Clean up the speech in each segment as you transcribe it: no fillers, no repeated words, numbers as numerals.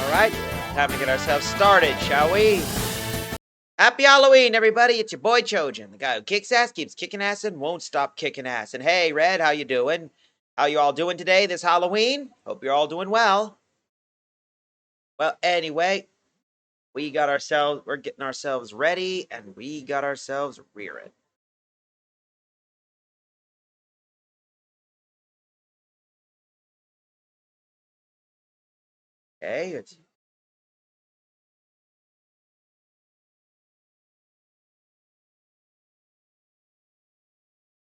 Alright, time to get ourselves started, shall we? Happy Halloween, everybody! It's your boy Chojin, the guy who kicks ass, keeps kicking ass, and won't stop kicking ass. And hey, Red, how you doing? How you all doing today, this Halloween? Hope you're all doing well. Well, anyway, we're getting ourselves ready, and we got ourselves rearing. Okay, it's...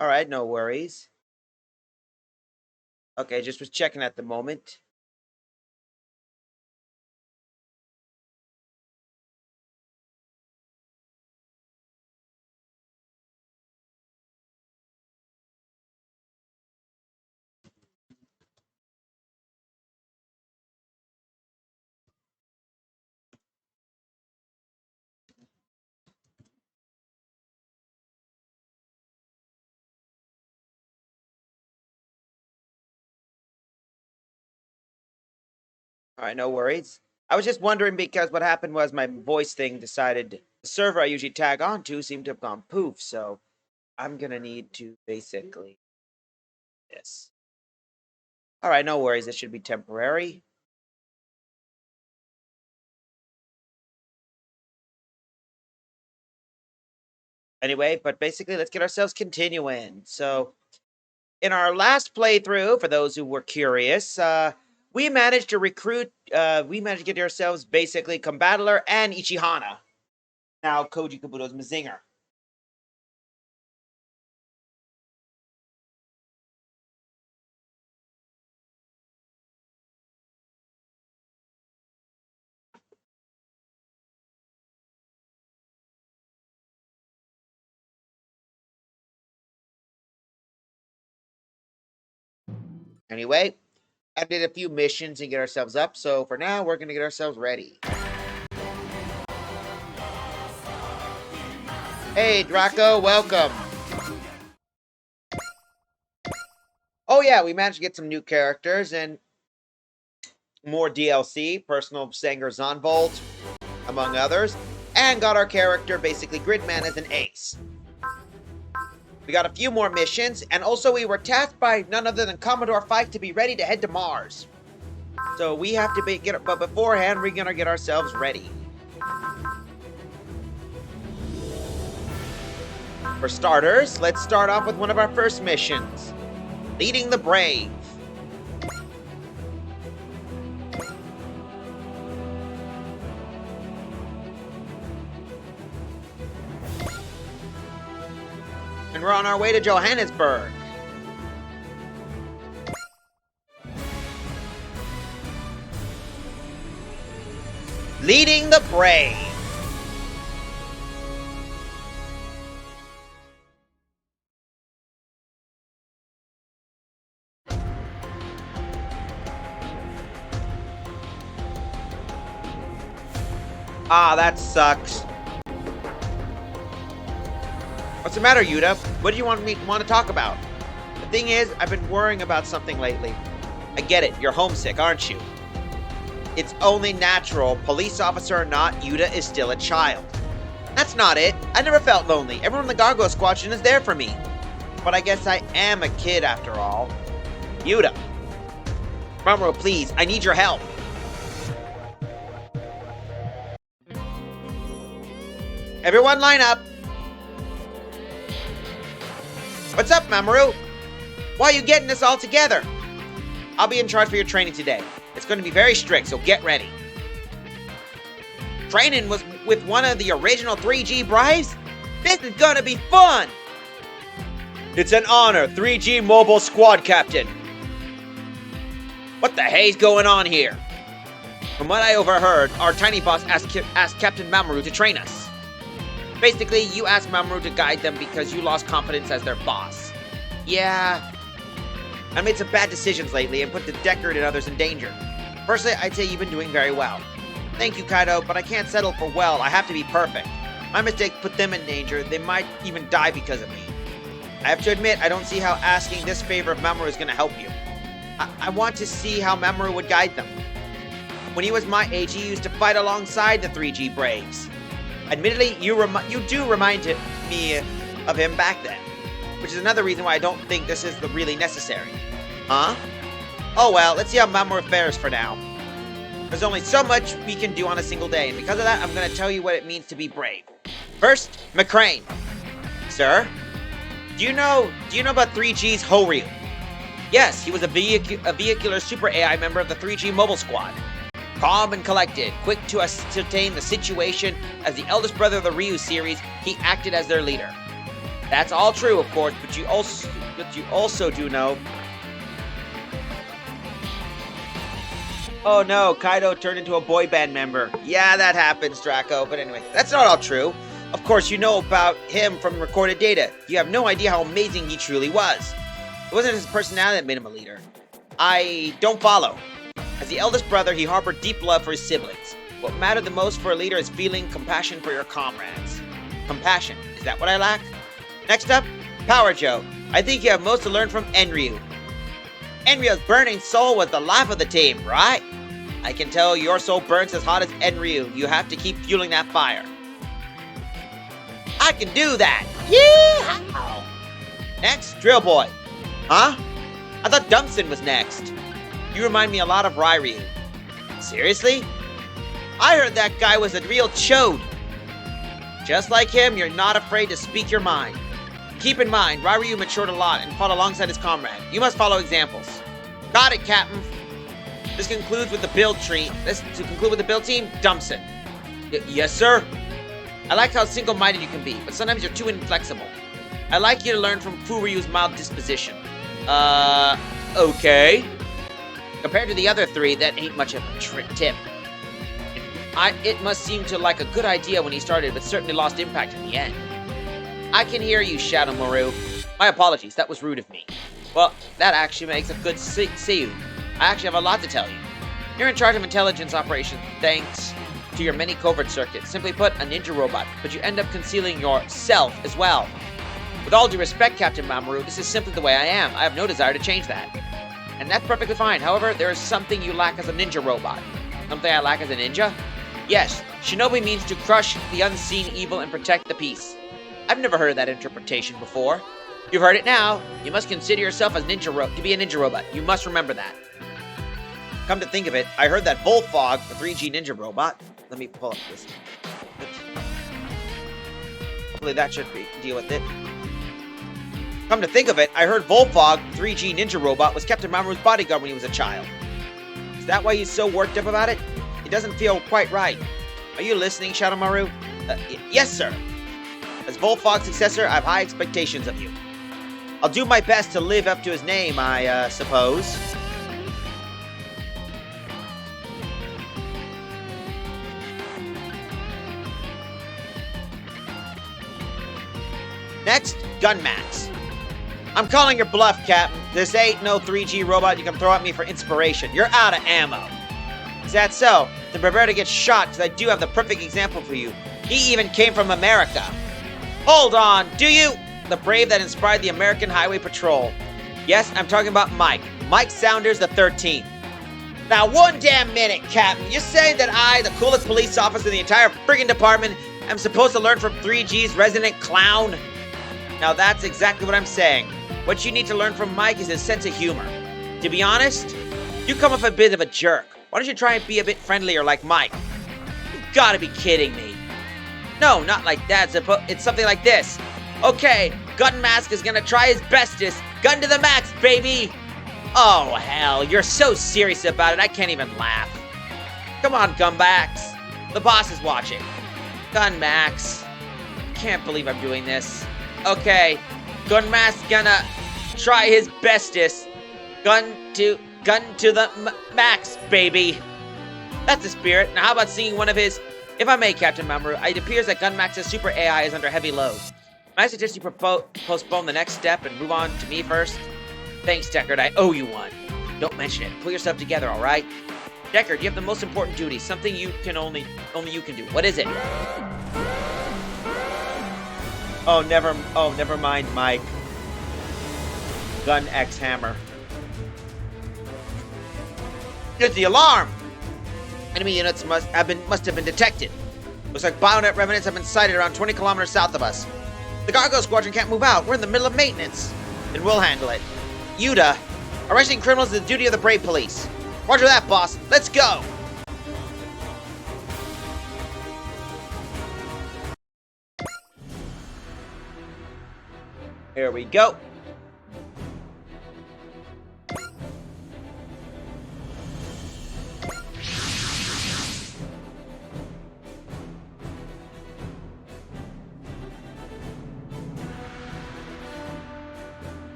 Alright, no worries. Okay, just was checking at the moment. Alright, no worries. I was just wondering because what happened was my voice thing decided the server I usually tag onto seemed to have gone poof, so I'm gonna need to basically this. Alright, no worries, this should be temporary. Anyway, but basically let's get ourselves continuing. So in our last playthrough, for those who were curious, we managed to get ourselves basically Combattler and Ichihana. Now Koji Kabuto's Mazinger. Anyway, I did a few missions and get ourselves up, so for now we're gonna get ourselves ready. Hey Draco, welcome! Oh yeah, we managed to get some new characters and more DLC, personal Sanger Zonvolt, among others, and got our character, basically Gridman, as an ace. We got a few more missions, and also we were tasked by none other than Commodore Fife to be ready to head to Mars. So we have to but beforehand, we're gonna get ourselves ready. For starters, let's start off with one of our first missions, Leading the Brave. And we're on our way to Johannesburg. Leading the Brave. Ah, that sucks. What's the matter, Yuta? What do you want to talk about? The thing is, I've been worrying about something lately. I get it, you're homesick, aren't you? It's only natural, police officer or not, Yuta is still a child. That's not it. I never felt lonely. Everyone in the Gargoyle Squadron is there for me. But I guess I am a kid after all. Yuta. Mamoru, please, I need your help. Everyone line up. What's up, Mamoru? Why are you getting us all together? I'll be in charge for your training today. It's going to be very strict, so get ready. Training was with one of the original 3G Braves? This is going to be fun! It's an honor, 3G Mobile Squad Captain. What the hell's going on here? From what I overheard, our tiny boss asked Captain Mamoru to train us. Basically, you asked Mamoru to guide them because you lost confidence as their boss. Yeah. I made some bad decisions lately and put the Deckard and others in danger. Personally, I'd say you've been doing very well. Thank you, Kaido, but I can't settle for well. I have to be perfect. My mistake put them in danger. They might even die because of me. I have to admit, I don't see how asking this favor of Mamoru is going to help you. I want to see how Mamoru would guide them. When he was my age, he used to fight alongside the 3G Braves. Admittedly, you do remind me of him back then, which is another reason why I don't think this is really necessary. Huh? Oh well, let's see how Mamoru fares for now. There's only so much we can do on a single day, and because of that, I'm going to tell you what it means to be brave. First, McCrane. Sir? Do you know about 3G's Horyu? Yes, he was a vehicular super AI member of the 3G mobile squad. Calm and collected, quick to ascertain the situation. As the eldest brother of the Ryu series, he acted as their leader. That's all true, of course, but you also do know. Oh no, Kaido turned into a boy band member. Yeah, that happens, Draco. But anyway, that's not all true. Of course, you know about him from recorded data. You have no idea how amazing he truly was. It wasn't his personality that made him a leader. I don't follow. As the eldest brother, he harbored deep love for his siblings. What mattered the most for a leader is feeling compassion for your comrades. Compassion, is that what I lack? Next up, Power Joe. I think you have most to learn from Enryu. Enryu's burning soul was the life of the team, right? I can tell your soul burns as hot as Enryu. You have to keep fueling that fire. I can do that! Yeehaw! Next, Drill Boy. Huh? I thought Dumpson was next. You remind me a lot of Ryu. Seriously? I heard that guy was a real chode. Just like him, you're not afraid to speak your mind. Keep in mind, Ryu matured a lot and fought alongside his comrade. You must follow examples. Got it, Captain. This concludes with the build team. Dumpson. Yes, sir. I like how single-minded you can be, but sometimes you're too inflexible. I like you to learn from Furyu's mild disposition. Okay. Compared to the other three, that ain't much of a tip. It must seem to like a good idea when he started, but certainly lost impact in the end. I can hear you, Shadow Maru. My apologies, that was rude of me. Well, that actually makes a good Seiyu. I actually have a lot to tell you. You're in charge of intelligence operations thanks to your many covert circuits. Simply put, a ninja robot, but you end up concealing yourself as well. With all due respect, Captain Mamoru, this is simply the way I am. I have no desire to change that. And that's perfectly fine. However, there is something you lack as a ninja robot. Something I lack as a ninja? Yes, shinobi means to crush the unseen evil and protect the peace. I've never heard of that interpretation before. You've heard it now. You must consider yourself as to be a ninja robot. You must remember that. Come to think of it, I heard that Volfog, the 3G ninja robot. Let me pull up this. Hopefully that should deal with it. Come to think of it, I heard Volfog, 3G ninja robot, was Captain Mamoru's bodyguard when he was a child. Is that why he's so worked up about it? It doesn't feel quite right. Are you listening, Shadow Maru? Yes, sir. As Volfog's successor, I have high expectations of you. I'll do my best to live up to his name, I suppose. Next, Gunmax. I'm calling your bluff, Captain. This ain't no 3G robot you can throw at me for inspiration. You're out of ammo. Is that so? Then prepare to get shot, because I do have the perfect example for you. He even came from America. Hold on, do you? The brave that inspired the American Highway Patrol. Yes, I'm talking about Mike. Mike Saunders the 13th. Now, one damn minute, Captain. You're saying that I, the coolest police officer in the entire friggin' department, am supposed to learn from 3G's resident clown? Now, that's exactly what I'm saying. What you need to learn from Mike is his sense of humor. To be honest, you come off a bit of a jerk. Why don't you try and be a bit friendlier like Mike? You gotta be kidding me. No, not like that. It's something like this. Okay, Gun Mask is gonna try his bestest. Gun to the max, baby! Oh, hell, you're so serious about it, I can't even laugh. Come on, Gunmax. The boss is watching. Gunmax. Can't believe I'm doing this. Okay, Gunmask gonna try his bestest. Gun to the max, baby. That's the spirit. Now how about singing one of his... If I may, Captain Mamoru, it appears that Gunmax's super AI is under heavy load. I suggest you postpone the next step and move on to me first. Thanks, Deckard. I owe you one. Don't mention it. Pull yourself together, all right? Deckard, you have the most important duty. Something you can only you can do. What is it? Oh, never mind, Mike. Gun X Hammer. It's the alarm! Enemy units must have been detected. Looks like Bionet remnants have been sighted around 20 kilometers south of us. The cargo squadron can't move out. We're in the middle of maintenance. Then we'll handle it. Yuta, arresting criminals is the duty of the Brave Police. Roger that, boss. Let's go! Here we go.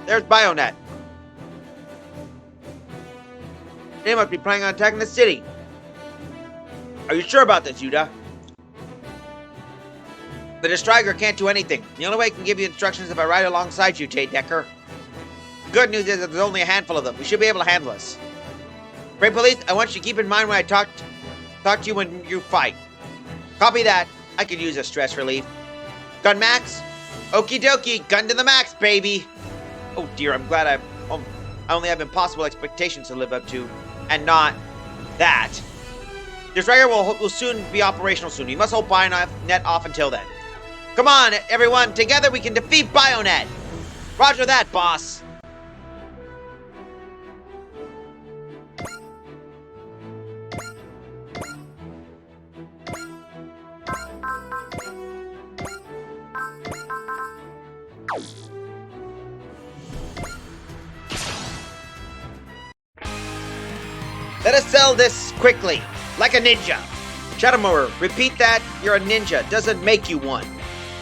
There's Bionet. They must be planning on attacking the city. Are you sure about this, Yuta? The Destroyer can't do anything. The only way I can give you instructions is if I ride alongside you, Tate Decker. Good news is that there's only a handful of them. We should be able to handle us. Brave Police, I want you to keep in mind when I talk to you when you fight. Copy that. I could use a stress relief. Gun max? Okie dokie. Gun to the max, baby. Oh dear, I'm glad I only have impossible expectations to live up to, and not that. Destroyer will soon be operational soon. You must hold Bionet off until then. Come on, everyone. Together we can defeat Bionet. Roger that, boss. Let us sell this quickly, like a ninja. Shadowmower, repeat that. You're a ninja. Doesn't make you one.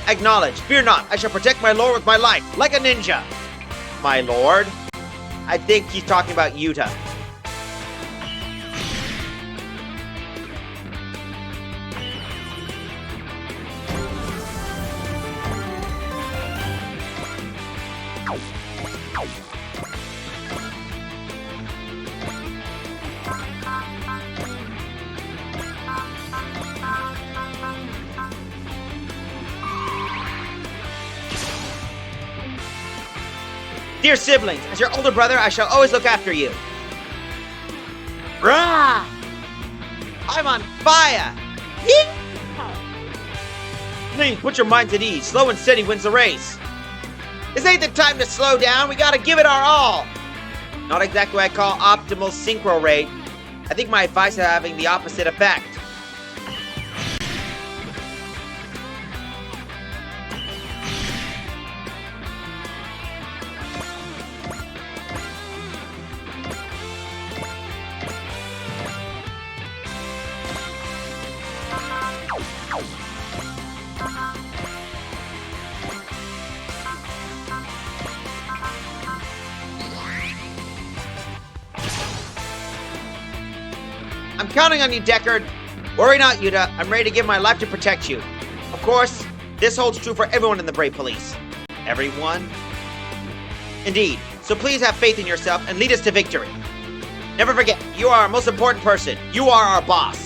Acknowledge. Fear not. I shall protect my lord with my life, like a ninja. My lord? I think he's talking about Yuta. Dear siblings, as your older brother, I shall always look after you. Rah! I'm on fire! Please, put your minds at ease. Slow and steady wins the race. This ain't the time to slow down. We gotta give it our all. Not exactly what I call optimal synchro rate. I think my advice is having the opposite effect. I'm counting on you, Deckard. Worry not, Yuta. I'm ready to give my life to protect you. Of course, this holds true for everyone in the Brave Police. Everyone? Indeed. So please have faith in yourself and lead us to victory. Never forget, you are our most important person. You are our boss.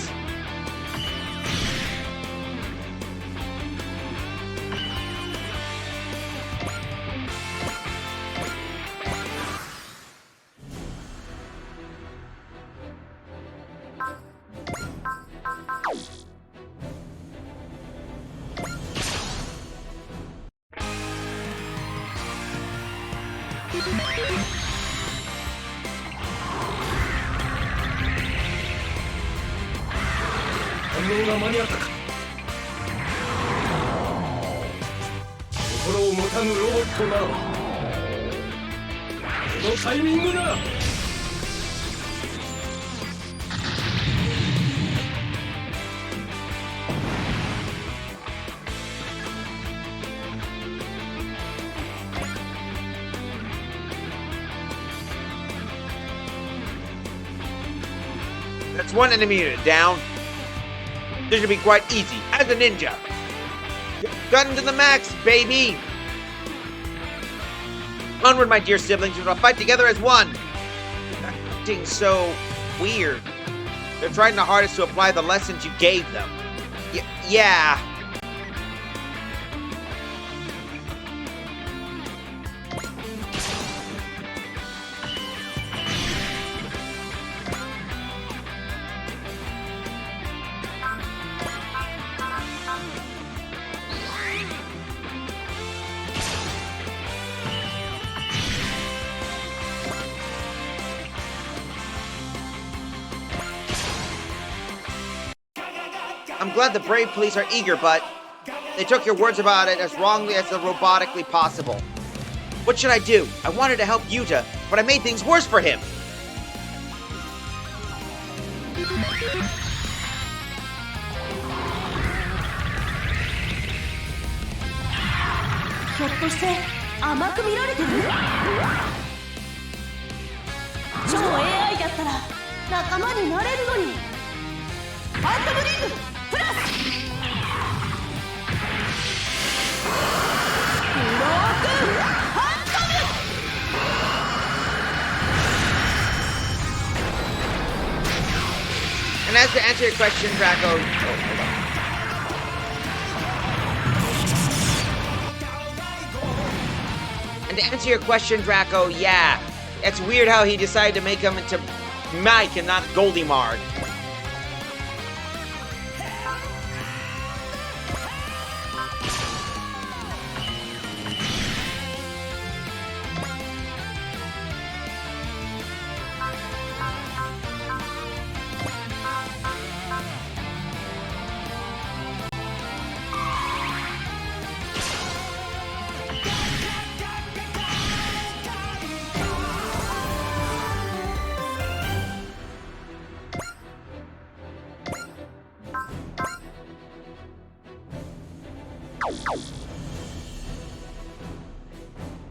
That's one enemy unit down. This should be quite easy, as a ninja. Gun to the max, baby! Onward, my dear siblings, we will fight together as one! Acting so weird. They're trying the hardest to apply the lessons you gave them. Yeah. I'm glad the brave police are eager, but they took your words about it as wrongly as robotically possible. What should I do? I wanted to help Yuta, but I made things worse for him. And as to answer your question, Draco... And to answer your question, Draco, yeah. It's weird how he decided to make him into Mike and not Goldimar.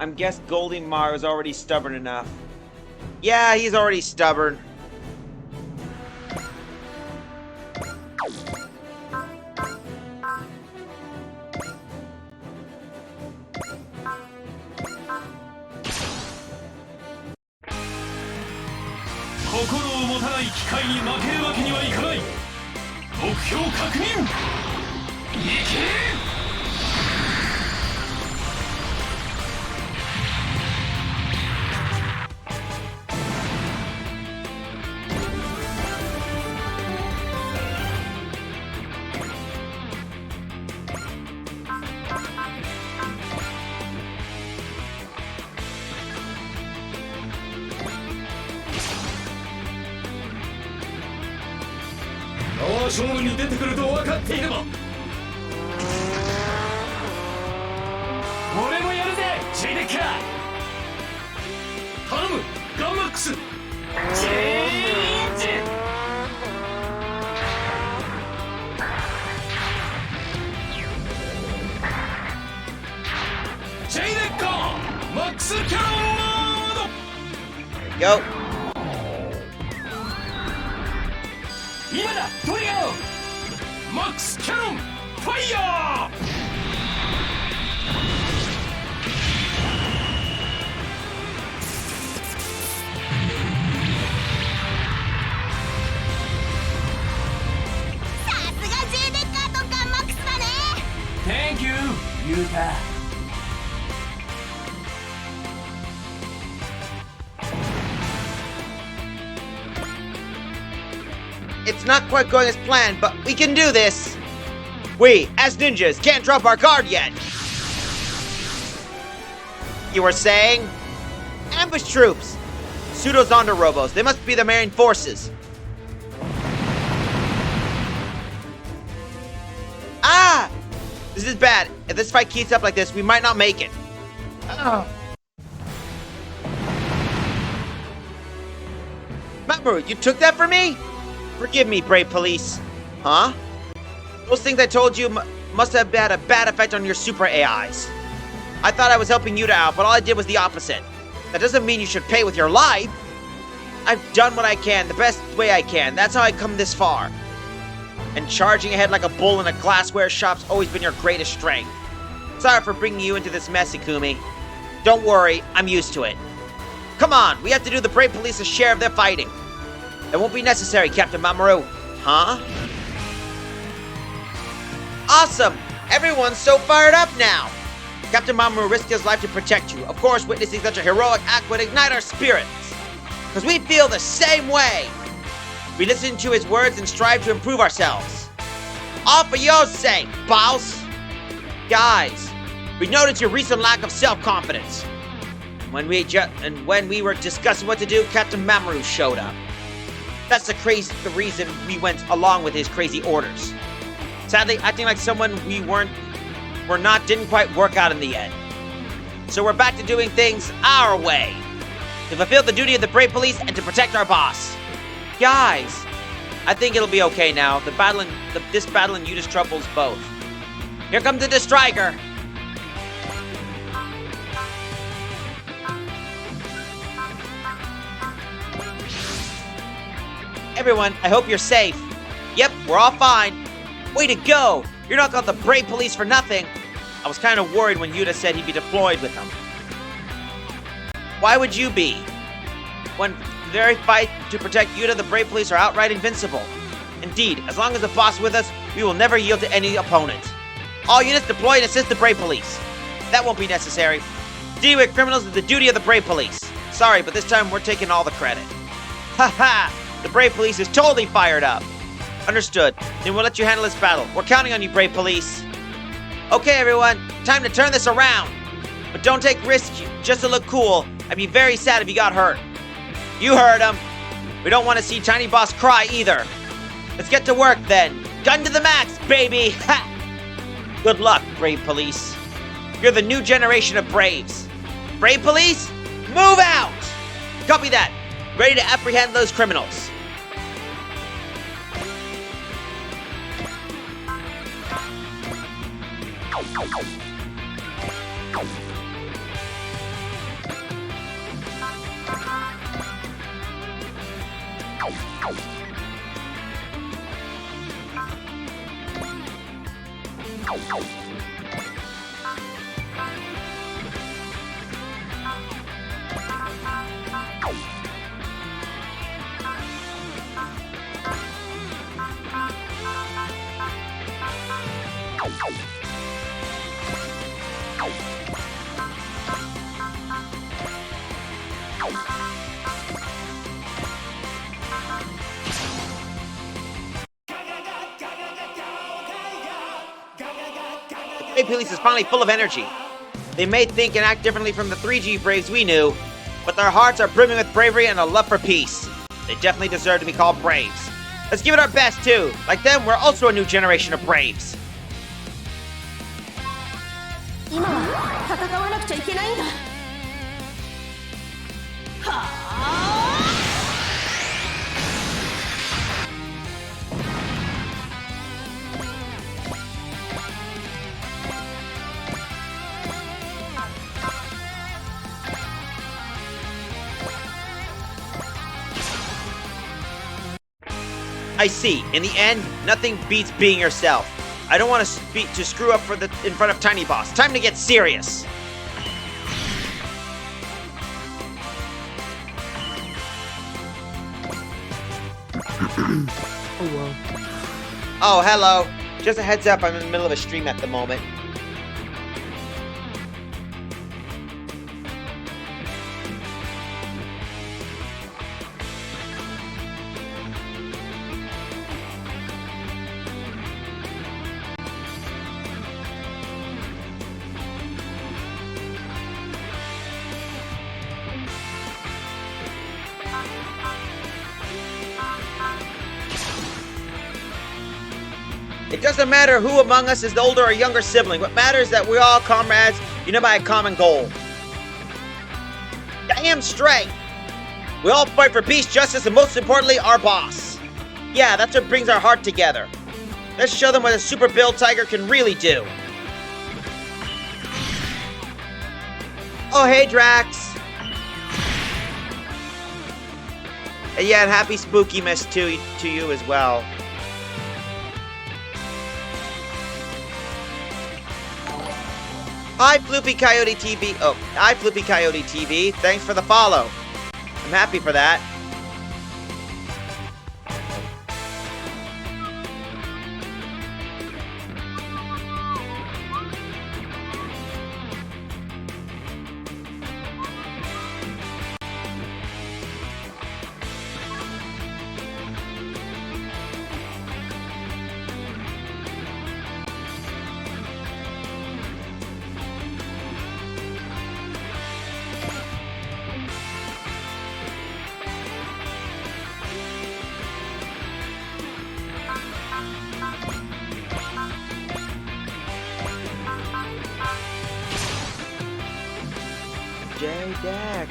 I'm guess Goldimar is already stubborn enough. Yeah, he's already stubborn. Go. Max Cannon Fire! Thank you, Yuta. It's not quite going as planned, but we can do this. We, as ninjas, can't drop our guard yet. You were saying? Ambush troops. Pseudo-Zonda robos. They must be the main forces. Ah! This is bad. If this fight keeps up like this, we might not make it. Mamoru, you took that from me? Forgive me, brave police. Huh? Those things I told you must have had a bad effect on your super AIs. I thought I was helping Yuta out, but all I did was the opposite. That doesn't mean you should pay with your life. I've done what I can, the best way I can. That's how I come this far. And charging ahead like a bull in a glassware shop's always been your greatest strength. Sorry for bringing you into this mess, Ikumi. Don't worry, I'm used to it. Come on, we have to do the brave police's share of their fighting. It won't be necessary, Captain Mamoru. Huh? Awesome! Everyone's so fired up now! Captain Mamoru risked his life to protect you. Of course, witnessing such a heroic act would ignite our spirits. Because we feel the same way. We listen to his words and strive to improve ourselves. All for your sake, boss! Guys, we noticed your recent lack of self-confidence. When we were discussing what to do, Captain Mamoru showed up. That's the reason we went along with his crazy orders. Sadly, acting like someone didn't quite work out in the end. So we're back to doing things our way. To fulfill the duty of the Brave Police and to protect our boss. Guys, I think it'll be okay now. This battle in Yuda's troubles both. Here comes the Striker. Everyone, I hope you're safe. Yep, we're all fine. Way to go! You're not called the Brave Police for nothing. I was kind of worried when Yuda said he'd be deployed with them. Why would you be? When the very fight to protect Yuda, the Brave Police are outright invincible. Indeed, as long as the boss is with us, we will never yield to any opponent. All units deploy and assist the Brave Police. That won't be necessary. Dealing with criminals is the duty of the Brave Police. Sorry, but this time we're taking all the credit. Haha! The Brave Police is totally fired up. Understood. Then we'll let you handle this battle. We're counting on you, Brave Police. Okay, everyone. Time to turn this around. But don't take risks just to look cool. I'd be very sad if you got hurt. You heard him. We don't want to see Tiny Boss cry either. Let's get to work then. Gun to the max, baby. Ha! Good luck, Brave Police. You're the new generation of Braves. Brave Police, move out! Copy that. Ready to apprehend those criminals. The Brave Police is finally full of energy. They may think and act differently from the 3G Braves we knew, but their hearts are brimming with bravery and a love for peace. They definitely deserve to be called Braves. Let's give it our best, too. Like them, we're also a new generation of Braves. 今は戦わなくちゃいけないんだ。はあ。I see. In the end, nothing beats being yourself. I don't want to screw up in front of Tiny Boss. Time to get serious. Oh, well. Oh, hello. Just a heads up, I'm in the middle of a stream at the moment. It doesn't matter who among us is the older or younger sibling. What matters is that we're all comrades, united by a common goal. Damn straight! We all fight for peace, justice, and most importantly, our boss. Yeah, that's what brings our heart together. Let's show them what a super build tiger can really do. Oh, hey, Drax. And yeah, and happy Spookymas to you as well. Hi, Floopy Coyote TV. Oh, hi, Floopy Coyote TV. Thanks for the follow. I'm happy for that. J-Deck.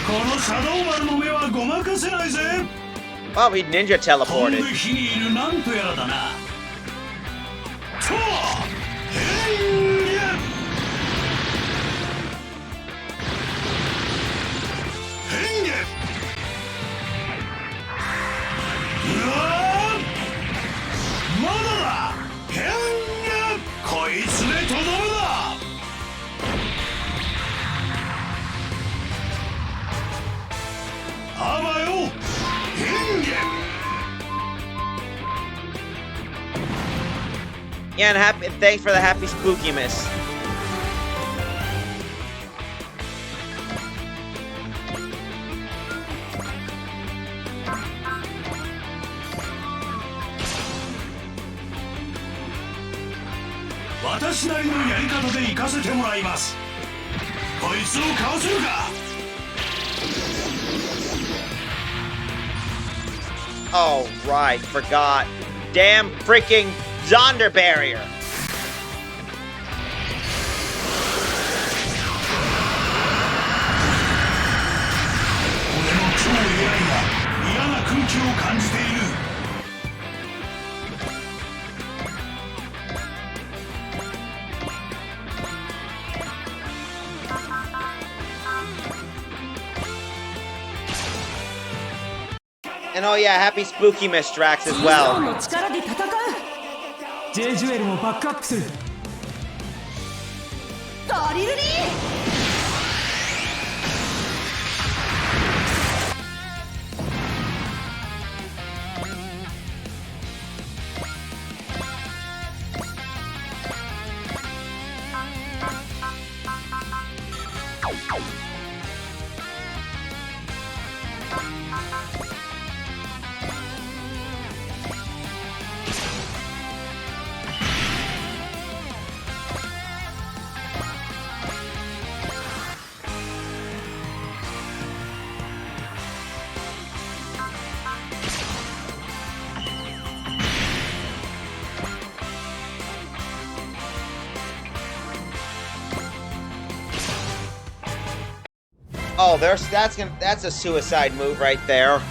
このシャドウ丸の目はごまかせないぜ。 Oh, he ninja 飛ん teleported. で火にいるなんとやらだな。超変化。変化。うわー、まだだ。変化。こいつでとどめだ。あばよ。Yeah, and thanks for the happy spooky miss. Oh, right, forgot. Damn freaking Zonder barrier. And oh yeah, happy spooky miss Drax as well. の力で戦う。 J ジュエルもバックアップする。ドリルリー。 Oh, that's a suicide move right there.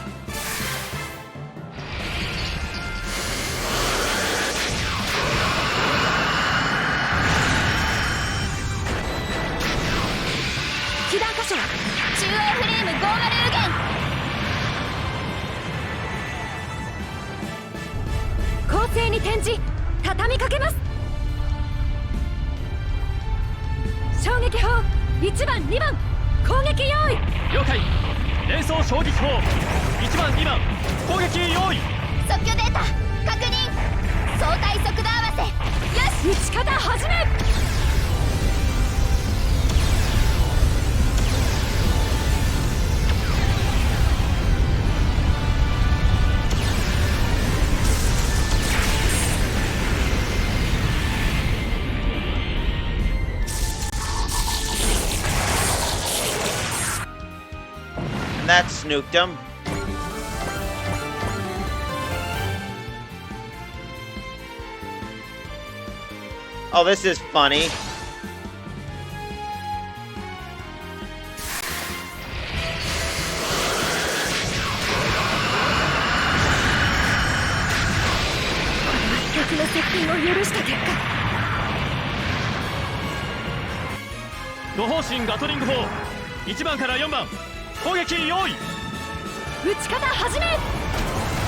And that snooked him. Oh, this is funny.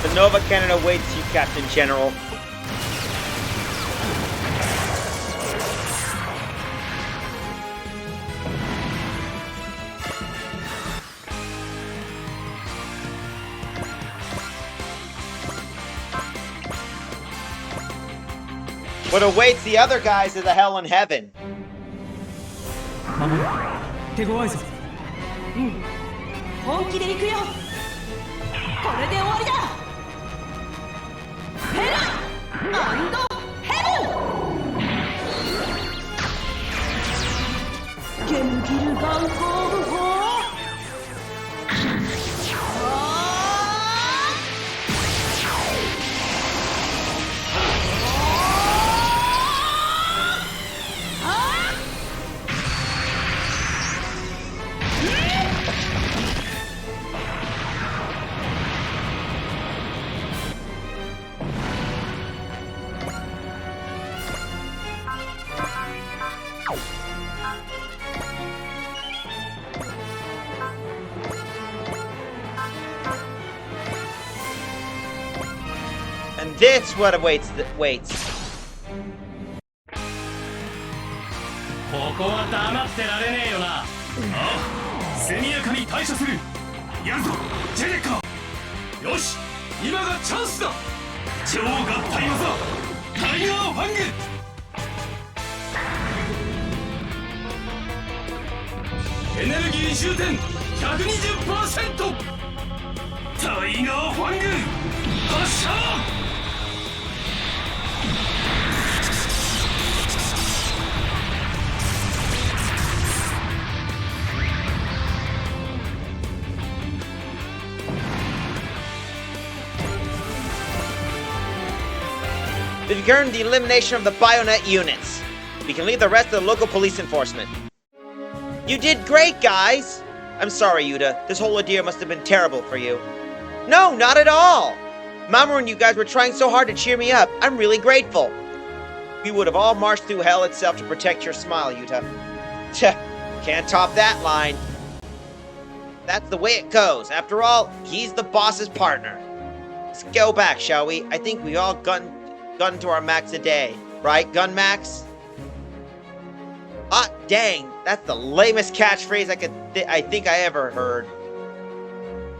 The Nova Cannon awaits you, Captain General. What awaits the other guys is the hell in heaven. 手強いぞ。本気で行くよ。これで終わりだ。ヘラ&ヘブン。ゲムギルガンコーブ砲。this what awaits. Waits. ここは黙ってられねえよな。ああ、速やかに対処する。やるぞ、ジェネッカ。よし、今がチャンスだ。超合体技、タイガーファング。エネルギー充填 120%。タイガーファング発射。We've earned the elimination of the Bionet units. We can leave the rest to the local police enforcement. You did great, guys! I'm sorry, Yuta. This whole ordeal must have been terrible for you. No, not at all! Mamoru and you guys were trying so hard to cheer me up. I'm really grateful. We would have all marched through hell itself to protect your smile, Yuta. Can't top that line. That's the way it goes. After all, he's the boss's partner. Let's go back, shall we? I think we all gotten to our max a day. Right, Gun Max? Ah, dang. That's the lamest catchphrase I think I ever heard.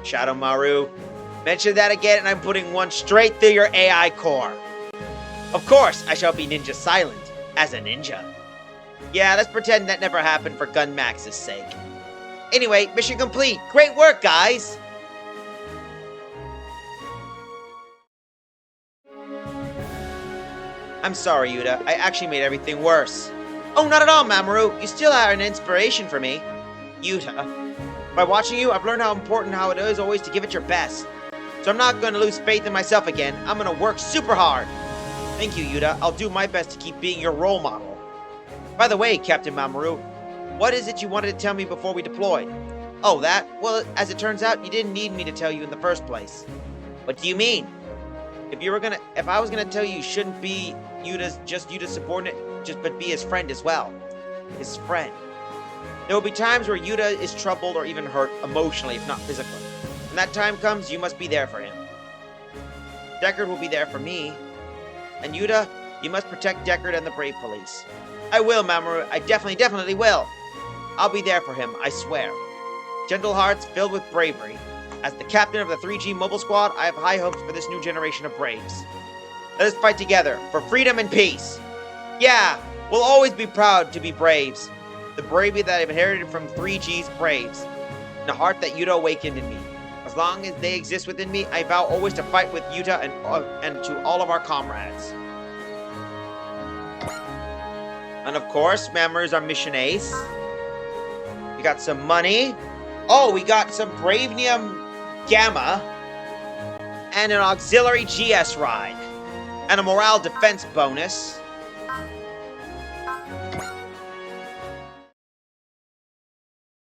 Shadow Maru. Mention that again and I'm putting one straight through your AI core. Of course, I shall be ninja silent, as a ninja. Yeah, let's pretend that never happened for Gun Max's sake. Anyway, mission complete. Great work, guys! I'm sorry, Yuta. I actually made everything worse. Oh, not at all, Mamoru. You still are an inspiration for me. Yuta. By watching you, I've learned how important it is always to give it your best. So I'm not going to lose faith in myself again. I'm going to work super hard. Thank you, Yuta. I'll do my best to keep being your role model. By the way, Captain Mamoru, what is it you wanted to tell me before we deployed? Oh, that? Well, as it turns out, you didn't need me to tell you in the first place. What do you mean? If I was gonna tell you shouldn't be Yuta's subordinate, but be his friend as well. His friend. There will be times where Yuta is troubled or even hurt emotionally, if not physically. When that time comes, you must be there for him. Deckard will be there for me. And Yuta, you must protect Deckard and the Brave Police. I will, Mamoru. I definitely will. I'll be there for him, I swear. Gentle hearts filled with bravery. As the captain of the 3G Mobile Squad, I have high hopes for this new generation of Braves. Let us fight together for freedom and peace. Yeah, we'll always be proud to be Braves. The bravery that I've inherited from 3G's Braves. And a heart that Yuta awakened in me. As long as they exist within me, I vow always to fight with Yuta and to all of our comrades. And of course, Mamoru's our mission ace. We got some money. Oh, we got some Bravenium Gamma. And an auxiliary GS ride. And a morale defense bonus.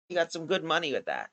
You got some good money with that.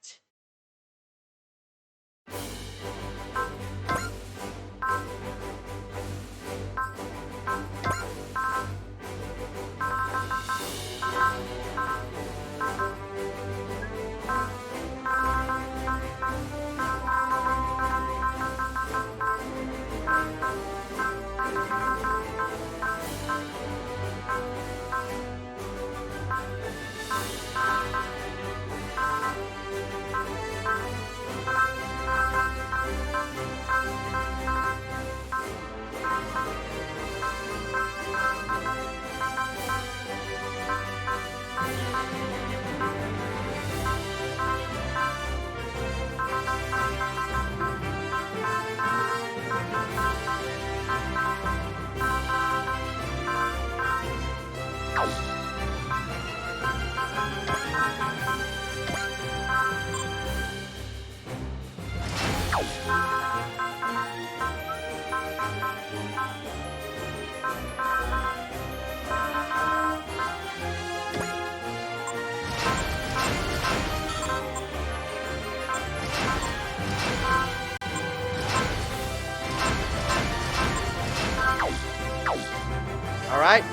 Alright,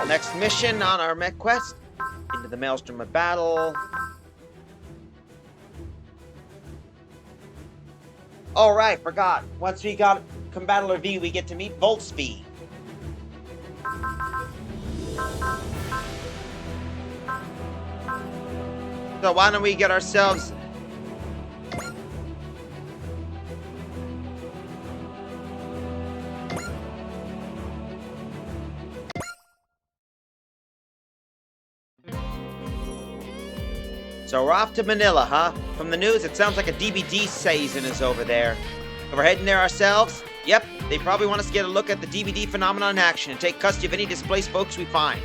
next mission on our mech quest. Into the Maelstrom of Battle. Alright, forgot. Once we got Combattler V, we get to meet Volt Speed. So why don't we get ourselves... So we're off to Manila, huh? From the news, it sounds like a DBD season is over there. So we're heading there ourselves? Yep, they probably want us to get a look at the DBD phenomenon in action and take custody of any displaced folks we find.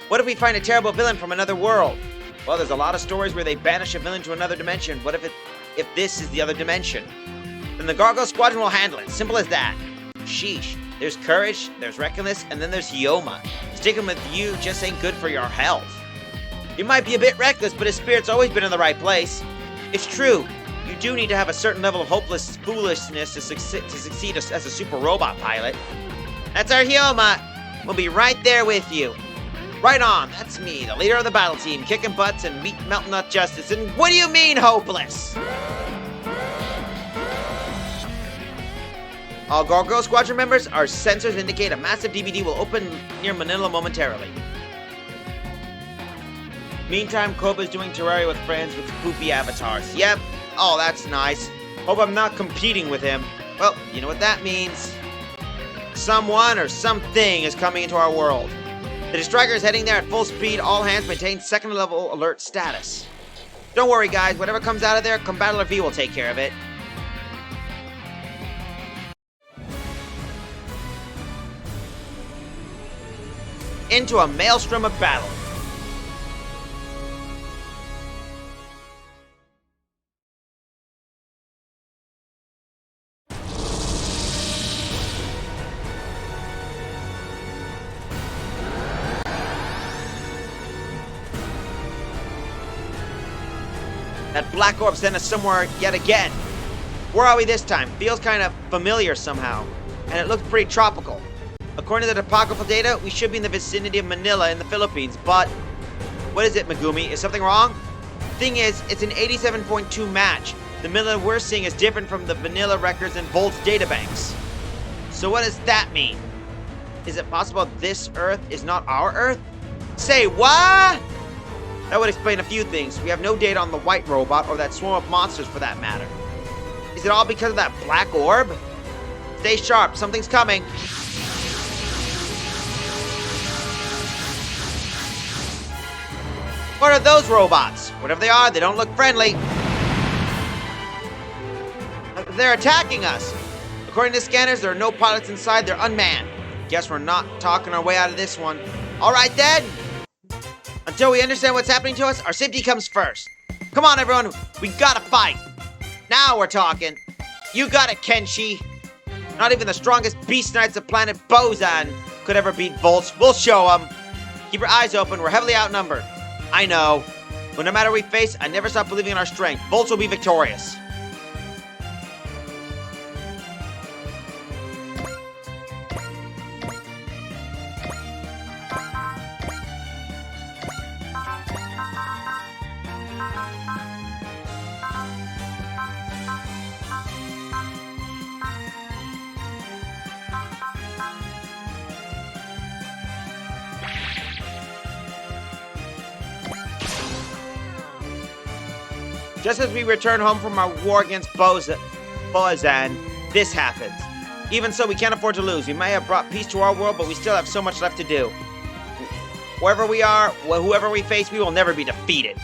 What if we find a terrible villain from another world? Well, there's a lot of stories where they banish a villain to another dimension. What if this is the other dimension? Then the Gargoyle Squadron will handle it. Simple as that. Sheesh. There's Courage, there's Reckless, and then there's Hyoma. Sticking with you just ain't good for your health. He might be a bit reckless, but his spirit's always been in the right place. It's true. You do need to have a certain level of hopeless foolishness to succeed as a super robot pilot. That's our Hyoma. We'll be right there with you. Right on. That's me, the leader of the battle team, kicking butts and melting up justice. And what do you mean, hopeless? All Gargoyle Squadron members, our sensors indicate a massive DBD will open near Manila momentarily. Meantime, Koba's doing Terraria with friends with poopy avatars. Yep. Oh, that's nice. Hope I'm not competing with him. Well, you know what that means. Someone or something is coming into our world. The Striker is heading there at full speed. All hands maintain second level alert status. Don't worry, guys. Whatever comes out of there, Combattler V will take care of it. Into a maelstrom of battle. That black orb sent us somewhere yet again. Where are we this time? Feels kind of familiar somehow. And it looks pretty tropical. According to the topographical data, we should be in the vicinity of Manila in the Philippines, but... What is it, Megumi? Is something wrong? Thing is, it's an 87.2 match. The Manila we're seeing is different from the vanilla records in Volt's databanks. So what does that mean? Is it possible this Earth is not our Earth? Say what? That would explain a few things. We have no data on the white robot or that swarm of monsters for that matter. Is it all because of that black orb? Stay sharp, something's coming. What are those robots? Whatever they are, they don't look friendly. They're attacking us. According to scanners, there are no pilots inside, they're unmanned. Guess we're not talking our way out of this one. Alright then. Until we understand what's happening to us, our safety comes first. Come on, everyone. We gotta fight. Now we're talking. You got it, Kenshi. Not even the strongest beast knights of planet Bozan could ever beat Volts. We'll show them. Keep your eyes open. We're heavily outnumbered. I know. But no matter what we face, I never stop believing in our strength. Volts will be victorious. Just as we return home from our war against Bozan, this happens. Even so, we can't afford to lose. We may have brought peace to our world, but we still have so much left to do. Wherever we are, whoever we face, we will never be defeated.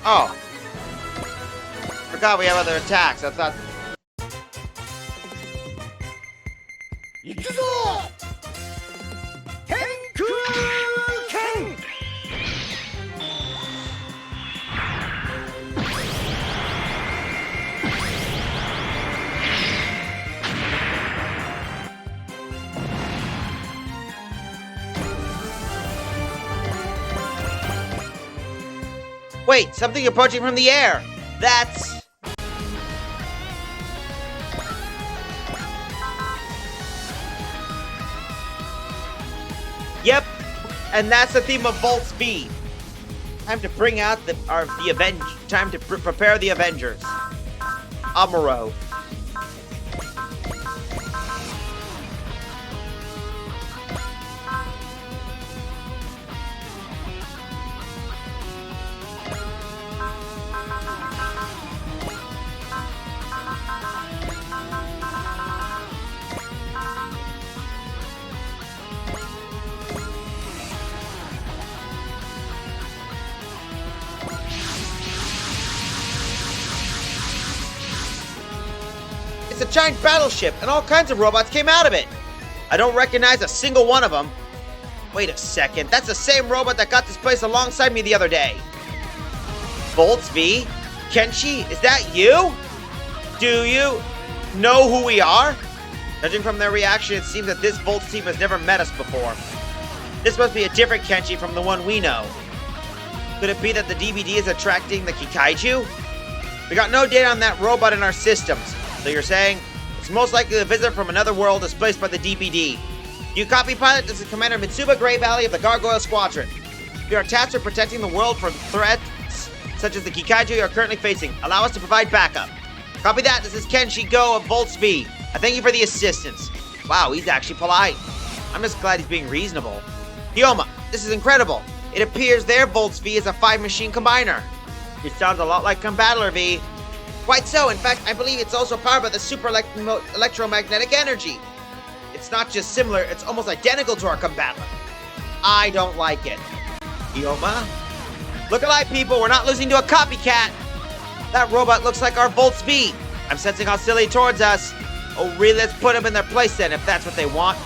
Oh. Forgot we have other attacks. I thought... 行くぞ天空剣 Wait, something approaching from the air. That's... Yep, and that's the theme of Volt Speed. Time to bring out time to prepare the Avengers. Amuro. It's a giant battleship, and all kinds of robots came out of it. I don't recognize a single one of them. Wait a second, that's the same robot that got displaced alongside me the other day. Volts V? Kenshi, is that you? Do you know who we are? Judging from their reaction, it seems that this Volts team has never met us before. This must be a different Kenshi from the one we know. Could it be that the DVD is attracting the Kikaiju? We got no data on that robot in our systems. So you're saying it's most likely a visitor from another world displaced by the DPD. You copy, pilot? This is Commander Mitsuba Gray Valley of the Gargoyle Squadron. We are tasked with protecting the world from threats such as the Kikaiju you are currently facing. Allow us to provide backup. Copy that. This is Kenshi Go of Volts V. I thank you for the assistance. Wow, he's actually polite. I'm just glad he's being reasonable. Hyoma, this is incredible. It appears their Volts V is a 5-machine combiner. It sounds a lot like Combattler V. Quite so. In fact, I believe it's also powered by the super electromagnetic energy. It's not just similar, it's almost identical to our Combattler. I don't like it. Hyoma? Look alive, people. We're not losing to a copycat. That robot looks like our Volts V. I'm sensing hostility towards us. Oh, really? Let's put them in their place then, if that's what they want.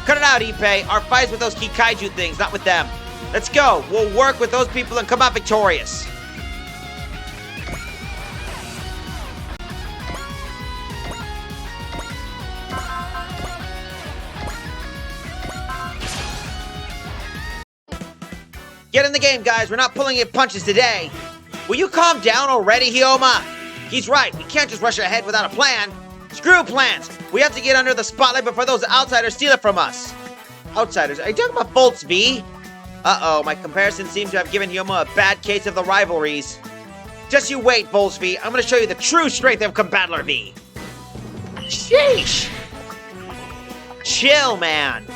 Cut it out, Ippei. Our fight's with those Kikaiju things, not with them. Let's go. We'll work with those people and come out victorious. Get in the game, guys. We're not pulling in punches today. Will you calm down already, Hyoma? He's right. We can't just rush ahead without a plan. Screw plans. We have to get under the spotlight before those outsiders steal it from us. Outsiders? Are you talking about Volts V? Uh-oh. My comparison seems to have given Hyoma a bad case of the rivalries. Just you wait, Volts V. I'm going to show you the true strength of Combattler V. Sheesh. Chill, man.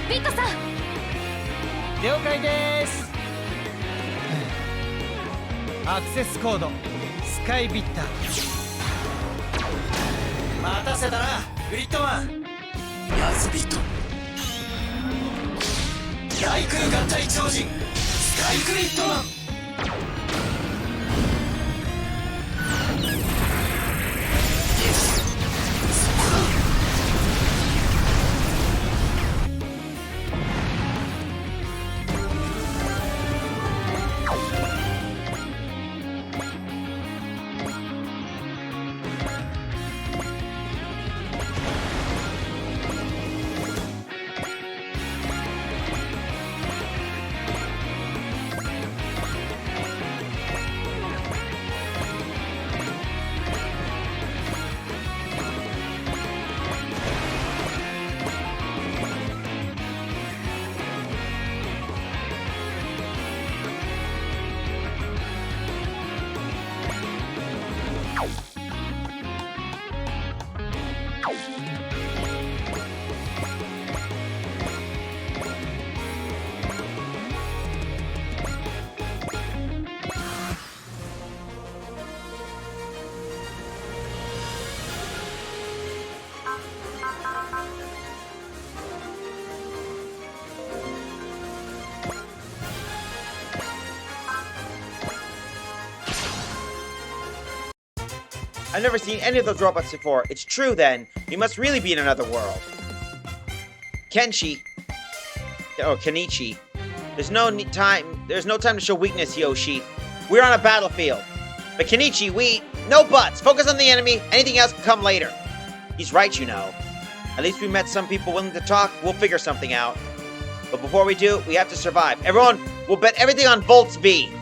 ビットさん。了解です。アクセスコードスカイビッター。待たせたなグリッドマン。ヤズビット。大空合体超人スカイグリッドマン。I've never seen any of those robots before. It's true then. We must really be in another world. Kenichi. There's no time to show weakness, Yoshi. We're on a battlefield. But Kenichi, no buts. Focus on the enemy. Anything else can come later. He's right, you know. At least we met some people willing to talk. We'll figure something out. But before we do, we have to survive. Everyone, we'll bet everything on Volts V.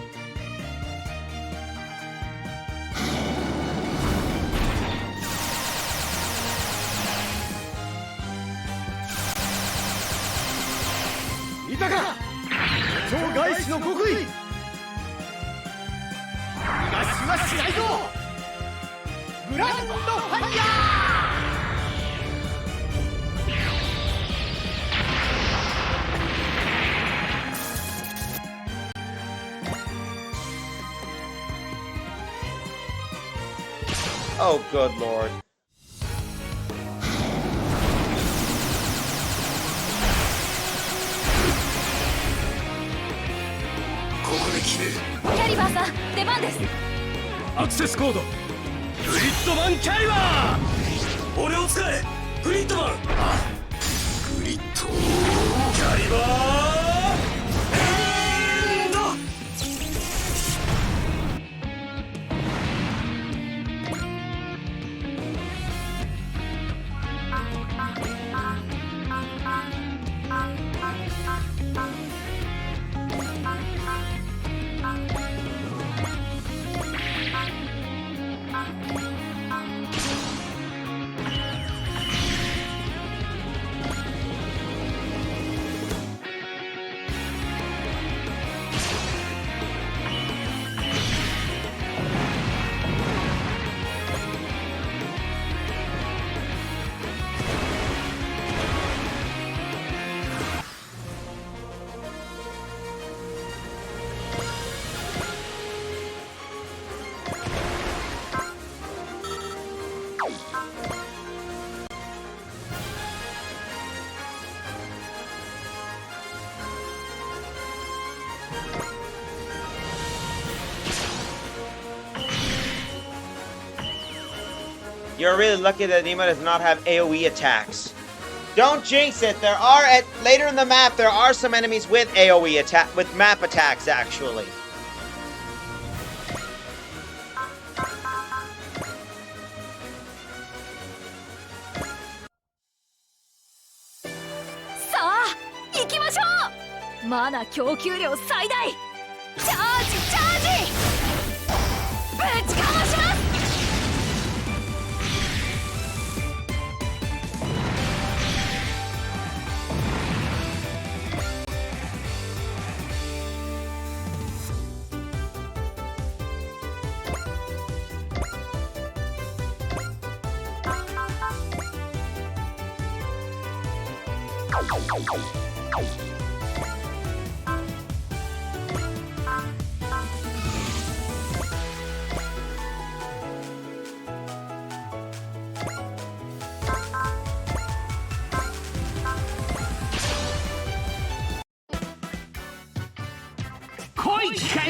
Oh, good lord. Access code. Gridman Caliber. 俺を使え。グリッドマン。グリッド。キャリバー。エンド。You're really lucky that Nima does not have AoE attacks. Don't jinx it. Later in the map, there are some enemies with AoE attack, with map attacks, actually. Mana 供給量最大。チャージチャージ。ぶちかまします。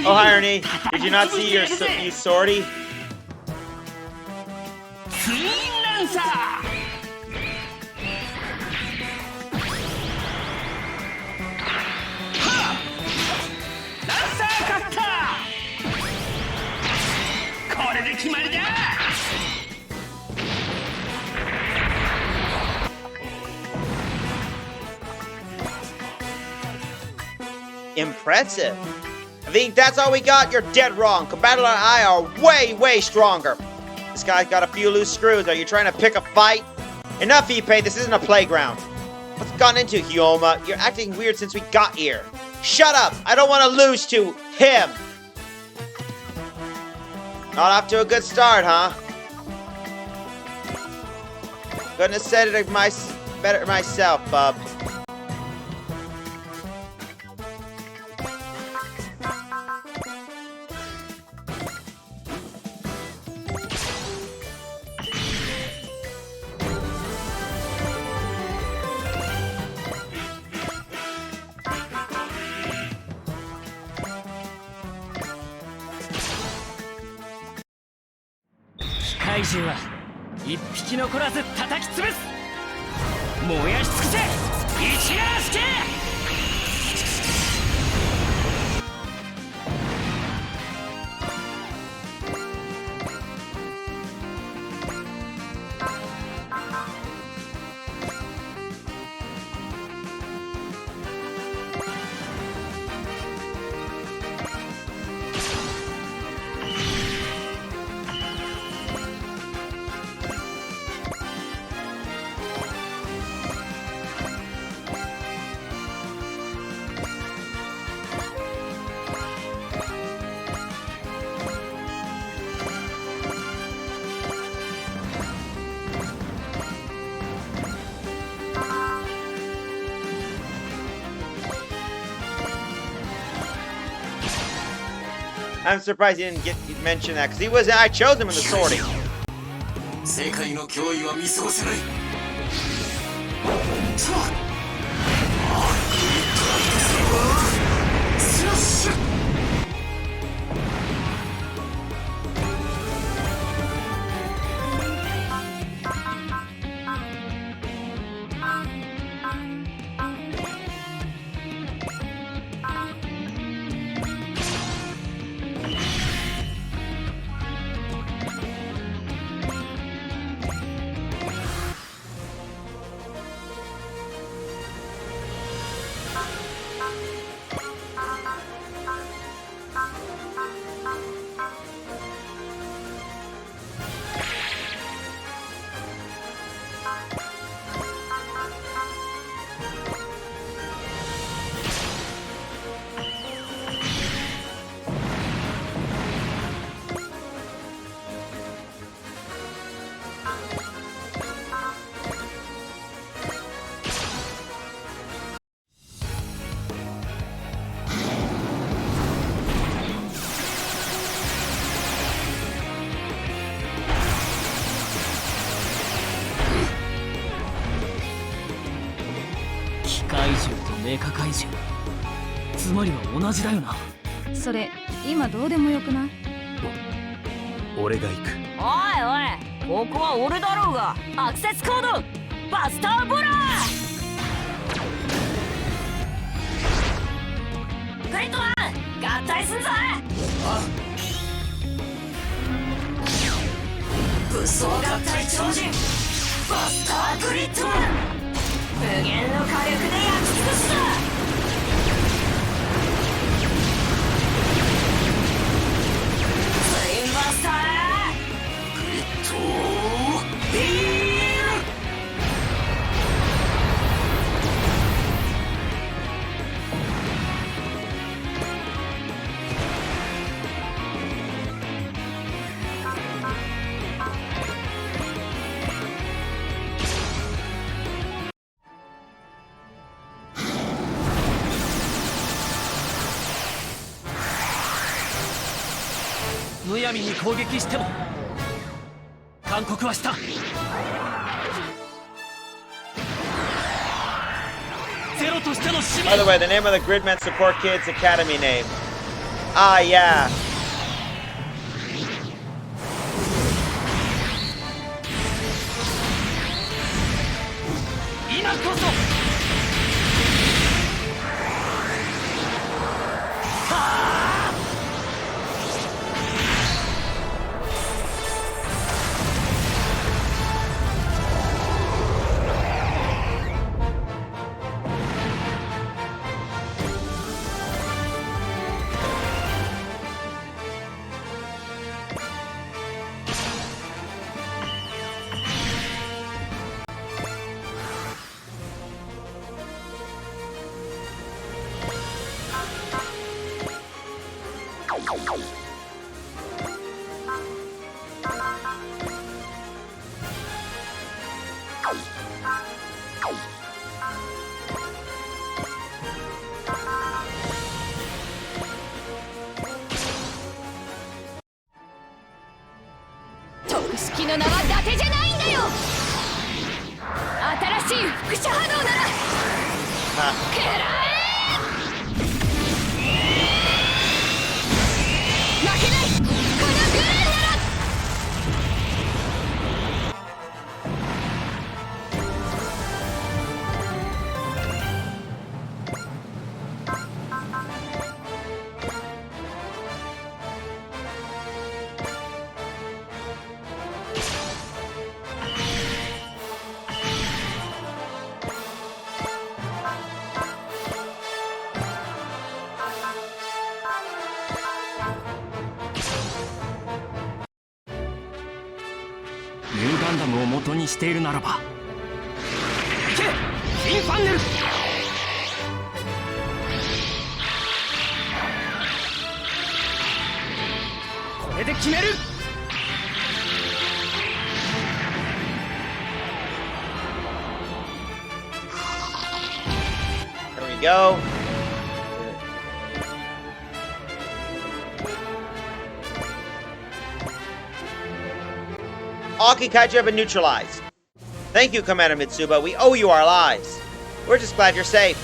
Oh, hi, Ernie. Did you not see your sortie? Impressive. I think that's all we got. You're dead wrong. Combatant and I are way, way stronger. This guy's got a few loose screws. Are you trying to pick a fight? Enough, Ippei. This isn't a playground. What's gone into, Hyoma? You're acting weird since we got here. Shut up. I don't want to lose to him. Not off to a good start, huh? Couldn't have said it better myself, bub. 怪獣は一匹残らず叩き潰す。燃やし尽くせ一夜助け。I'm surprised he didn't get mention that because he was. I chose him in the sorting. 世界の脅威は見過ごせない。スラッシュ。怪獣とメカ怪獣、つまりは同じだよな。それ今どうでもよくない？俺が行く。おいおい、ここは俺だろうが。アクセスコードバスターボラー。グリッドマン合体すんぞ。武装合体超人バスターグリッドマン、無限の火力で焼き尽くすぞ。ツインバスターグリッドビーム。むやみに攻撃しても勧告はした。ゼロとしての使命。 By the way, the name of the Gridman Support Kids Academy name. Ah, yeah. 今こそ。特式の名は伊達じゃないんだよ。新しい輻射波動なら食らえ。負けないこのグレーなら。ガンダムを元にしているならば、けインファンネル。これで決める。There we go. All Kaiju have been neutralized. Thank you, Commander Mitsuba. We owe you our lives. We're just glad you're safe.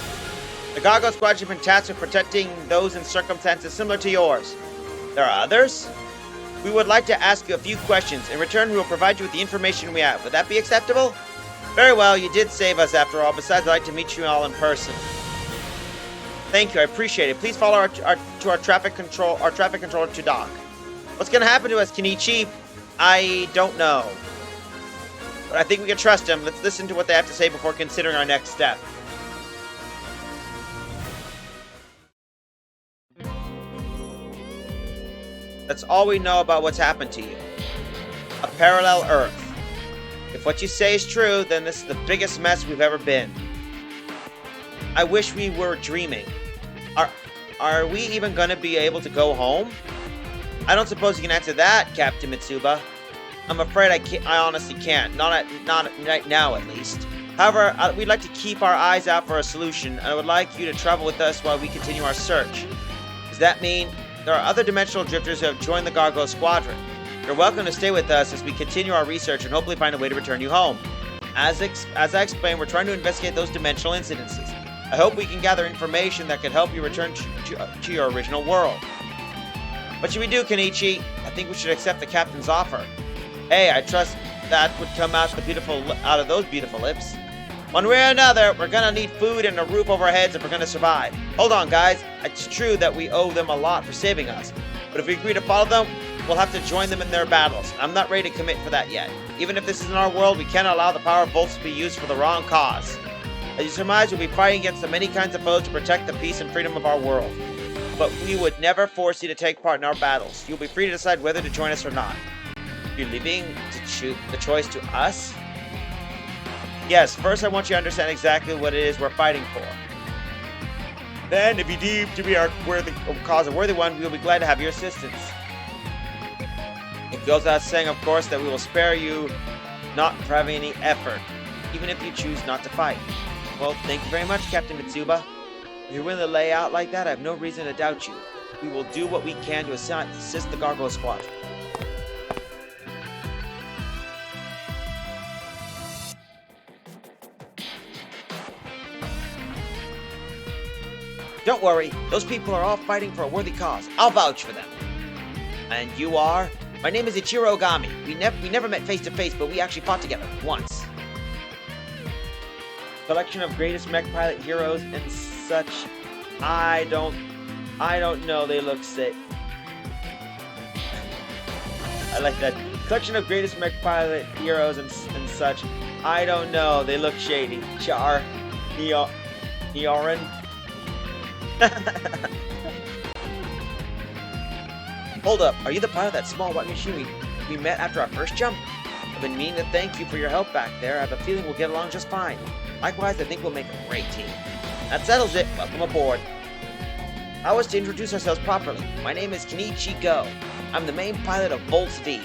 The Gargoyle Squadron has been tasked with protecting those in circumstances similar to yours. There are others? We would like to ask you a few questions. In return, we will provide you with the information we have. Would that be acceptable? Very well, you did save us after all. Besides, I'd like to meet you all in person. Thank you, I appreciate it. Please follow our traffic controller to dock. What's going to happen to us, Kenichi? I don't know. But I think we can trust him. Let's listen to what they have to say before considering our next step. That's all we know about what's happened to you. A parallel Earth. If what you say is true, then this is the biggest mess we've ever been. I wish we were dreaming. Are we even gonna be able to go home? I don't suppose you can answer that, Captain Mitsuba. I'm afraid I honestly can't. Not right now, at least. However, we'd like to keep our eyes out for a solution, and I would like you to travel with us while we continue our search. Does that mean there are other dimensional drifters who have joined the Gargoyle Squadron? You're welcome to stay with us as we continue our research and hopefully find a way to return you home. As I explained, we're trying to investigate those dimensional incidences. I hope we can gather information that can help you return to your original world. What should we do, Kenichi? I think we should accept the captain's offer. Hey, I trust that would come out of those beautiful lips. One way or another, we're gonna need food and a roof over our heads if we're gonna survive. Hold on, guys. It's true that we owe them a lot for saving us, but if we agree to follow them, we'll have to join them in their battles. I'm not ready to commit for that yet. Even if this isn't our world, we cannot allow the power of bolts to be used for the wrong cause. As you surmise, we'll be fighting against the many kinds of foes to protect the peace and freedom of our world. But we would never force you to take part in our battles. You'll be free to decide whether to join us or not. You're leaving the choice to us? Yes, first I want you to understand exactly what it is we're fighting for. Then, if you deem to be our cause a worthy one, we'll be glad to have your assistance. It goes without saying, of course, that we will spare you not for having any effort, even if you choose not to fight. Well, thank you very much, Captain Mitsuba. If you're willing to lay out like that, I have no reason to doubt you. We will do what we can to assist the Gargoyle Squadron. Don't worry, those people are all fighting for a worthy cause. I'll vouch for them. And you are? My name is Ichiro Ogami. We never met face to face, but we actually fought together once. Collection of greatest mech pilot heroes and such. I don't know. They look sick. I like that. Collection of greatest mech pilot heroes and such. I don't know. They look shady. Char. Neorin. Hold up. Are you the pilot of that small white machine we met after our first jump? I've been meaning to thank you for your help back there. I have a feeling we'll get along just fine. Likewise, I think we'll make a great team. That settles it. Welcome aboard. How is to introduce ourselves properly? My name is Kenichi Go. I'm the main pilot of Volts V,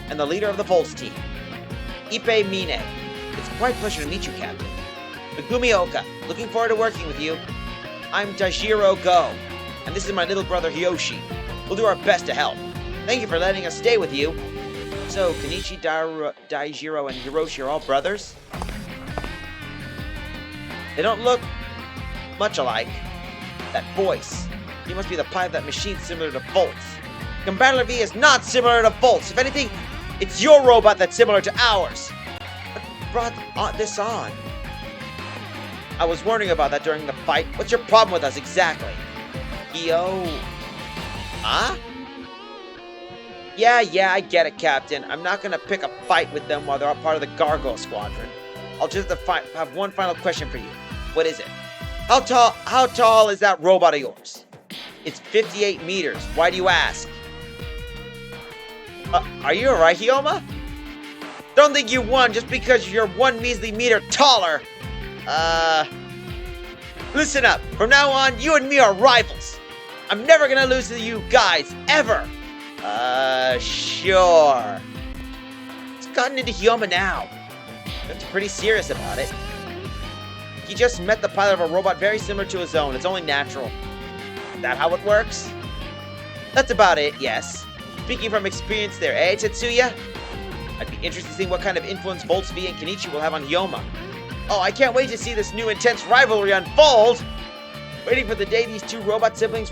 and the leader of the Volts team. Ippei Mine. It's quite a pleasure to meet you, Captain. Megumi Oka. Looking forward to working with you. I'm Daijiro Go, and this is my little brother Hiyoshi. We'll do our best to help. Thank you for letting us stay with you. So, Kenichi, Daijiro, and Hiroshi are all brothers? They don't look much alike. That voice. He must be the pilot of that machine similar to Volts. Combattler V is not similar to Volts. If anything, it's your robot that's similar to ours. What brought this on? I was wondering about that during the fight. What's your problem with us exactly? Yo. Huh? Yeah, I get it, Captain. I'm not gonna pick a fight with them while they're part of the Gargoyle Squadron. I'll just have one final question for you. What is it? How tall is that robot of yours? It's 58 meters. Why do you ask? Are you alright, Hyoma? Don't think you won just because you're 1 measly meter taller. Listen up. From now on, you and me are rivals. I'm never gonna lose to you guys, ever. Sure. It's gotten into Hyoma now. That's pretty serious about it. He just met the pilot of a robot very similar to his own. It's only natural. Is that how it works? That's about it, yes. Speaking from experience there, eh, Tetsuya? I'd be interested in seeing what kind of influence Volts V and Kenichi will have on Hyoma. Oh, I can't wait to see this new intense rivalry unfold! Waiting for the day these two robot siblings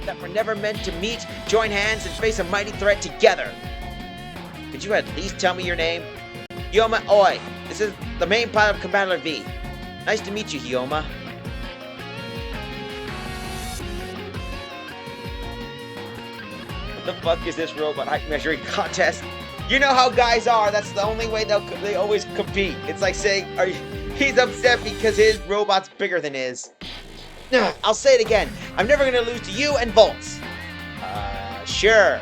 that were never meant to meet, join hands, and face a mighty threat together. Could you at least tell me your name? Hyoma Oi. This is the main pilot of Combattler V. Nice to meet you, Hyoma. What the fuck is this robot height measuring contest? You know how guys are. That's the only way they always compete. It's like saying, he's upset because his robot's bigger than his. I'll say it again. I'm never gonna lose to you and Volts. Sure.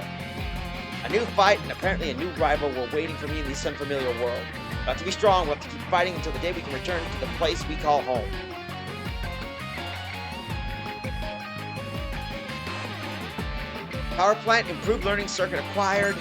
A new fight and apparently a new rival were waiting for me in this unfamiliar world. Got to be strong. We'll have to keep fighting until the day we can return to the place we call home. Power plant, improved learning circuit acquired.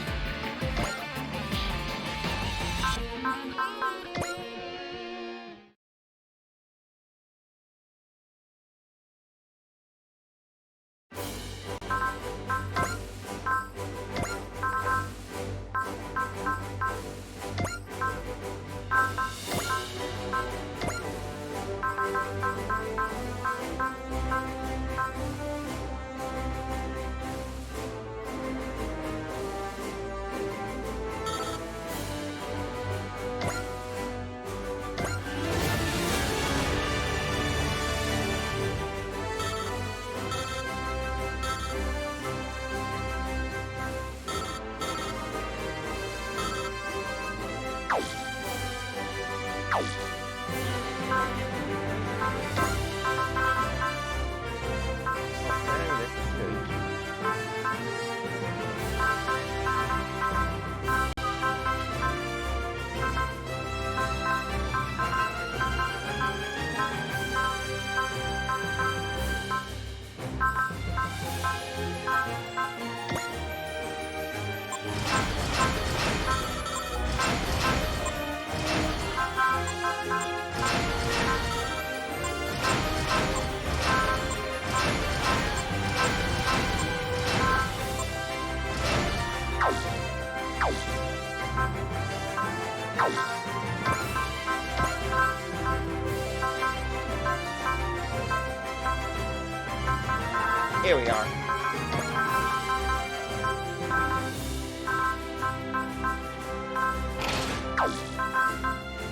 Here we are.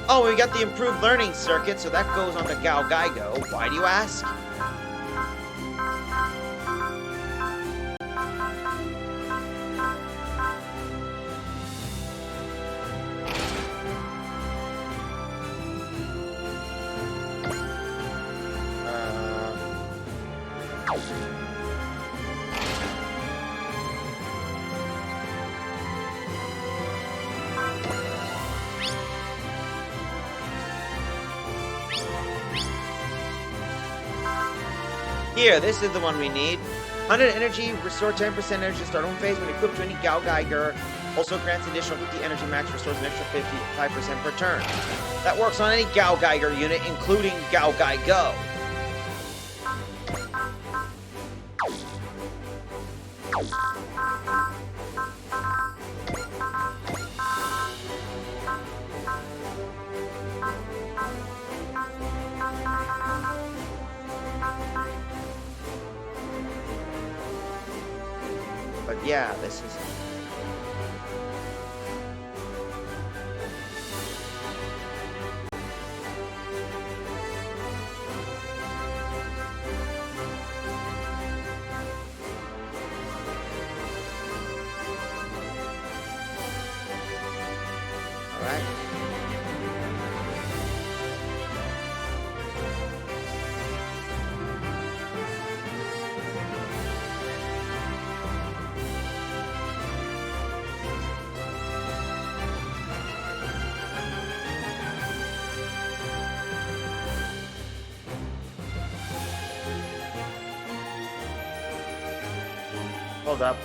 Oh, we got the improved learning circuit, so that goes on to Gao Gaigo. Why do you ask? Here, this is the one we need. 100 energy, restore 10% energy to start home phase when equipped to any Gao Geiger. Also grants additional 50 energy max, restores an extra 55% per turn. That works on any Gao Geiger unit, including Gao Gaigo. But yeah, this is... Alright. Hold up.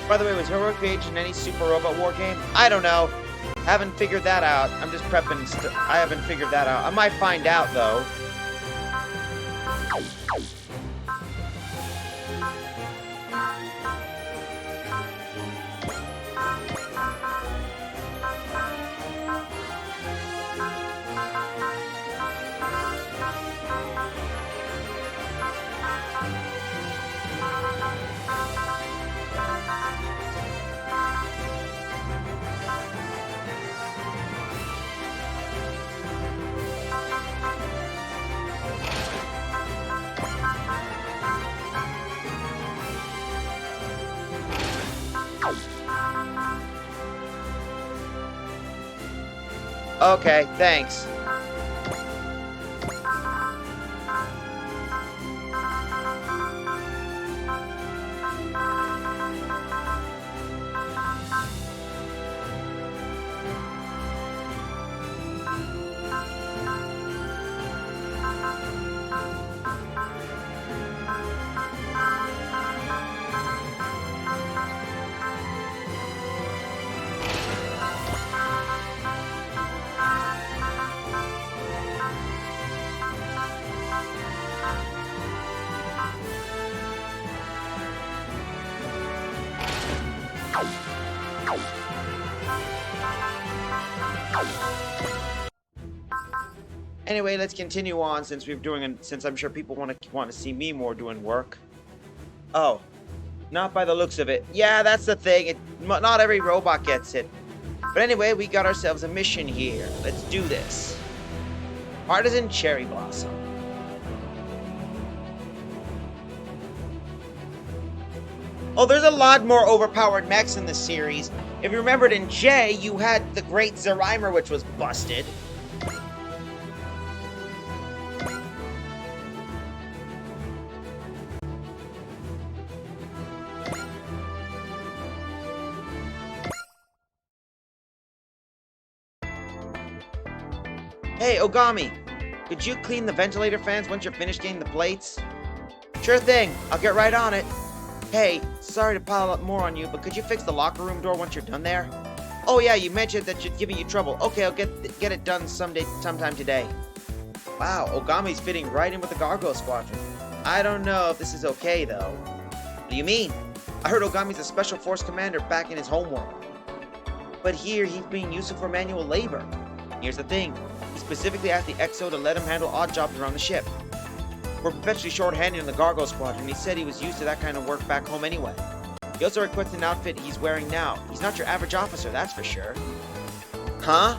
By the way, was Heroic Age in any Super Robot War game? I don't know. Haven't figured that out. I'm just prepping. I haven't figured that out. I might find out, though. Okay, thanks. Anyway, let's continue on since since I'm sure people want to see me more doing work. Oh, not by the looks of it. Yeah, that's the thing. Not every robot gets it. But anyway, we got ourselves a mission here. Let's do this. Partisan Cherry Blossom. Oh, there's a lot more overpowered mechs in this series. If you remembered in J, you had the Great Zerimer, which was busted. Hey, Ogami, could you clean the ventilator fans once you're finished getting the plates? Sure thing, I'll get right on it. Hey, sorry to pile up more on you, but could you fix the locker room door once you're done there? Oh yeah, you mentioned that you're giving you trouble. Okay, I'll get it done sometime today. Wow, Ogami's fitting right in with the Gargoyle Squadron. I don't know if this is okay, though. What do you mean? I heard Ogami's a Special Force commander back in his homeworld. But here, he's being useful for manual labor. Here's the thing. He specifically asked the XO to let him handle odd jobs around the ship. We're perpetually short-handed in the Gargoyle Squadron, and he said he was used to that kind of work back home anyway. He also requested an outfit he's wearing now. He's not your average officer, that's for sure. Huh?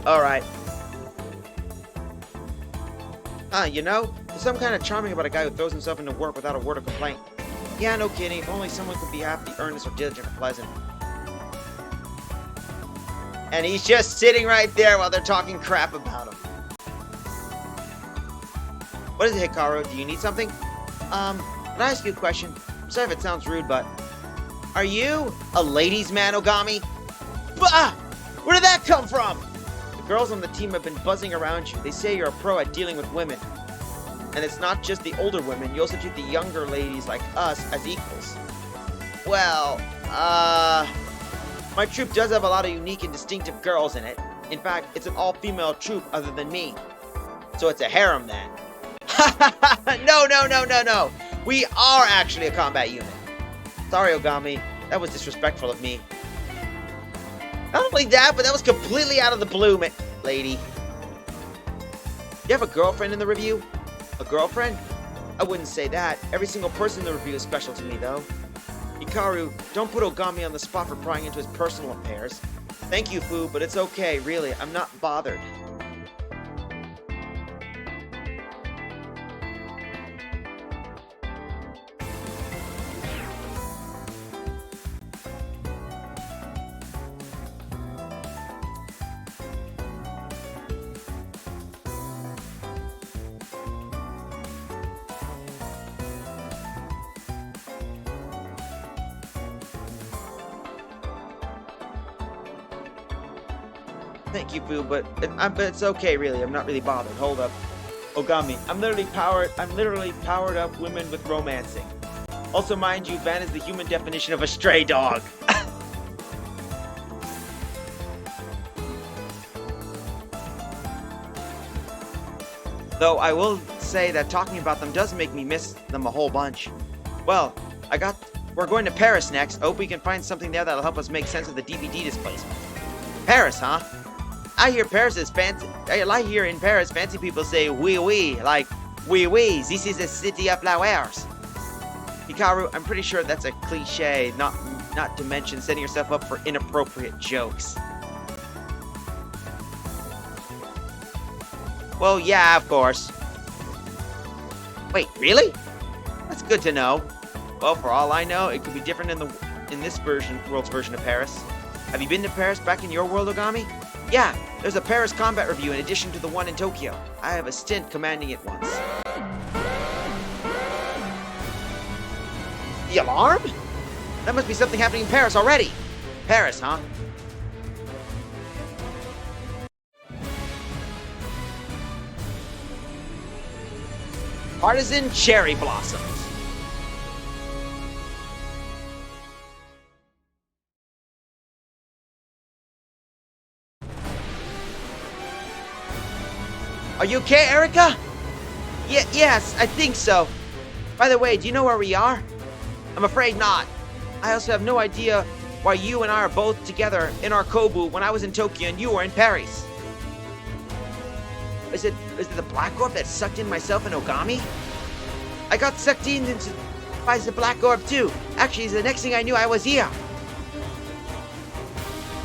Alright. You know, there's some kind of charming about a guy who throws himself into work without a word of complaint. Yeah, no kidding, if only someone could be half the earnest or diligent or pleasant. And he's just sitting right there while they're talking crap about him. What is it, Hikaru? Do you need something? Can I ask you a question? Sorry if it sounds rude, but... Are you a ladies' man, Ogami? Bah! Where did that come from? The girls on the team have been buzzing around you. They say you're a pro at dealing with women. And it's not just the older women, you also treat the younger ladies like us as equals. Well, my troop does have a lot of unique and distinctive girls in it. In fact, it's an all-female troop other than me. So it's a harem then. No. We are actually a combat unit. Sorry, Ogami. That was disrespectful of me. Not only that, but that was completely out of the blue, lady. You have a girlfriend in the review? A girlfriend? I wouldn't say that. Every single person in the review is special to me, though. Hikaru, don't put Ogami on the spot for prying into his personal affairs. Thank you, Fu, but it's okay, really. I'm not bothered. Thank you, Fu, but it's okay, really. I'm not really bothered. Hold up. Ogami, I'm literally powered up women with romancing. Also, mind you, Van is the human definition of a stray dog. Though I will say that talking about them does make me miss them a whole bunch. Well, we're going to Paris next. I hope we can find something there that'll help us make sense of the DVD displacement. Paris, huh? I hear in Paris, fancy people say oui oui, like oui oui, this is a city of flowers. Hikaru, I'm pretty sure that's a cliche, not to mention setting yourself up for inappropriate jokes. Well, yeah, of course. Wait, really? That's good to know. Well, for all I know, it could be different in this world's version of Paris. Have you been to Paris back in your world, Ogami? Yeah, there's a Paris combat review in addition to the one in Tokyo. I have a stint commanding it once. The alarm? That must be something happening in Paris already. Paris, huh? Partisan cherry blossoms. Are you okay, Erica? Yes, I think so. By the way, do you know where we are? I'm afraid not. I also have no idea why you and I are both together in our Kobu when I was in Tokyo and you were in Paris. Is it the Black Orb that sucked in myself and Ogami? I got sucked into by the Black Orb too. Actually, the next thing I knew, I was here.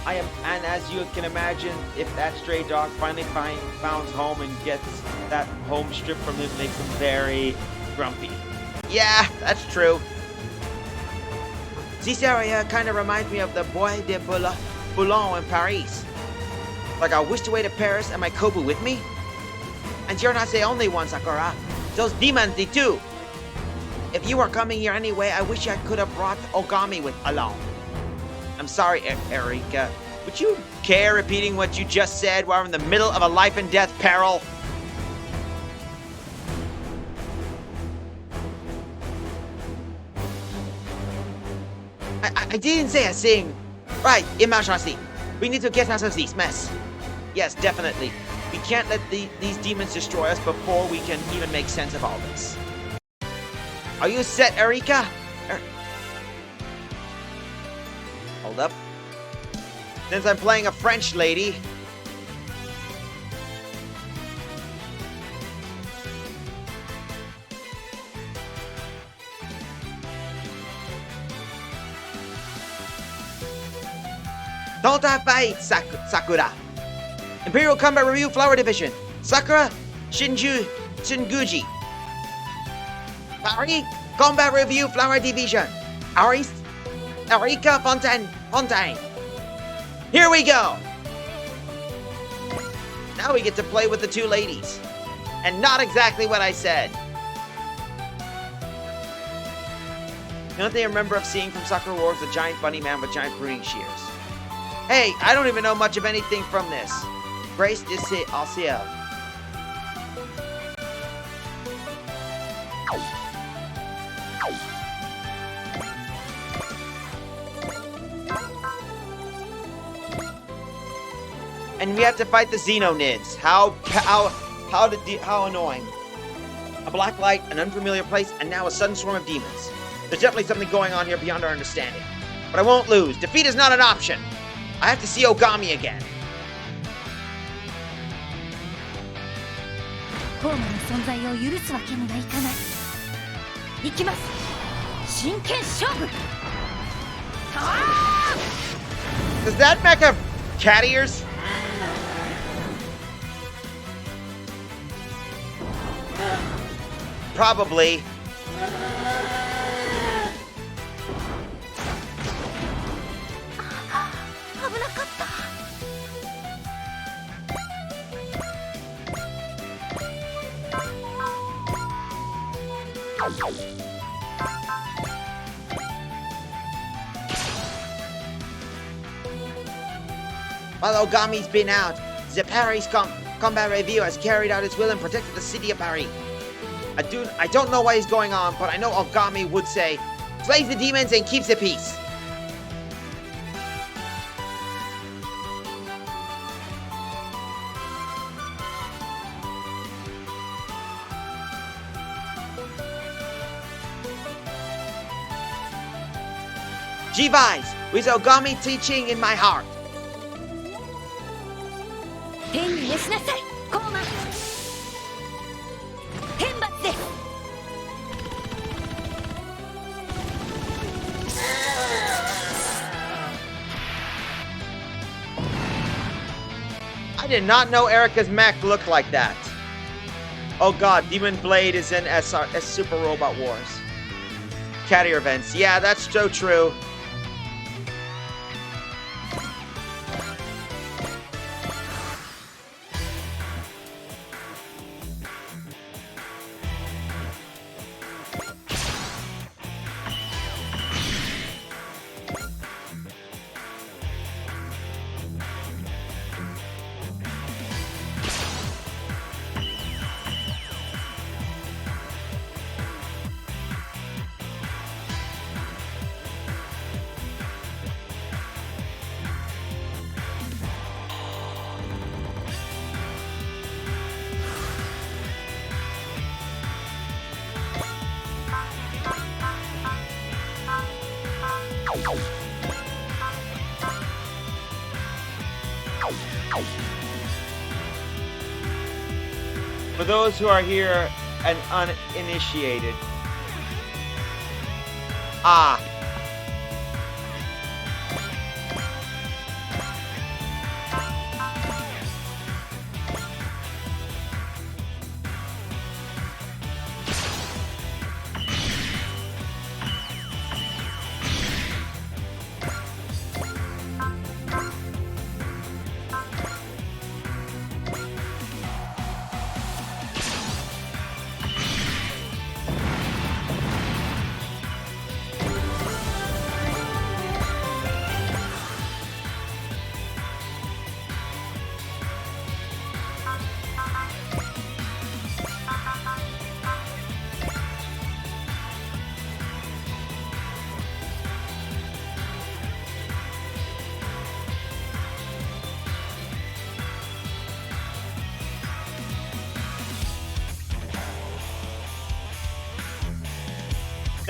And as you can imagine, if that stray dog finally finds home and gets that home stripped from him, it makes him very grumpy. Yeah, that's true. This area kind of reminds me of the Bois de Boulogne in Paris. Like I wished away to Paris and my Kobu with me. And you're not the only one, Sakura. Those demons did too. If you were coming here anyway, I wish I could have brought Ogami along. I'm sorry, Erika. Would you care repeating what you just said while we're in the middle of a life and death peril? I didn't say a thing. Right, emergency. We need to get out of this mess. Yes, definitely. We can't let these demons destroy us before we can even make sense of all this. Are you set, Erika? Hold up. Since I'm playing a French lady... Don't have fight, Sakura. Imperial Combat Review Flower Division. Sakura Shinguji. Paris Combat Review Flower Division. Arika Fontaine. Here we go. Now we get to play with the two ladies. And not exactly what I said. The only thing I remember of seeing from Sakura Wars was a giant bunny man with giant pruning shears. Hey, I don't even know much of anything from this. Grace de Ciel. And we have to fight the Xenonids. How annoying. A black light, an unfamiliar place, and now a sudden swarm of demons. There's definitely something going on here beyond our understanding. But I won't lose. Defeat is not an option. I have to see Ogami again. ホーマの存在を許すわけにはいかない。行きます。真剣勝負。Does that mech have cat ears? Probably. While Ogami's been out, the Paris Combat Review has carried out its will and protected the city of Paris. I don't know what is going on, but I know Ogami would say, slays the demons and keeps the peace. G-Vibes, with Ogami teaching in my heart. 天に召しなさい、コーマン。天罰です。I did not know Erica's mech looked like that. Oh god, Demon Blade is in Super Robot Wars. Cat ear events. Yeah, that's so true. For those who are here and uninitiated. Ah.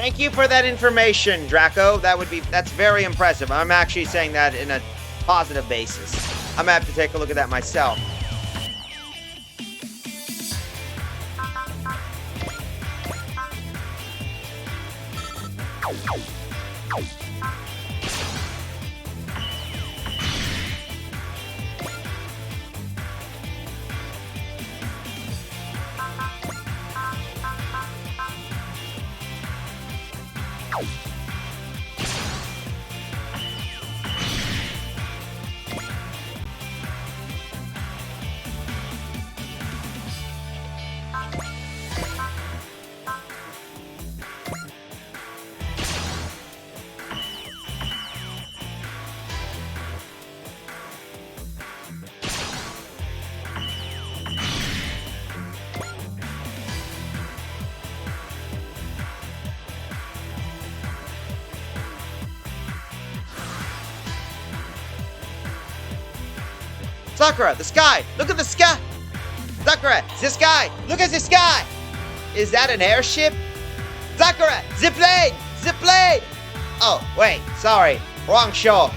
Thank you for that information, Draco. That's very impressive. I'm actually saying that in a positive basis. I'm gonna have to take a look at that myself. Sakura, the sky! Look at the sky! Sakura, the sky! Look at the sky! Is that an airship? Sakura, the plane! The plane! Oh, wait, sorry. Wrong show.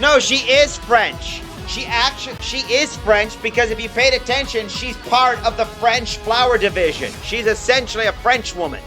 No, she is French. She is French because if you paid attention, she's part of the French flower division. She's essentially a French woman.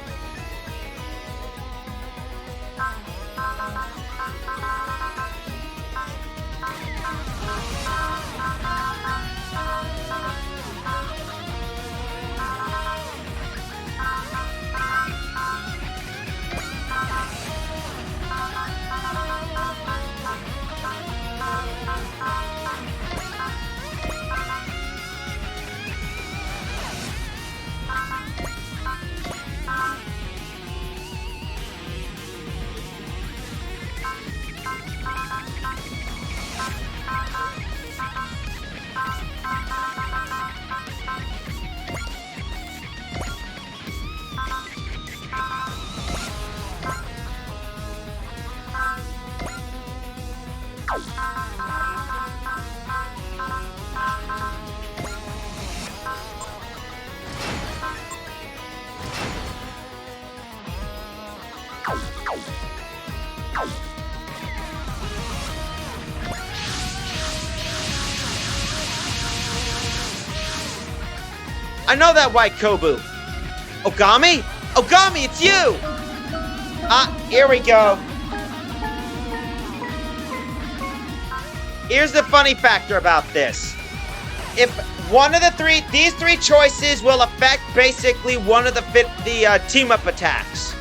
I know that white Kobu. Ogami? Ogami, it's you! Here we go. Here's the funny factor about this. If one of these three choices will affect basically one of the team-up attacks.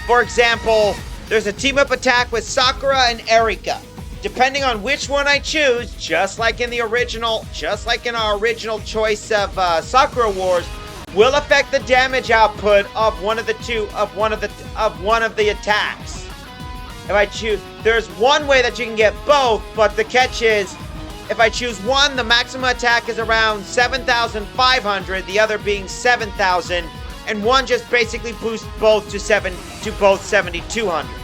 For example, there's a team-up attack with Sakura and Erika. Depending on which one I choose, just like in our original choice of Sakura Wars, will affect the damage output of one of the attacks. If I choose, there's one way that you can get both, but the catch is, if I choose one, the maximum attack is around 7,500, the other being 7,000, and one just basically boosts both to 7,200.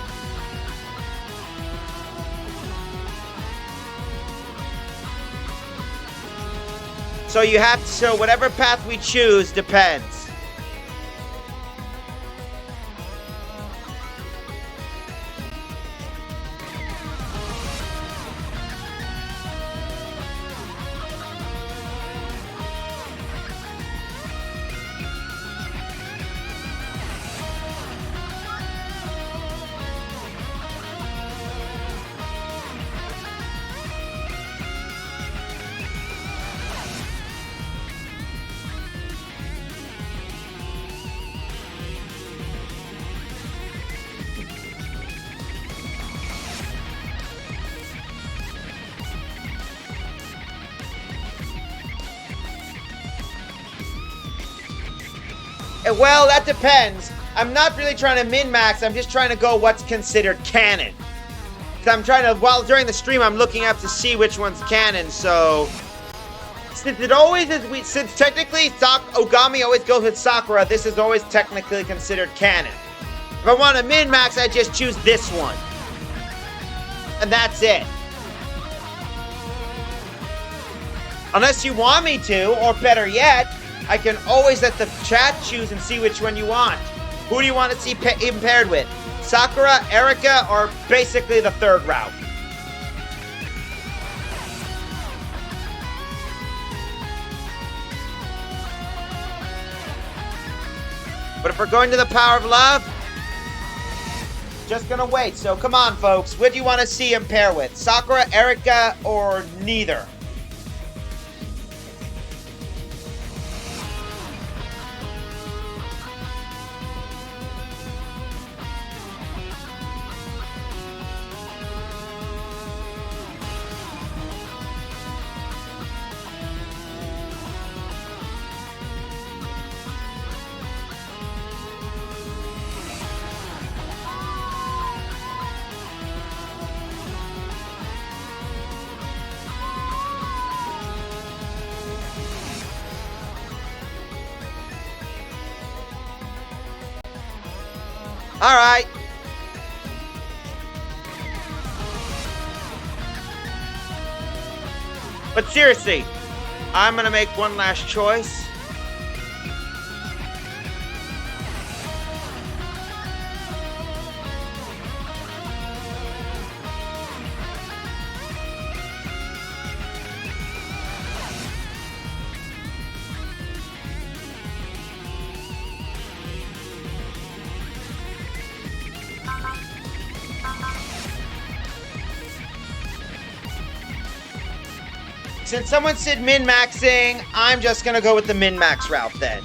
So whatever path we choose depends. Well, that depends. I'm not really trying to min-max. I'm just trying to go what's considered canon. I'm trying to, while during the stream, I'm looking up to see which one's canon, so... Since it always is, since technically Ogami always goes with Sakura, this is always technically considered canon. If I want to min-max, I just choose this one. And that's it. Unless you want me to, or better yet, I can always let the chat choose and see which one you want. Who do you want to see paired with? Sakura, Erika, or basically the third route? But if we're going to the power of love, just gonna wait. So come on, folks. What do you want to see him pair with? Sakura, Erika, or neither? All right. But seriously, I'm gonna make one last choice. Since someone said min-maxing, I'm just gonna go with the min-max route then.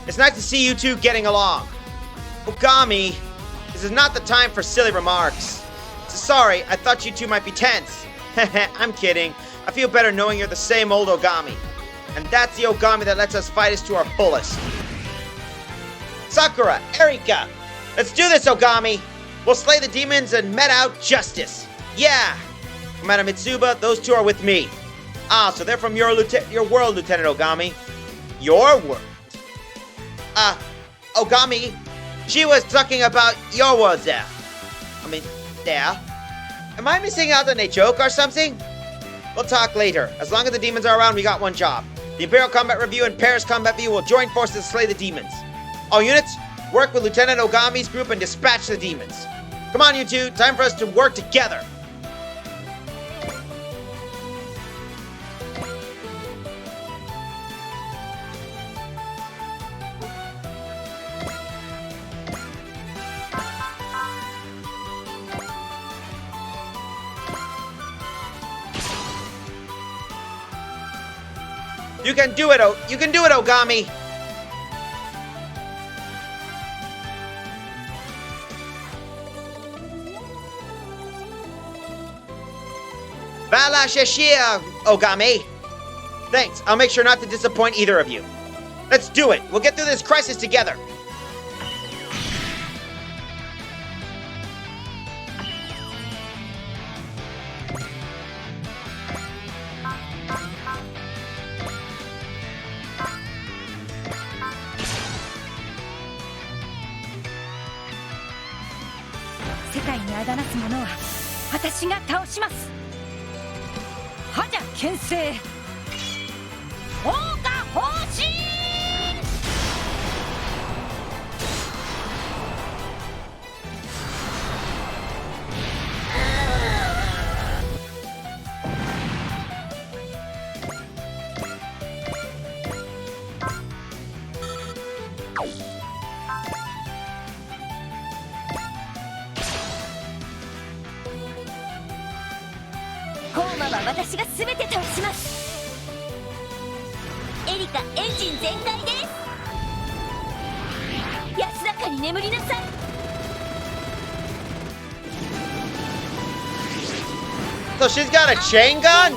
It's nice to see you two getting along. Ogami, this is not the time for silly remarks. So sorry, I thought you two might be tense. I'm kidding. I feel better knowing you're the same old Ogami. And that's the Ogami that lets us fight us to our fullest. Sakura, Erika, let's do this, Ogami! We'll slay the demons and met out justice. Yeah! Madam Mitsuba, those two are with me. Ah, so they're from your world, Lieutenant Ogami. Your world? Ogami, she was talking about your world there. I mean, there. Am I missing out on a joke or something? We'll talk later. As long as the demons are around, we got one job. The Imperial Combat Review and Paris Combat View will join forces to slay the demons. All units, work with Lieutenant Ogami's group and dispatch the demons. Come on, you two. Time for us to work together. You can do it, Ogami. Vala Shashia, Ogami. Thanks. I'll make sure not to disappoint either of you. Let's do it. We'll get through this crisis together. So she's got a chain gun?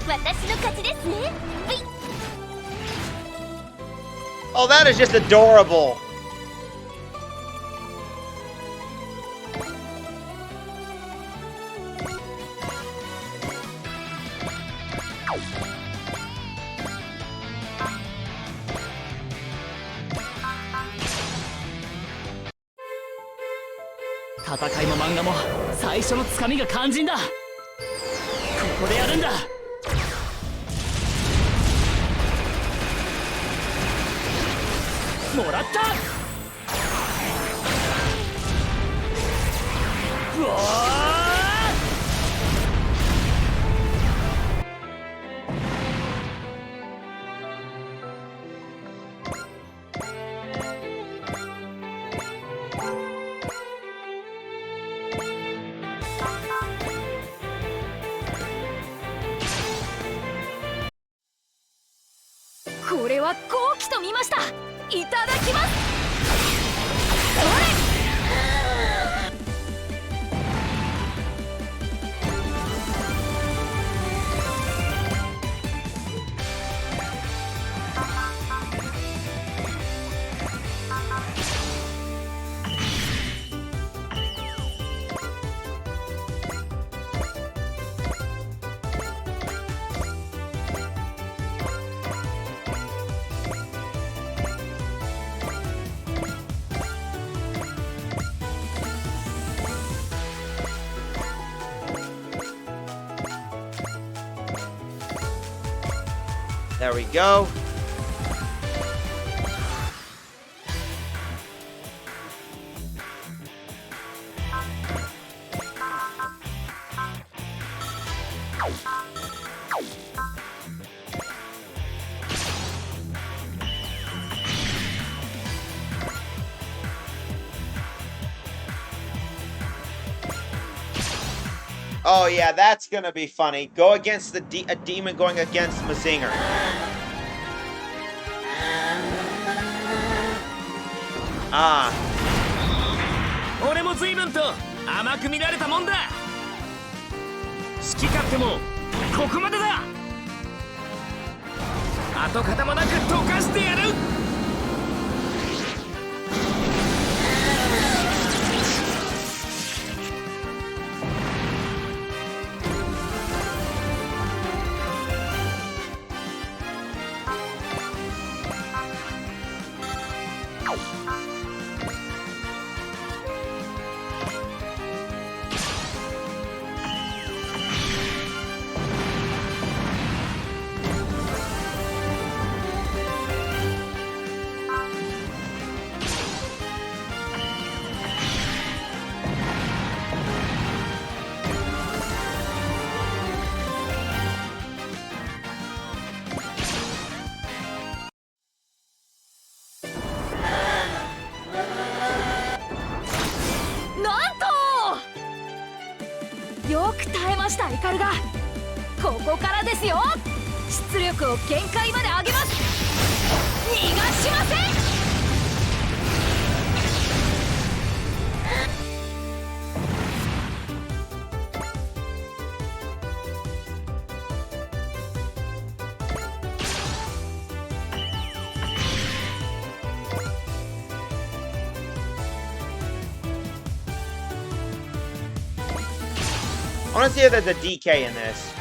私の勝ちですね。Oh, that is just adorable. 戦いも漫画も最初のつかみが肝心だ。ここでやるんだ。もらった。うわこれは好機と見ました。いただきます。There we go. Oh yeah, that's gonna be funny. Go against a demon going against Mazinger. Ah. 俺も随分と甘く見られたもんだ。好き勝手もここまでだ。跡形もなく溶かしてやる。よく耐えました。イカルがここからですよ。出力を限界まで上げます。逃がしません。I want to see if there's a DK in this.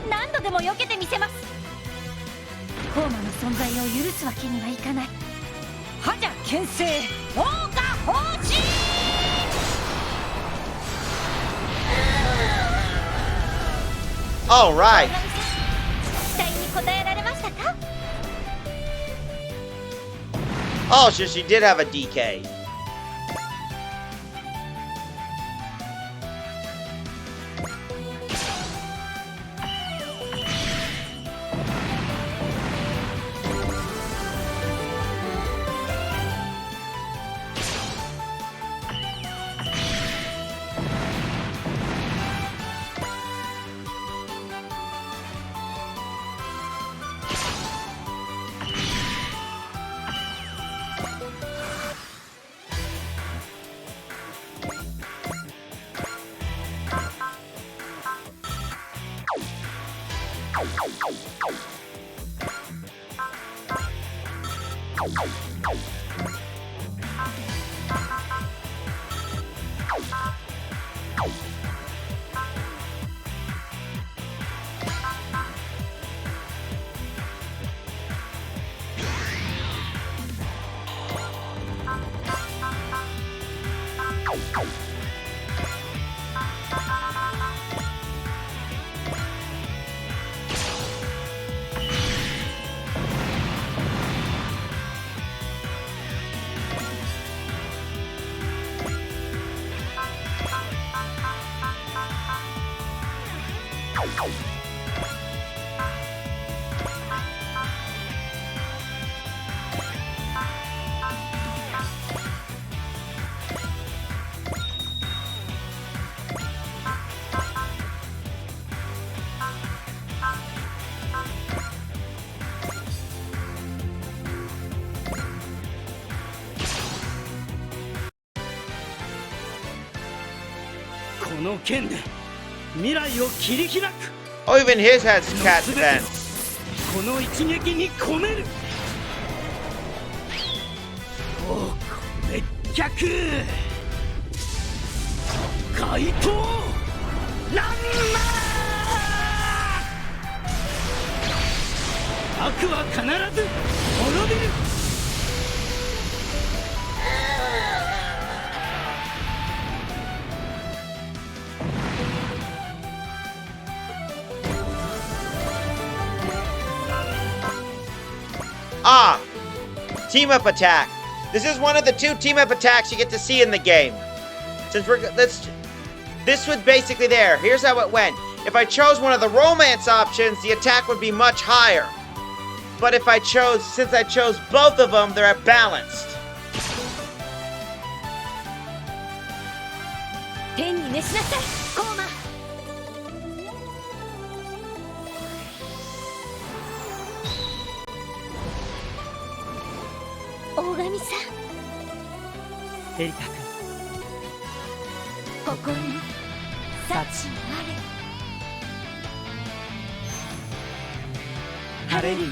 何度でも避けてみせます。ホーマの存在を許すわけにはいかない。覇者牽制砲火放置。All right. 期待に応えられましたか？ Oh, so she did have a DK. この剣で未来を切り開く。 Oh, even his has cat defense. この一撃に込める。お滅却怪盗ランナー。悪は必ず滅びる。Ah, team up attack. This is one of the 2 team up attacks you get to see in the game. Since this was basically there. Here's how it went. If I chose one of the romance options, the attack would be much higher. But if since I chose both of them, they're balanced. 天に召しなさいコーマ。大神さん、エリカ君、ここに幸あれ。ハレルヤ。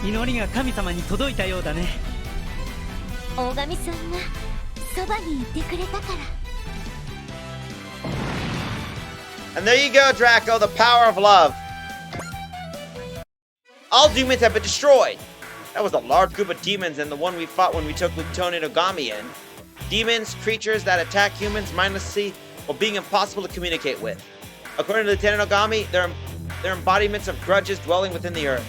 祈りが神様に届いたようだね。大神さんがそばにいてくれたから。 And there you go, Draco, the power of love. All demons have been destroyed. That was a large group of demons than the one we fought when we took Lieutenant Ogami in. Demons, creatures that attack humans mindlessly while being impossible to communicate with. According to Lieutenant Ogami, they're embodiments of grudges dwelling within the earth.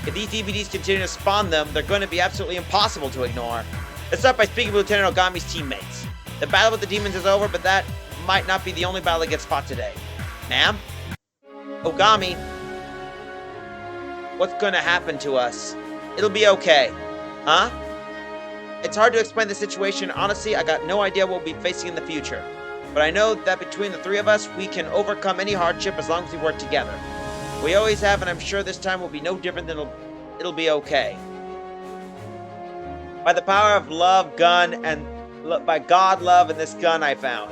If these DVDs continue to spawn them, they're going to be absolutely impossible to ignore. Let's start by speaking with Lieutenant Ogami's teammates. The battle with the demons is over, but that might not be the only battle that gets fought today. Ma'am? Ogami? What's gonna happen to us? It'll be okay. Huh? It's hard to explain the situation. Honestly, I got no idea what we'll be facing in the future. But I know that between the 3 of us, we can overcome any hardship as long as we work together. We always have, and I'm sure this time will be no different than it'll be okay. By the power of love, gun, and by God, love, and this gun I found.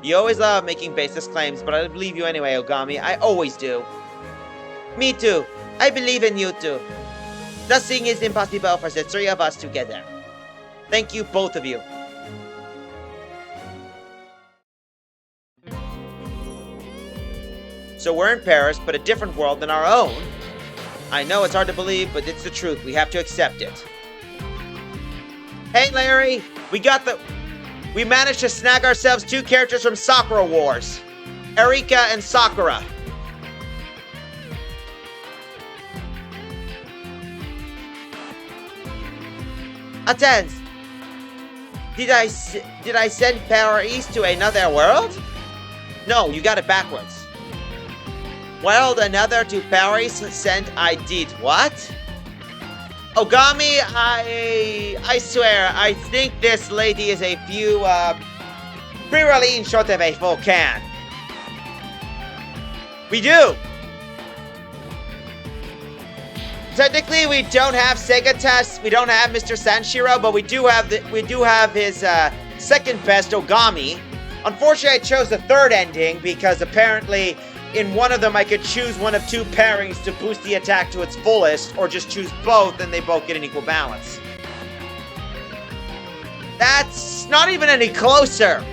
You always love making baseless claims, but I believe you anyway, Ogami. I always do. Me too. I believe in you too. Nothing is impossible for the 3 of us together. Thank you, both of you. So we're in Paris, but a different world than our own. I know it's hard to believe, but it's the truth. We have to accept it. Hey, Larry! We managed to snag ourselves 2 characters from Sakura Wars. Erika and Sakura. Attends. Did I send Paris to another world? No, you got it backwards. World another to Paris sent I did what? Ogami, I swear, I think this lady is a few, pre-release short of a full can. We do! Technically, we don't have Sega Test, we don't have Mr. Sanshiro, but we do have his second best, Ogami. Unfortunately, I chose the third ending because apparently in one of them I could choose one of two pairings to boost the attack to its fullest, or just choose both and they both get an equal balance. That's not even any closer.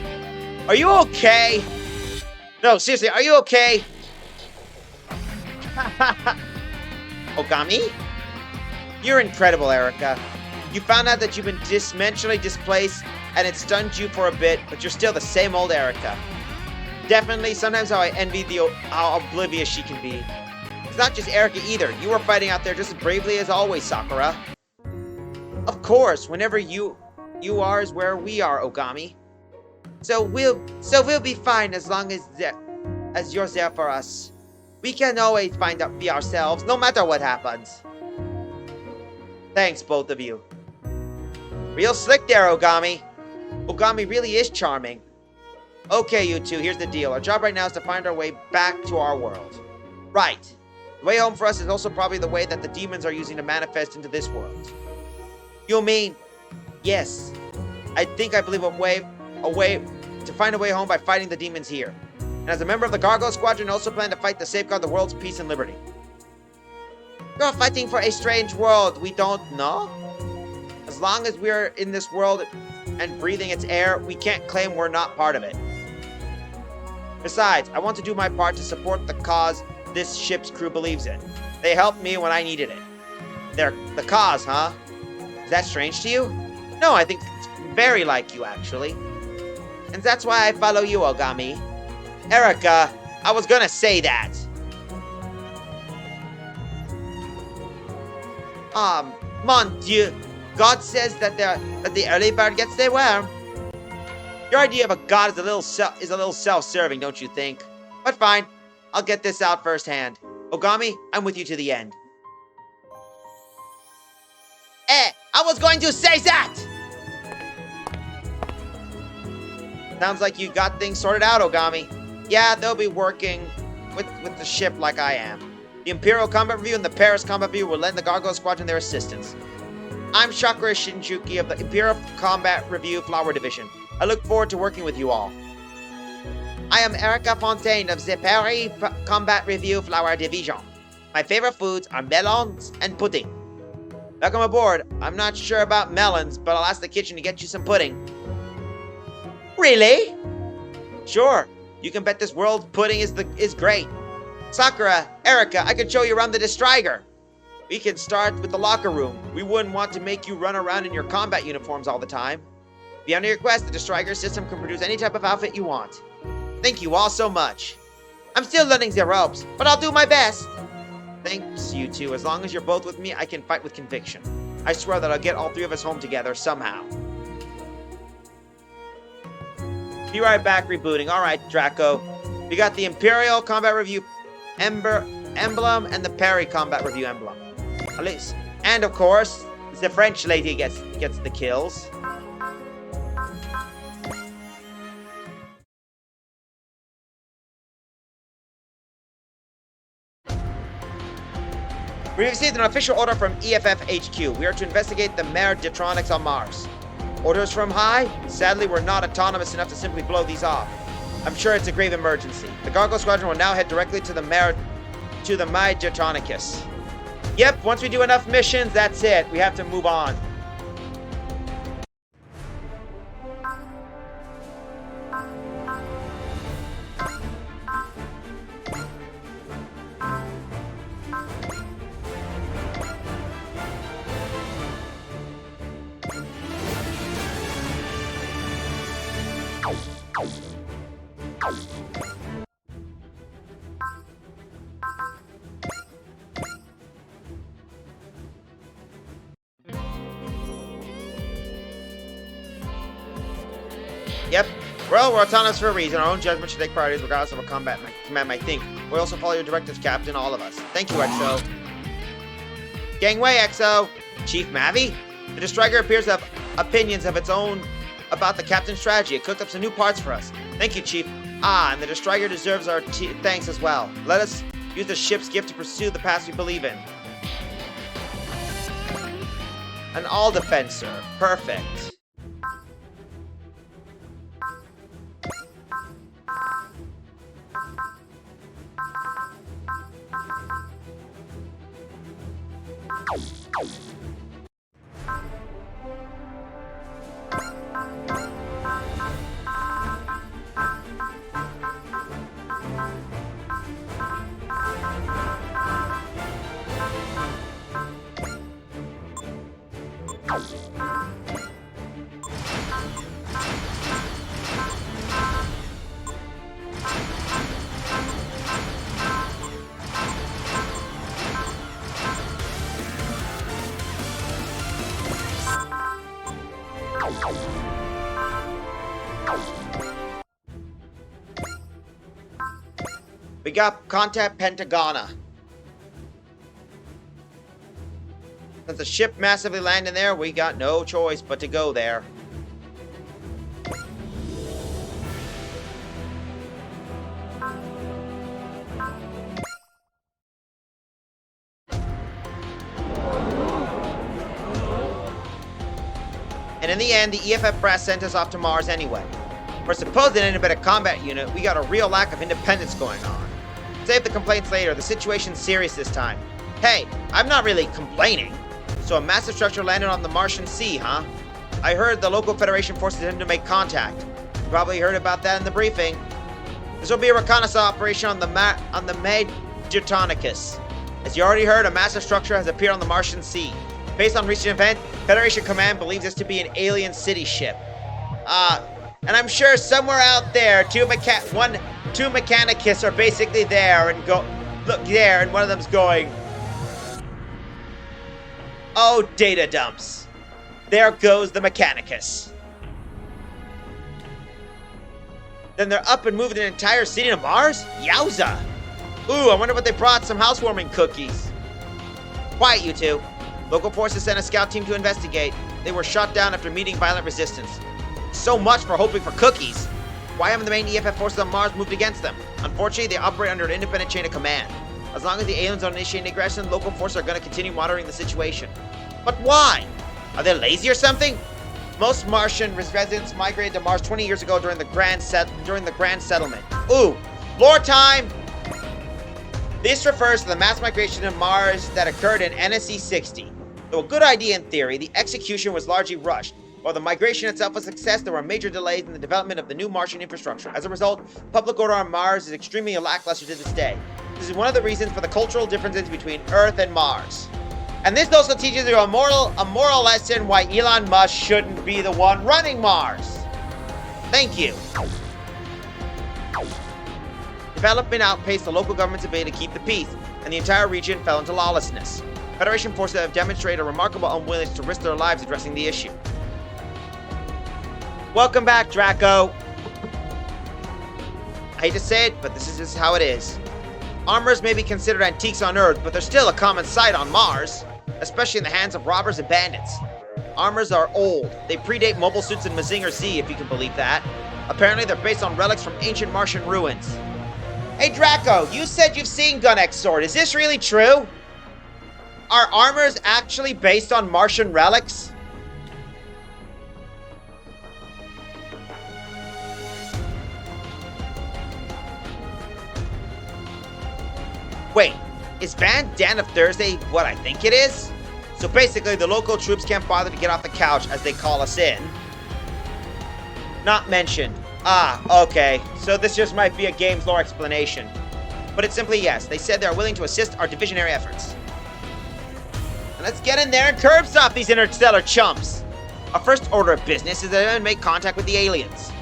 Are you okay? No, seriously, are you okay? Ogami? You're incredible, Erica. You found out that you've been dimensionally displaced and it stunned you for a bit, but you're still the same old Erica. Definitely, sometimes I envy how oblivious she can be. It's not just Erica either. You were fighting out there just as bravely as always, Sakura. Of course, whenever you are is where we are, Ogami. So we'll be fine as long as you're there for us. We can always be ourselves, no matter what happens. Thanks, both of you. Real slick there, Ogami. Ogami really is charming. Okay, you two, here's the deal. Our job right now is to find our way back to our world. Right. The way home for us is also probably the way that the demons are using to manifest into this world. You mean? Yes. I believe a way to find a way home by fighting the demons here. And as a member of the Gargoyle Squadron, I also plan to fight to safeguard the world's peace and liberty. You're fighting for a strange world we don't know? As long as we're in this world and breathing its air, we can't claim we're not part of it. Besides, I want to do my part to support the cause this ship's crew believes in. They helped me when I needed it. They're the cause, huh? Is that strange to you? No, I think it's very like you, actually. And that's why I follow you, Ogami. Erica, I was gonna say that. Mon Dieu. God says that the early bird gets their worm. Your idea of a god is a little self-serving, don't you think? But fine, I'll get this out firsthand. Ogami, I'm with you to the end. I was going to say that! Sounds like you got things sorted out, Ogami. Yeah, they'll be working with the ship like I am. The Imperial Combat Review and the Paris Combat Review will lend the Gargoyle Squadron their assistance. I'm Sakura Shinjuki of the Imperial Combat Review Flower Division. I look forward to working with you all. I am Erica Fontaine of the Paris Combat Review Flower Division. My favorite foods are melons and pudding. Welcome aboard. I'm not sure about melons, but I'll ask the kitchen to get you some pudding. Really? Sure. You can bet this world's pudding is great. Sakura, Erica, I can show you around the Distriger. We can start with the locker room. We wouldn't want to make you run around in your combat uniforms all the time. Beyond your request, the Distriger system can produce any type of outfit you want. Thank you all so much. I'm still learning the ropes, but I'll do my best. Thanks, you two. As long as you're both with me, I can fight with conviction. I swear that I'll get all three of us home together somehow. Be right back, rebooting. Alright, Draco. We got the Imperial Combat Review emblem and the Paris Combat Review emblem. At least. And of course, the French lady gets the kills. We received an official order from EFF HQ. We are to investigate the Mare Detronics on Mars. Orders from high? Sadly, we're not autonomous enough to simply blow these off. I'm sure it's a grave emergency. The Gargoyle Squadron will now head directly to the My Detronicus. Yep, once we do enough missions, that's it. We have to move on. Yep. Well, we're autonomous for a reason. Our own judgment should take priorities regardless of what command might think. We also follow your directives, Captain, all of us. Thank you, EXO. Gangway, EXO! Chief Mavi? The Destroyer appears to have opinions of its own about the captain's strategy. It cooked up some new parts for us. Thank you, Chief. Ah, and the Destroyer deserves our thanks as well. Let us use the ship's gift to pursue the path we believe in. An all-defenser. Perfect. We got contact Pentagona. Since the ship massively landed there, we got no choice but to go there. And in the end, the EFF brass sent us off to Mars anyway. For a supposed independent combat unit, we got a real lack of independence going on. Save the complaints later, the situation's serious this time. Hey, I'm not really complaining. So a massive structure landed on the Martian Sea, huh? I heard the local Federation forces him to make contact. You probably heard about that in the briefing. This will be a reconnaissance operation on the Magetonicus. As you already heard, a massive structure has appeared on the Martian Sea. Based on recent event, Federation Command believes this to be an alien city ship. And I'm sure somewhere out there, two Mechanicus are basically there and look there, and one of them's going, oh, data dumps. There goes the Mechanicus. Then they're up and moving an entire city to Mars? Yowza! Ooh, I wonder what they brought, some housewarming cookies. Quiet, you two. Local forces sent a scout team to investigate. They were shot down after meeting violent resistance. So much for hoping for cookies. Why haven't the main EFF forces on Mars moved against them? Unfortunately, they operate under an independent chain of command. As long as the aliens don't initiate aggression, local forces are going to continue monitoring the situation. But why? Are they lazy or something? Most Martian residents migrated to Mars 20 years ago during the Grand Settlement. Ooh, lore time! This refers to the mass migration to Mars that occurred in NSC 60. Though a good idea in theory, the execution was largely rushed. While the migration itself was a success, there were major delays in the development of the new Martian infrastructure. As a result, public order on Mars is extremely lackluster to this day. This is one of the reasons for the cultural differences between Earth and Mars. And this also teaches you a moral lesson why Elon Musk shouldn't be the one running Mars. Thank you. Development outpaced the local government's ability to keep the peace, and the entire region fell into lawlessness. Federation forces have demonstrated a remarkable unwillingness to risk their lives addressing the issue. Welcome back, Draco. I hate to say it, but this is just how it is. Armors may be considered antiques on Earth, but they're still a common sight on Mars, especially in the hands of robbers and bandits. Armors are old. They predate mobile suits in Mazinger Z, if you can believe that. Apparently, they're based on relics from ancient Martian ruins. Hey, Draco, you said you've seen Gunek's sword. Is this really true? Are armors actually based on Martian relics? Wait, is Van Dan of Thursday what I think it is? So basically, the local troops can't bother to get off the couch as they call us in. Not mentioned. Ah, okay. So this just might be a game's lore explanation. But it's simply yes. They said they're willing to assist our divisionary efforts. And let's get in there and curb stop these interstellar chumps. Our first order of business is to make contact with the aliens.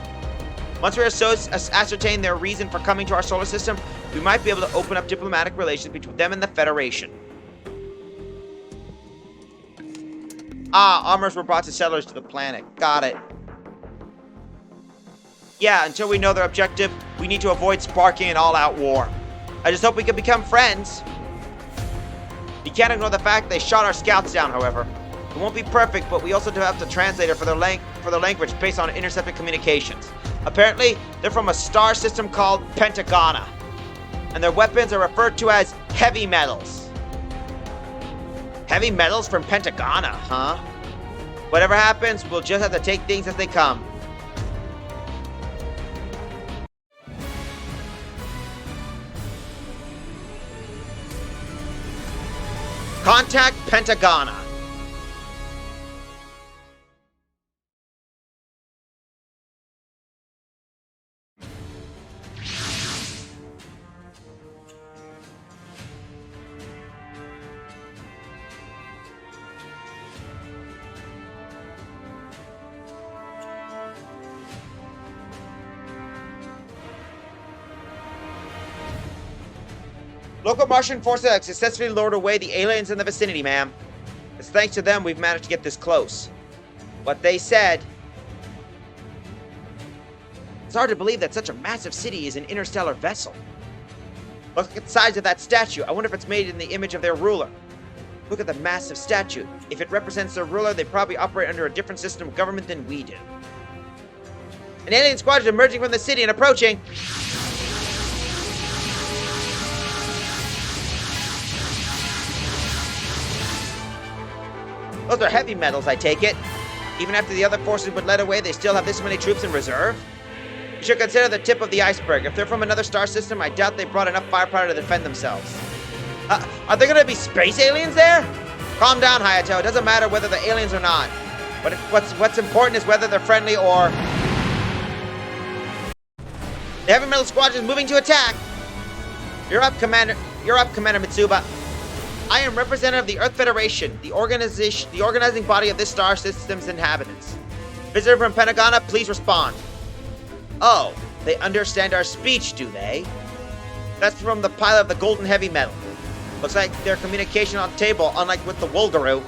Once we ascertain their reason for coming to our solar system, we might be able to open up diplomatic relations between them and the Federation. Ah, armors were brought to settlers to the planet. Got it. Yeah, until we know their objective, we need to avoid sparking an all-out war. I just hope we can become friends. You can't ignore the fact they shot our scouts down, however. It won't be perfect, but we also developed a translator for their language based on intercepted communications. Apparently, they're from a star system called Pentagona, and their weapons are referred to as heavy metals. Heavy metals from Pentagona, huh? Whatever happens, we'll just have to take things as they come. Contact Pentagona. Local Martian forces have successfully lured away the aliens in the vicinity, ma'am. It's thanks to them we've managed to get this close. What they said... It's hard to believe that such a massive city is an interstellar vessel. Look at the size of that statue. I wonder if it's made in the image of their ruler. Look at the massive statue. If it represents their ruler, they probably operate under a different system of government than we do. An alien squadron is emerging from the city and approaching. Those are heavy metals, I take it. Even after the other forces were led away, they still have this many troops in reserve? You should consider the tip of the iceberg. If they're from another star system, I doubt they brought enough firepower to defend themselves. Are there gonna be space aliens there? Calm down, Hayato. It doesn't matter whether they're aliens or not. But what's important is whether they're friendly or... The heavy metal squadron is moving to attack! You're up, Commander Mitsuba. I am representative of the Earth Federation, the organizing body of this star system's inhabitants. Visitor from Pentagona, please respond. Oh, they understand our speech, do they? That's from the pilot of the Golden Heavy Metal. Looks like their communication on table, unlike with the Wolgaroo.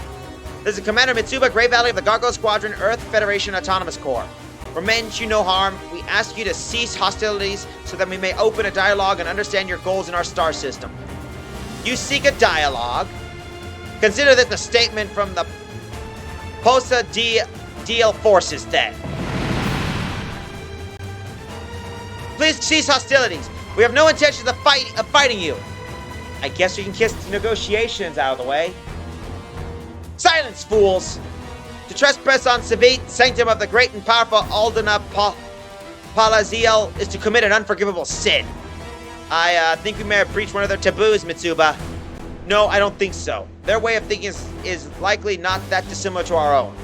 This is Commander Mitsuba, Grey Valley of the Gargoyle Squadron, Earth Federation Autonomous Corps. We meant you no harm. We ask you to cease hostilities so that we may open a dialogue and understand your goals in our star system. You seek a dialogue? Consider this a statement from the Posa DL forces then. Please cease hostilities. We have no intention of fighting you. I guess we can kiss the negotiations out of the way. Silence, fools! To trespass on Savit, sanctum of the great and powerful Aldana Palaziel, is to commit an unforgivable sin. I think we may have breached one of their taboos, Mitsuba. No, I don't think so. Their way of thinking is likely not that dissimilar to our own.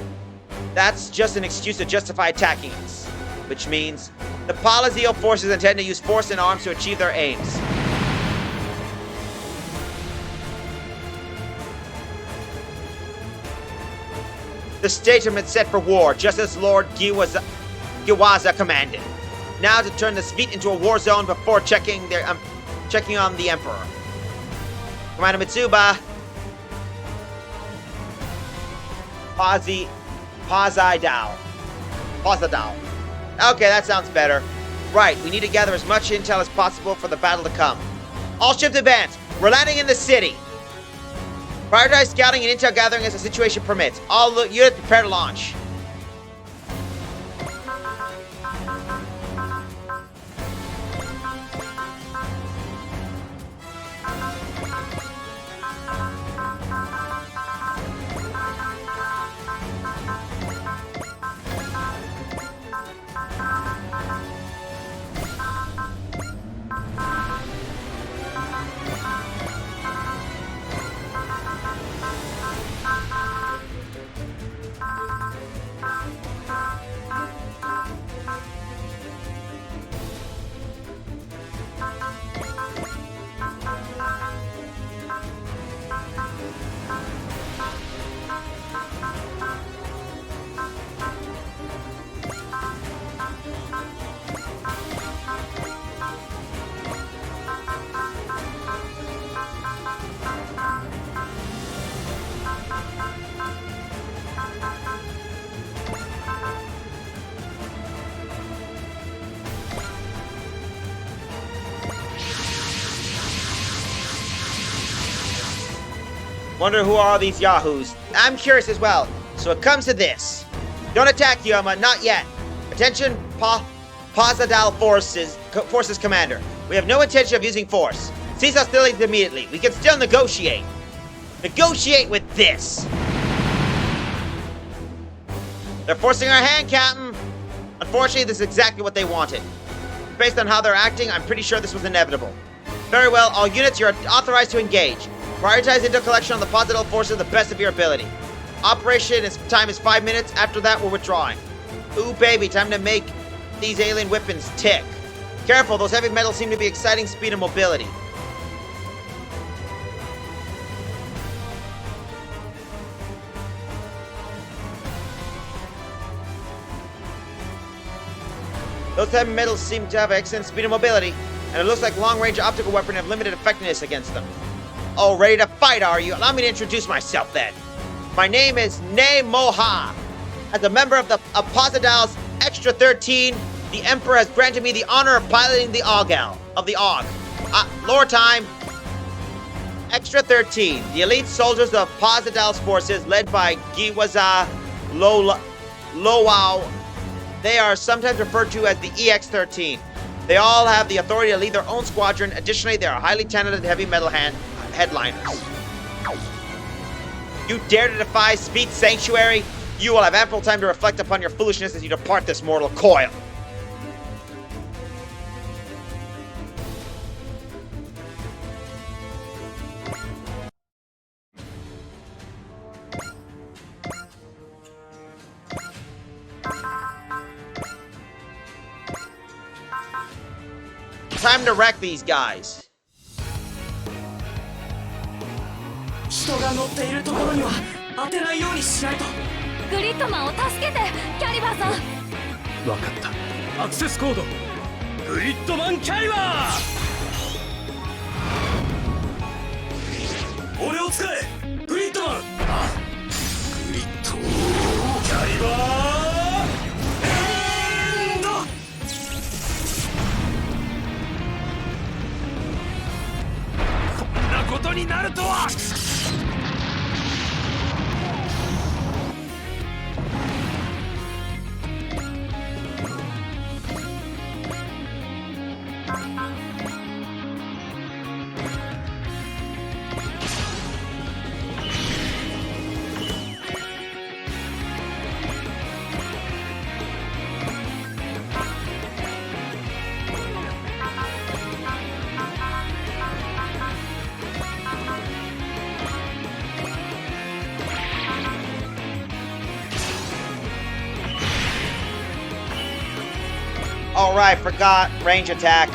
That's just an excuse to justify attacking us. Which means the Palaziel forces intend to use force and arms to achieve their aims. The statement set for war, just as Lord Giwaza commanded. Now to turn the Svit into a war zone before checking on the Emperor. Commander Mitsuba. Pazidao. Okay, that sounds better. Right, we need to gather as much intel as possible for the battle to come. All ships advance. We're landing in the city. Prioritize scouting and intel gathering as the situation permits. All units prepare to launch. Wonder who are all these yahoos? I'm curious as well. So it comes to this. Don't attack, Yoma, not yet. Attention, Pasadal Forces Commander. We have no intention of using force. Cease hostilities immediately. We can still negotiate. Negotiate with this. They're forcing our hand, Captain. Unfortunately, this is exactly what they wanted. Based on how they're acting, I'm pretty sure this was inevitable. Very well, all units, you're authorized to engage. Prioritize intel collection on the Pasadal Forces to the best of your ability. Operation time is 5 minutes. After that, we're withdrawing. Ooh, baby, time to make these alien weapons tick. Careful, those heavy metals seem to be exciting speed and mobility. Those heavy metals seem to have excellent speed and mobility, and it looks like long-range optical weapons have limited effectiveness against them. Oh, ready to fight, are you? Allow me to introduce myself, then. My name is Ne Moha. As a member of the Pasadal's Extra 13, the Emperor has granted me the honor of piloting the Augel, of the Aug. Lore time. Extra 13, the elite soldiers of Pasadal's forces, led by Giwaza Lowao. They are sometimes referred to as the EX-13. They all have the authority to lead their own squadron. Additionally, they are highly talented heavy metal headliners. You dare to defy Speed Sanctuary? You will have ample time to reflect upon your foolishness as you depart this mortal coil. Time to wreck these guys. 人が乗っているところには当てないようにしないと。グリッドマンを助けて、キャリバーさん。分かった。アクセスコードグリッドマンキャリバー。俺を使えグリッドマン。グリッドキャリバーエンド。こんなことになるとは。Alright, forgot. Range attack.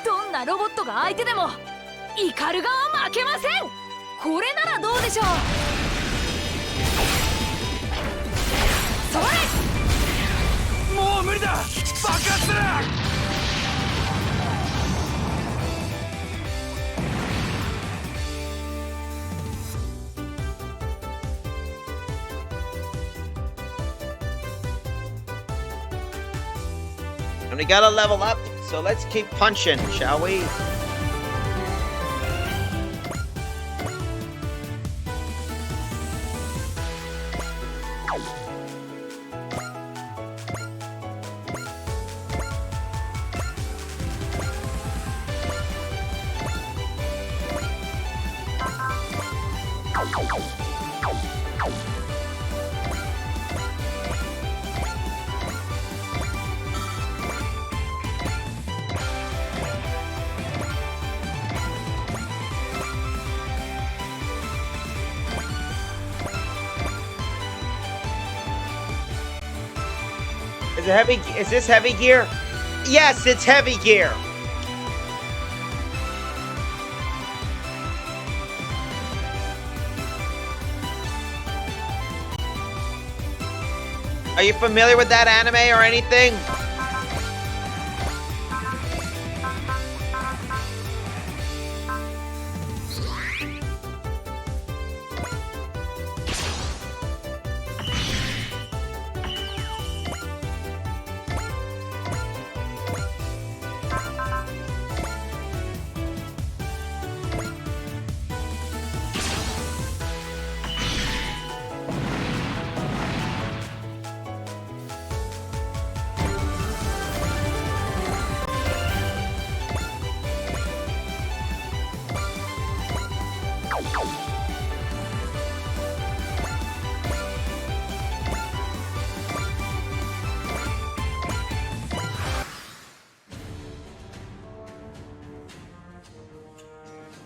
どんなロボットが相手でもイカルガは負けません。これならどうでしょう。それ。もう無理だ。爆発する。And we gotta level up, so let's keep punching, shall we? Is this heavy gear? Yes, it's heavy gear. Are you familiar with that anime or anything?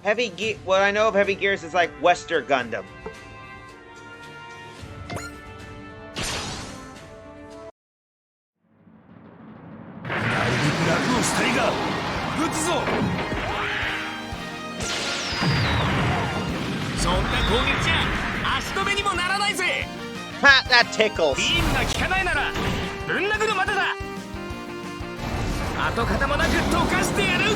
Heavy Gear. What I know of Heavy Gears is like Western Gundam. Ha! That tickles. ビームが効かないならぶん殴るまでだ。跡形もなく溶かしてやる。も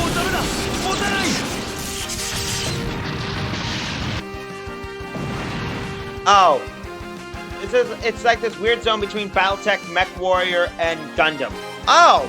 うダメだ、持たない。 Oh. It's like this weird zone between Battletech, Mech Warrior, and Gundam. Oh!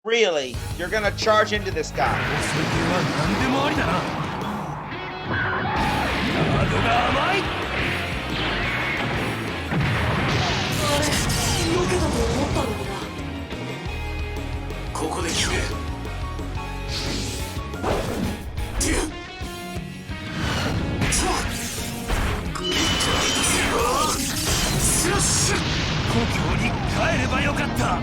Really? You're gonna charge into this guy? 何でもありだな。ガードが甘い。避けたと思ったのにな。ここで決め。よし、故郷に帰ればよかった。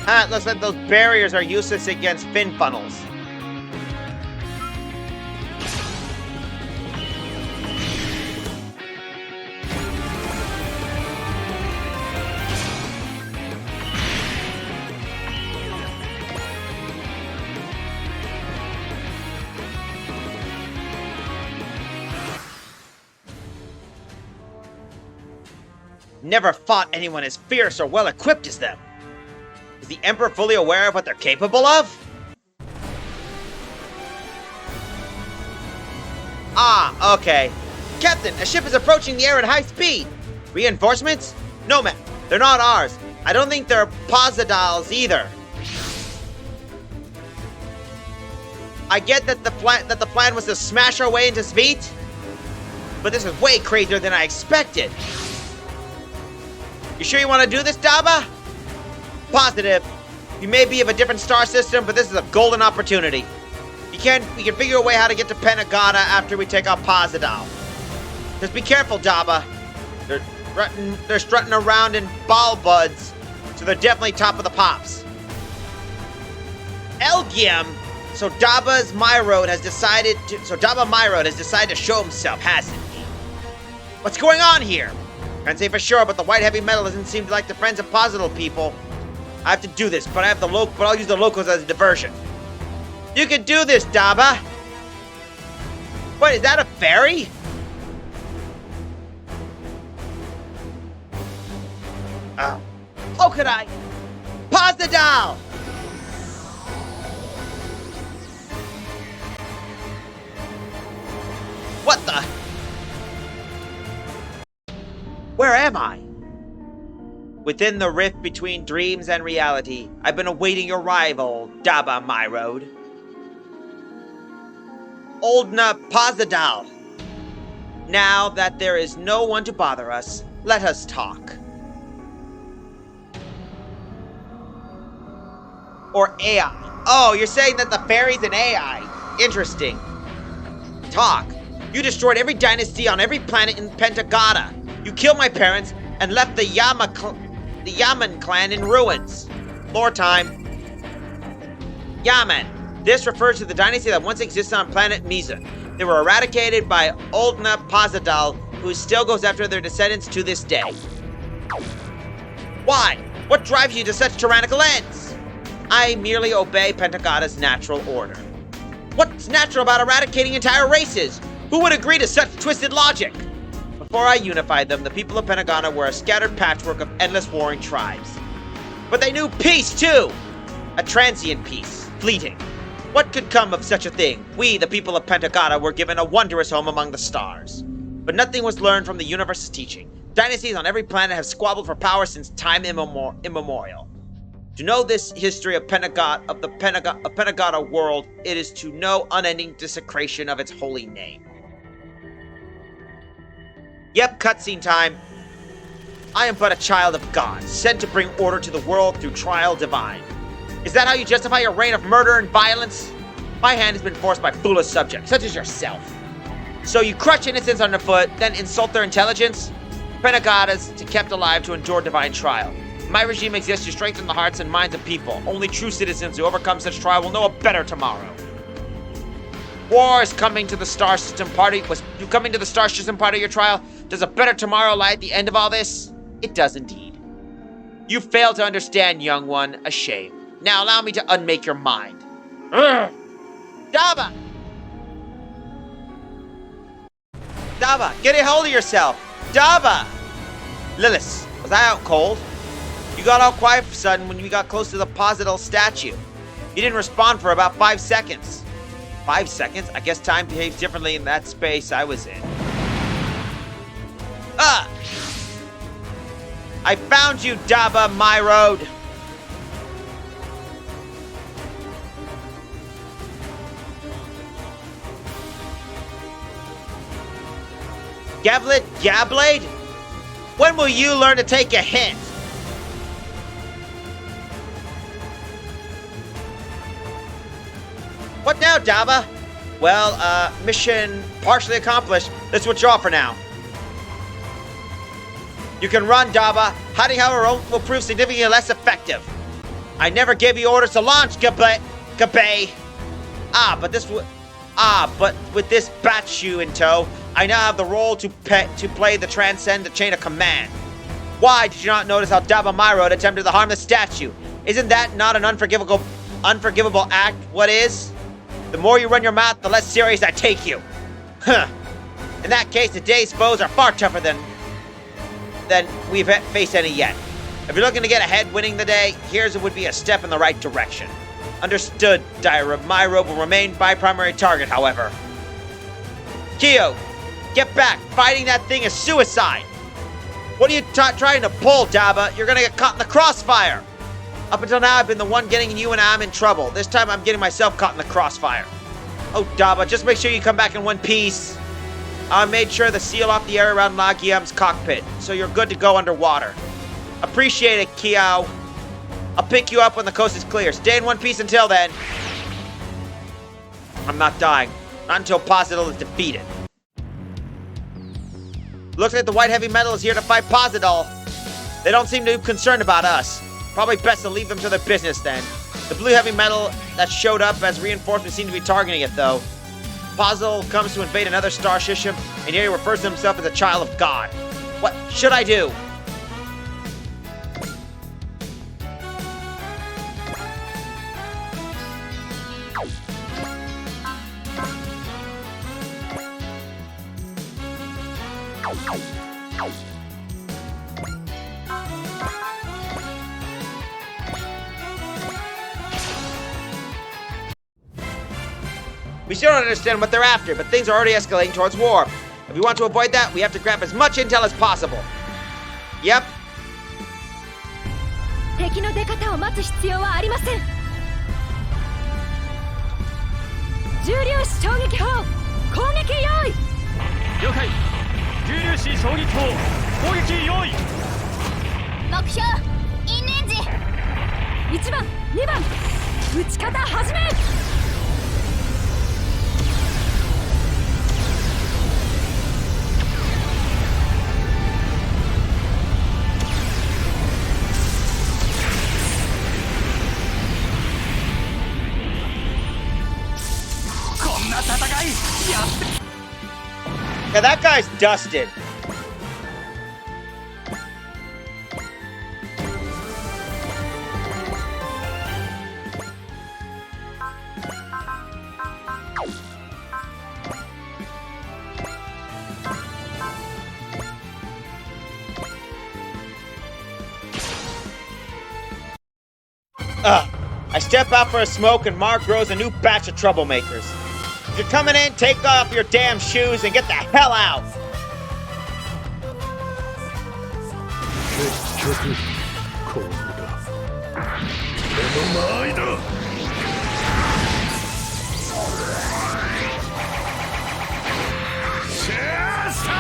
Ah, it looks like those barriers are useless against fin funnels. Never fought anyone as fierce or well equipped as them. Is the Emperor fully aware of what they're capable of? Ah, okay. Captain, a ship is approaching the air at high speed. Reinforcements? No, man. They're not ours. I don't think they're Posidals either. I get that the plan was to smash our way into Sveit, but this is way crazier than I expected. You sure you want to do this, Daba? Positive. You may be of a different star system, but this is a golden opportunity. We can figure a way how to get to Penagata after we take out Posidal. Just be careful, Daba. They're strutting around in ball buds, so they're definitely top of the pops. Elgium. So Daba Myrode has decided to show himself, hasn't he? What's going on here? Can't say for sure, but the white heavy metal doesn't seem to like the friends of Posidal people. I have to do this, but I'll use the locals as a diversion. You can do this, Daba. Wait, is that a fairy? Oh. How could I? Posidal! What the? Where am I? Within the rift between dreams and reality, I've been awaiting your arrival, Daba Myrode. Oldna Posidal. Now that there is no one to bother us, let us talk. Or AI. Oh, you're saying that the fairy's an AI. Interesting. Talk. You destroyed every dynasty on every planet in Pentagata. You killed my parents and left the Yaman clan in ruins. Lore time. Yaman. This refers to the dynasty that once existed on planet Misa. They were eradicated by Oldna Pazadal, who still goes after their descendants to this day. Why? What drives you to such tyrannical ends? I merely obey Pentagada's natural order. What's natural about eradicating entire races? Who would agree to such twisted logic? Before I unified them, the people of Pentagada were a scattered patchwork of endless warring tribes. But they knew peace, too! A transient peace, fleeting. What could come of such a thing? We, the people of Pentagada, were given a wondrous home among the stars. But nothing was learned from the universe's teaching. Dynasties on every planet have squabbled for power since time immemorial. To know this history of Pentagada world, it is to know unending desecration of its holy name. Yep, cutscene time. I am but a child of God, sent to bring order to the world through trial divine. Is that how you justify your reign of murder and violence? My hand has been forced by foolish subjects, such as yourself. So you crush innocents underfoot, then insult their intelligence? Pentagadas to kept alive to endure divine trial. My regime exists to strengthen the hearts and minds of people. Only true citizens who overcome such trial will know a better tomorrow. War is coming to the star system party. Was you coming to the star system part of your trial? Does a better tomorrow lie at the end of all this? It does indeed. You fail to understand, young one. A shame. Now allow me to unmake your mind. Urgh. Dava! Dava, get a hold of yourself! Dava! Lilith, was I out cold? You got all quiet for sudden when we got close to the Posital statue. You didn't respond for about 5 seconds. 5 seconds? I guess time behaves differently in that space I was in. Ah! I found you, Dava, my road! Gavlet Gablade? When will you learn to take a hint? What now, Dava? Well, mission partially accomplished. Let's withdraw for now. You can run, Dava. Hiding, however, will prove significantly less effective. I never gave you orders to launch, Gabe. But with this bat shoe in tow, I now have the role to play the transcend the chain of command. Why did you not notice how Dava Myro attempted to harm the statue? Isn't that not an unforgivable act? What is? The more you run your mouth, the less serious I take you. Huh. In that case, today's foes are far tougher than we've faced any yet. If you're looking to get ahead winning the day, here's what would be a step in the right direction. Understood, Daira. Myro will remain my primary target, however. Kyo, get back! Fighting that thing is suicide! What are you trying to pull, Dava? You're gonna get caught in the crossfire! Up until now, I've been the one getting you and I'm in trouble. This time, I'm getting myself caught in the crossfire. Oh, Dava, just make sure you come back in one piece. I made sure to seal off the area around Lagiam's cockpit, so you're good to go underwater. Appreciate it, Kiao. I'll pick you up when the coast is clear. Stay in one piece until then. I'm not dying. Not until Posital is defeated. Looks like the white heavy metal is here to fight Posital. They don't seem too concerned about us. Probably best to leave them to their business then. The blue heavy metal that showed up as reinforcements seem to be targeting it though. Posital comes to invade another star system, and here he refers to himself as a child of God. What should I do? We still don't understand what they're after, but things are already escalating towards war. If we want to avoid that, we have to grab as much intel as possible. Yep. 敵の出方を待つ必要はありません。重粒子衝撃砲攻撃用意。了解。重粒子衝撃砲攻撃用意。目標因縁時。1番、2番、撃ち方始め。Yeah, that guy's dusted. I step out for a smoke and Mark grows a new batch of troublemakers. If you're coming in, take off your damn shoes and get the hell out! 結局こうだ目の間合いだシェーサー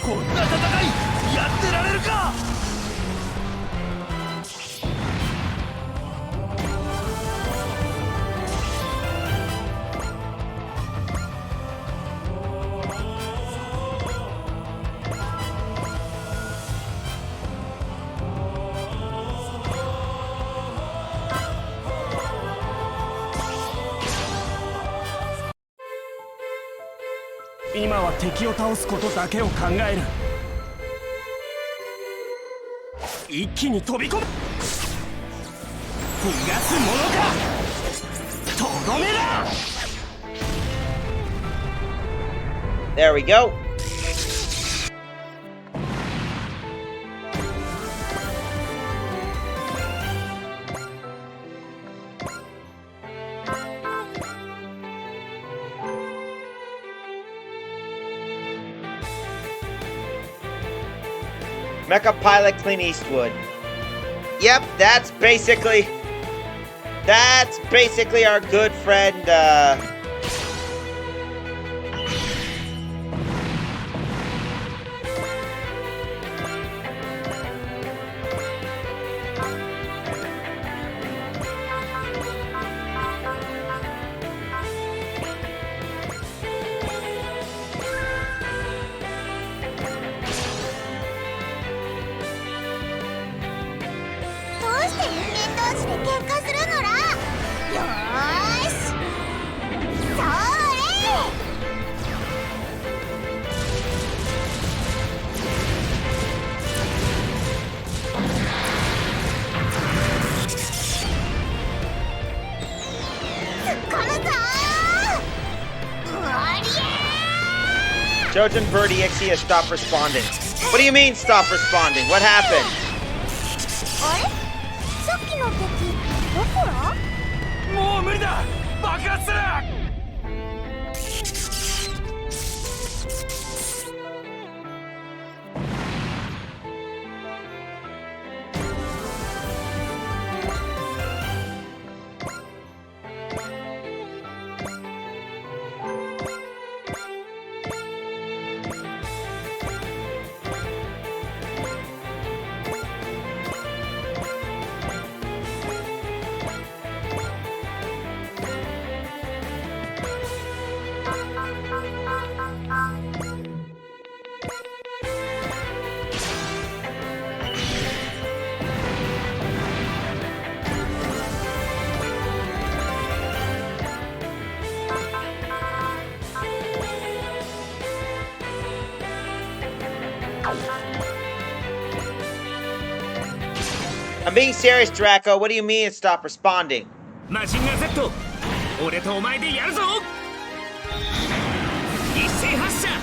こんな戦いやってられるか今は敵を倒すことだけを考える。一気に飛び込む。逃がすものか。とどめだ。 There we go. Mecha pilot Clint Eastwood. Yep, that's basically our good friend, Jojen Birdie XE has stopped responding. What do you mean, stop responding? What happened? あれ？さっきの敵どこら？もう無理だ。爆発する。 I'm being serious, Draco. What do you mean stop responding? マシンガン Z、俺とお前でやるぞ。一斉発射。いっ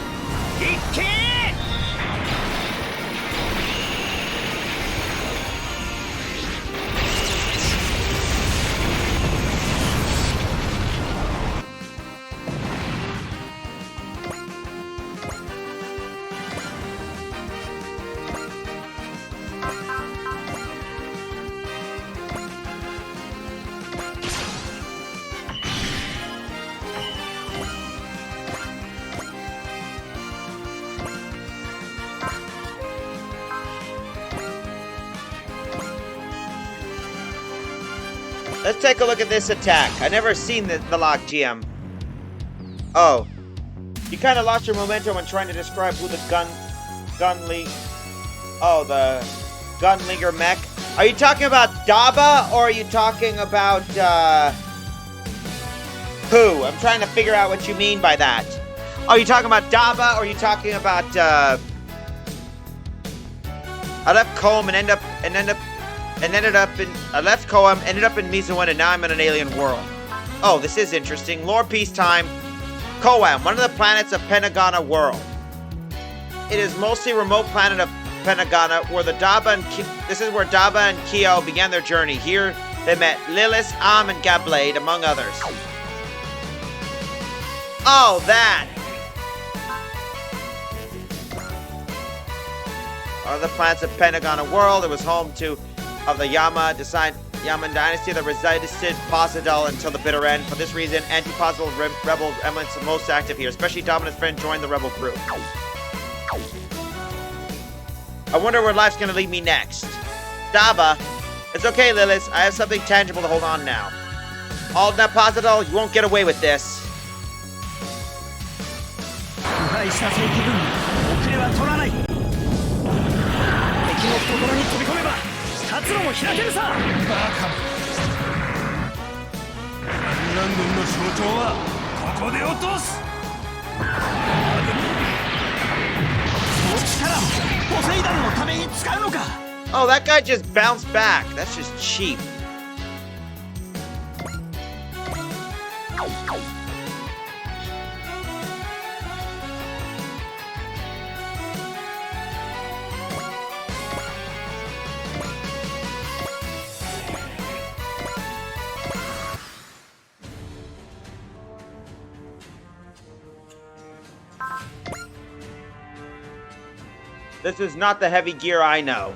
けー。 Let's take a look at this attack. I never seen the lock GM. Oh. You kind of lost your momentum when trying to describe who the gun lead. Oh, Gunlinger mech. Are you talking about Daba or are you talking about who? I'm trying to figure out what you mean by that. Are you talking about Daba or are you talking about I left Koem and ended up in I left Koem, ended up in Mizuwen, and now I'm in an alien world. Oh, this is interesting. Lore peacetime. Koem, one of the planets of Pentagona world. It is mostly remote planet of Pentagona, where this is where Daba and Kyo began their journey. Here they met Lilith, Am, and Gablade, among others. Oh, that! One of the planets of Pentagona world. It was home of the Yaman dynasty that resided Posidal until the bitter end. For this reason, anti-Posidal rebel remnants are most active here, especially Dominant's friend joined the rebel group. I wonder where life's gonna lead me next. Daba, it's okay, Lilith. I have something tangible to hold on now. Aldna Posidal, you won't get away with this. Oh, that guy just bounced back. That's just cheap. This is not the heavy gear I know.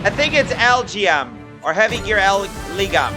I think it's Algium, or Heavy Gear Ligum.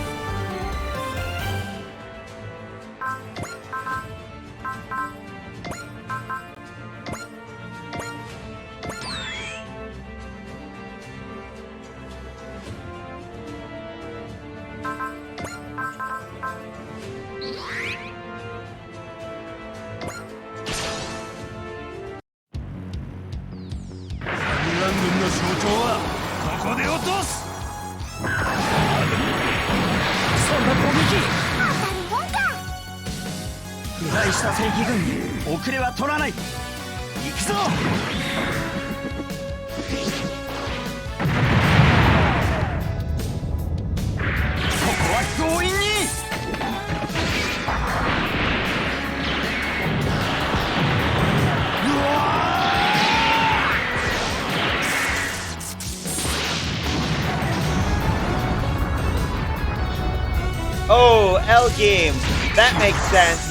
Oh, L game. That makes sense.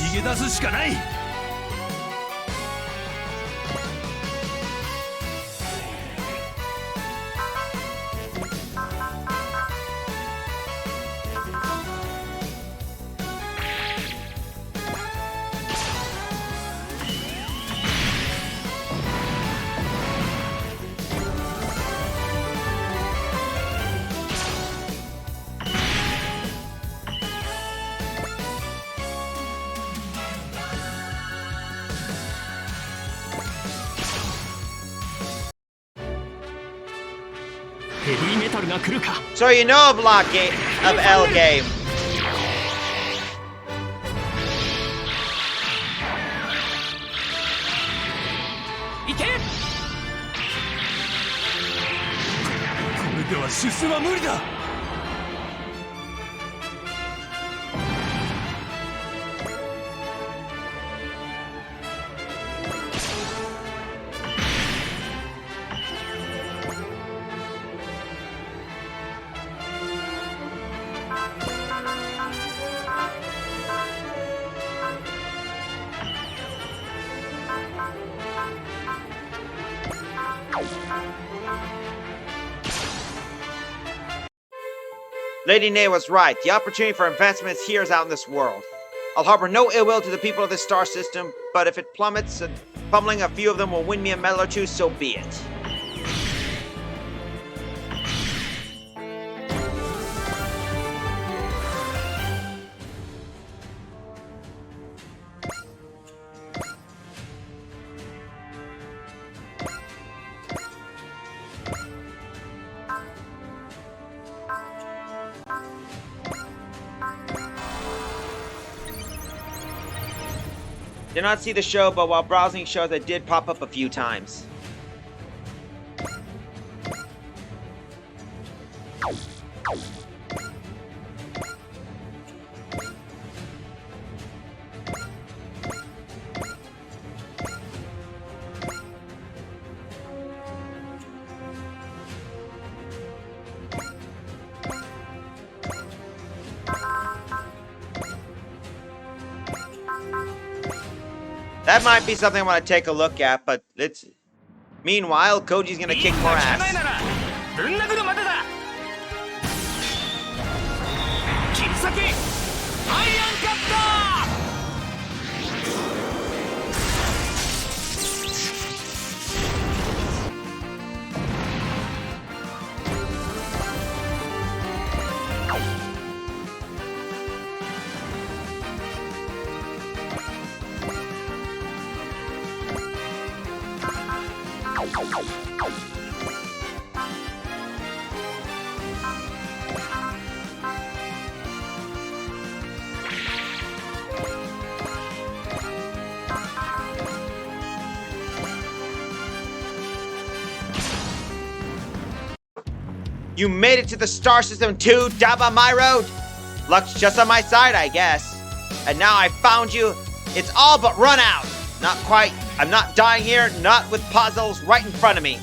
So you know of L game. Lady Nay was right. The opportunity for advancement here is out in this world. I'll harbor no ill will to the people of this star system, but if it plummets and pummeling a few of them will win me a medal or two, so be it. Did not see the show, but while browsing shows, it did pop up a few times. That might be something I want to take a look at, but it's... Meanwhile, Koji's gonna kick more ass. ぶん殴るまでだ切り裂きアイアンカッター You made it to the star system too, Daba my road. Luck's just on my side, I guess. And now I found you. It's all but run out. Not quite. I'm not dying here, not with puzzles right in front of me.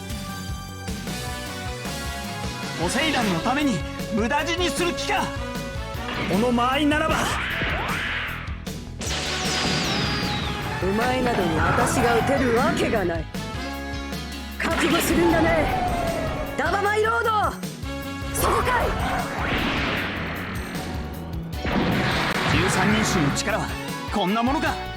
ポセイダンのために無駄死にする気か。この間合いならば。お前などに私が撃てるわけがない。覚悟するんだね。ダバマイロード。そうかい。13人衆の力はこんなものか。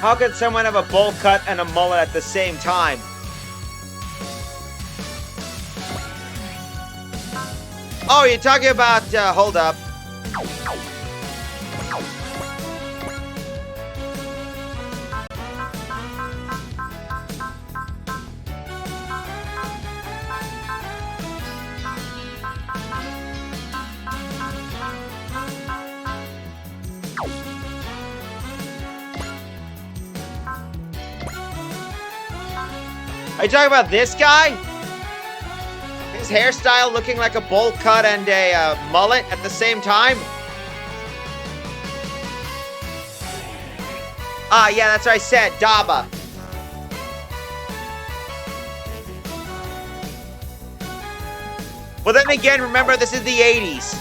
How can someone have a bowl cut and a mullet at the same time? Oh, you're talking about, hold up. Are you talking about this guy? His hairstyle looking like a bowl cut and a mullet at the same time? Ah, yeah, that's what I said, Daba. Well, then again, remember, this is the 80s.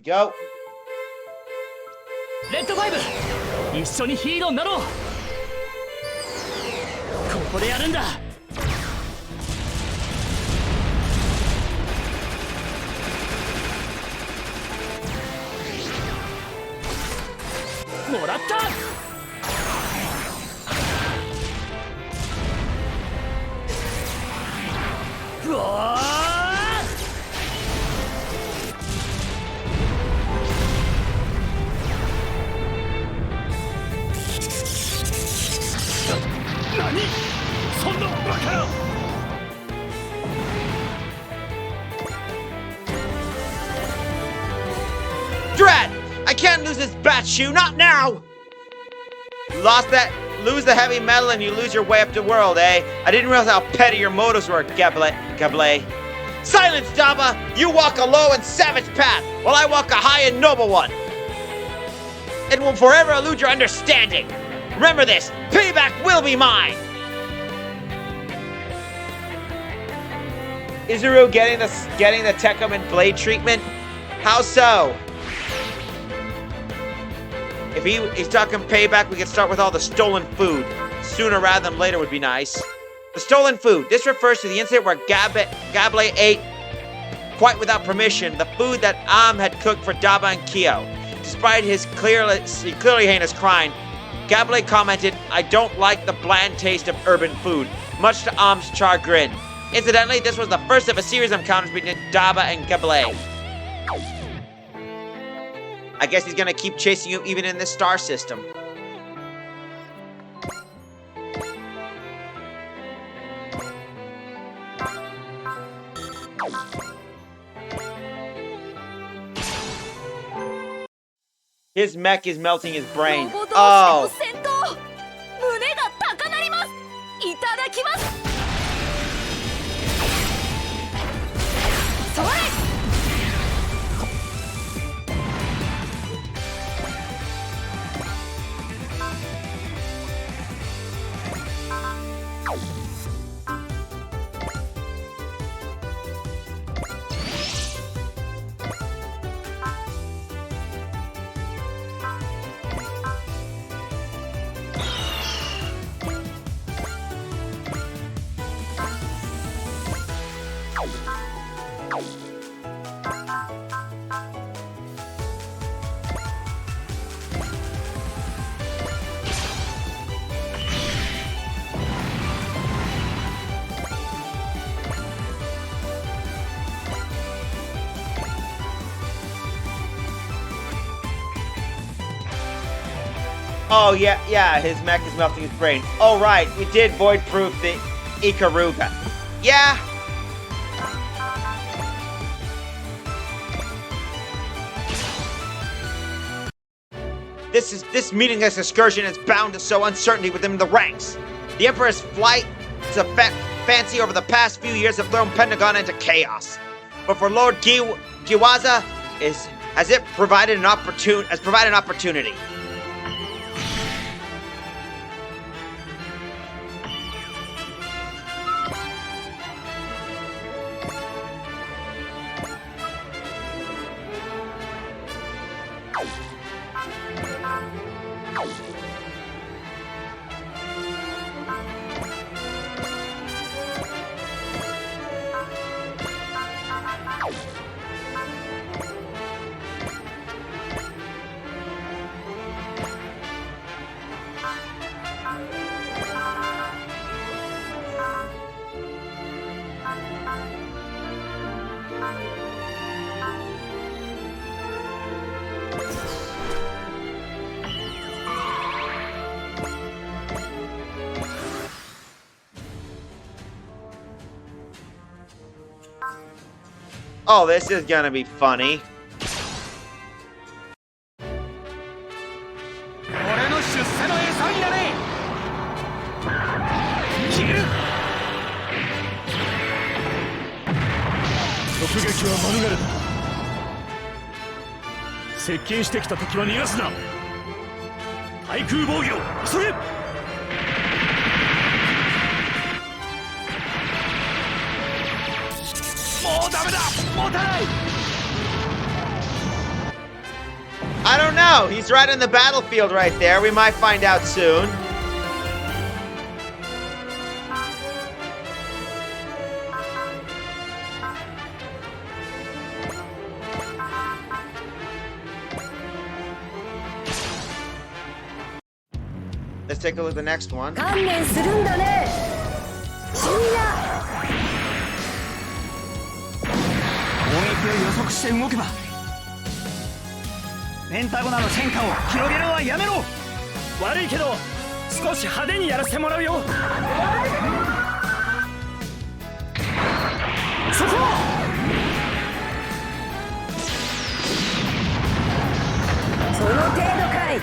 Go. レッドファイブ、一緒にヒーローになろう。ここでやるんだ。もらった。うわー、何そんなバカ。Dread! I can't lose this bat shoe, not now! Lose the heavy metal and you lose your way up to the world, eh? I didn't realize how petty your motives were, Gable. Silence, Daba! You walk a low and savage path, while I walk a high and noble one. It will forever elude your understanding. Remember this, payback will be mine! Izuru getting the Tekkum and Blade treatment? How so? If he's talking payback, we can start with all the stolen food. Sooner rather than later would be nice. The stolen food. This refers to the incident where Gable ate, quite without permission, the food that had cooked for Daba and Kyo. Despite his clearly heinous crime, Gable commented, "I don't like the bland taste of urban food," much to Am's chagrin. Incidentally, this was the first of a series of encounters between Daba and Gable. I guess he's gonna keep chasing you even in this star system. His mech is melting his brain. Oh. 胸が高鳴ります。いただきます。それ。Oh, yeah, his mech is melting his brain. Oh, right, we did void-proof the Ikaruga. Yeah. This meaningless excursion is bound to sow uncertainty within the ranks. The Emperor's flight to fancy over the past few years have thrown Pentagon into chaos. But for Lord Giwaza, has provided an opportunity. Oh, this is gonna be funny. 俺の出世の餌になれ。消える。直撃は免れた。接近してきた敵は逃がすな。対空防御急げ。もうダメだ。持たない。 I don't know. He's right on the battlefield right there. We might find out soon. Let's take a look at the next one. 観念するんだね。死にな。攻撃を予測して動けば。ペンタゴナの戦果を広げるのはやめろ。悪いけど少し派手にやらせてもらうよ。そこ。その程度かい。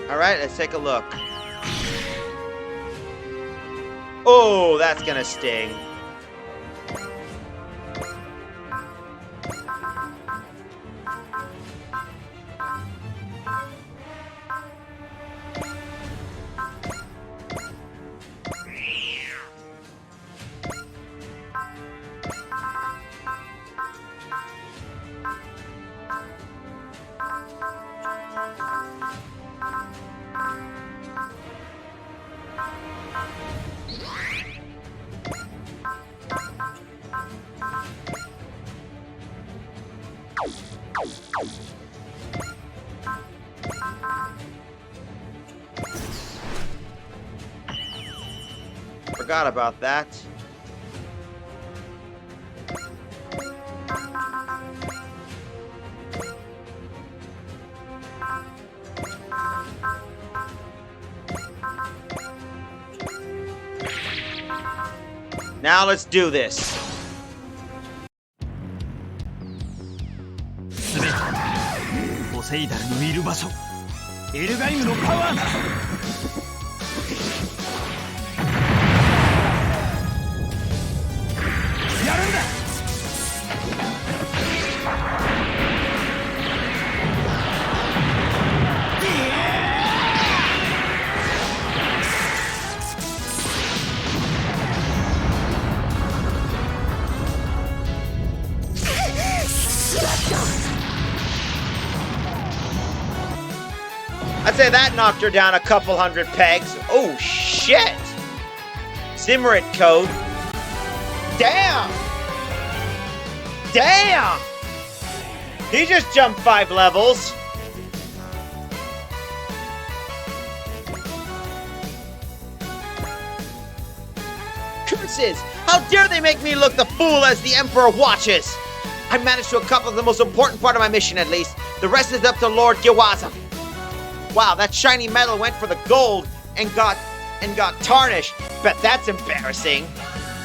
All right, let's take a look. Oh, that's gonna sting. Forgot about that. Now let's do this. すべてポセイダルのいる場所、エルガイムのパワーだ。やるんだ。I'd say that knocked her down a couple hundred pegs. Oh, shit! Simmerit code. Damn! Damn! He just jumped 5 levels. Curses! How dare they make me look the fool as the Emperor watches! I managed to accomplish the most important part of my mission, at least. The rest is up to Lord Giwaza. Wow, that shiny metal went for the gold and got tarnished. Bet that's embarrassing.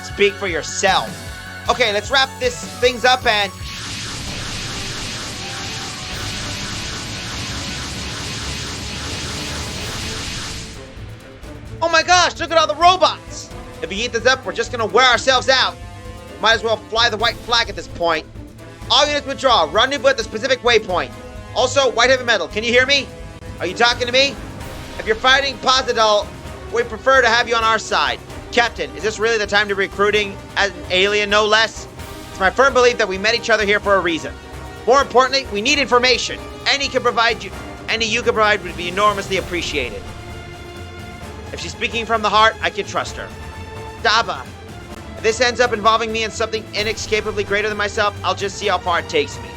Speak for yourself. Okay, let's wrap things up and... Oh my gosh, look at all the robots! If we eat this up, we're just gonna wear ourselves out. Might as well fly the white flag at this point. All units withdraw. Rendezvous at the specific waypoint. Also, white heavy metal, can you hear me? Are you talking to me? If you're fighting Posidol, we prefer to have you on our side. Captain, is this really the time to be recruiting as an alien, no less? It's my firm belief that we met each other here for a reason. More importantly, we need information. Any you can provide would be enormously appreciated. If she's speaking from the heart, I can trust her. Daba, if this ends up involving me in something inescapably greater than myself, I'll just see how far it takes me.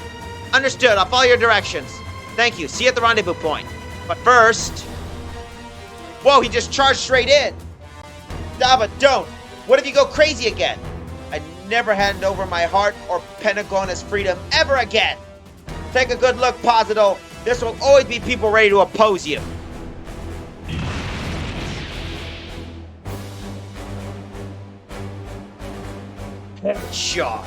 Understood, I'll follow your directions. Thank you, see you at the rendezvous point. But first... Whoa, he just charged straight in. Daba, don't. What if you go crazy again? I'd never hand over my heart or Pentagona's freedom ever again. Take a good look, Posidol. There will always be people ready to oppose you. Headshot.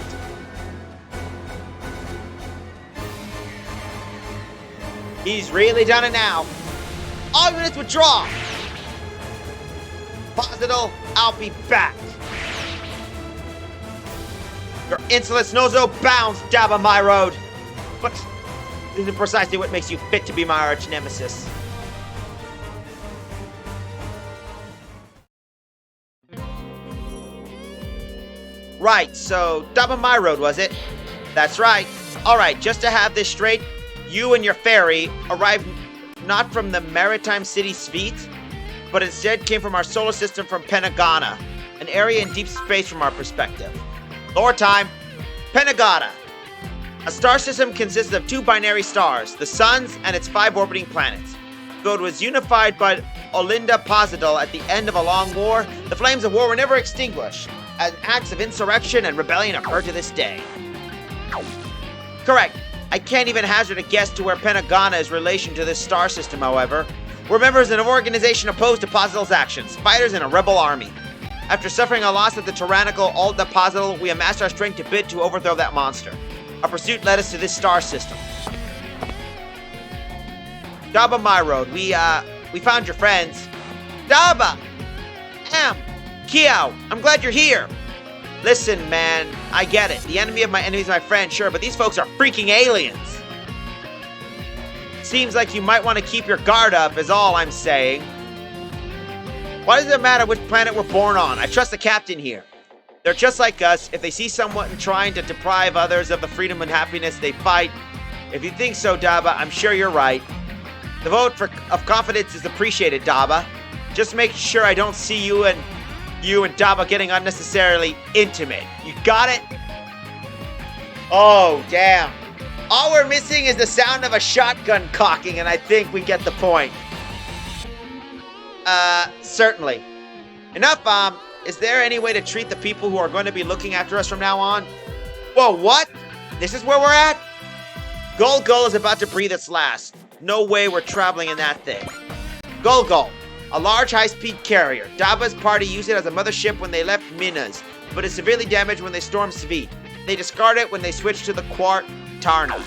He's really done it now. All units withdraw. Posidol, I'll be back. Your insolence knows no bounds, Daba my road. But this isn't precisely what makes you fit to be my arch nemesis. Right, so Daba my road, was it? That's right. Alright, just to have this straight, you and your ferry arrived not from the maritime city Svit, but instead came from our solar system from Pentagona, an area in deep space from our perspective. Lore time, Pentagona. A star system consists of 2 binary stars, the suns and its 5 orbiting planets. Though it was unified by Olinda Posidol at the end of a long war, the flames of war were never extinguished, as acts of insurrection and rebellion occur to this day. Correct. I can't even hazard a guess to where Pentagona is in relation to this star system, however. We're members of an organization opposed to Posidol's actions, fighters in a rebel army. After suffering a loss at the tyrannical Olinda Posidol, we amassed our strength to bid to overthrow that monster. Our pursuit led us to this star system. Daba my road, we found your friends. Daba! Kiao, I'm glad you're here. Listen, man, I get it. The enemy of my enemy is my friend, sure, but these folks are freaking aliens. Seems like you might want to keep your guard up, is all I'm saying. Why does it matter which planet we're born on? I trust the captain here. They're just like us. If they see someone trying to deprive others of the freedom and happiness, they fight. If you think so, Daba, I'm sure you're right. The vote of confidence is appreciated, Daba. Just make sure I don't see you and Daba getting unnecessarily intimate. You got it? Oh, damn. All we're missing is the sound of a shotgun cocking, and I think we get the point. Certainly. Enough, is there any way to treat the people who are going to be looking after us from now on? Whoa, what? This is where we're at? Gol is about to breathe its last. No way we're traveling in that thing. Gol, a large high-speed carrier. Daba's party used it as a mothership when they left Minas, but is severely damaged when they stormed Svit. They discard it when they switch to the Quart Tarna.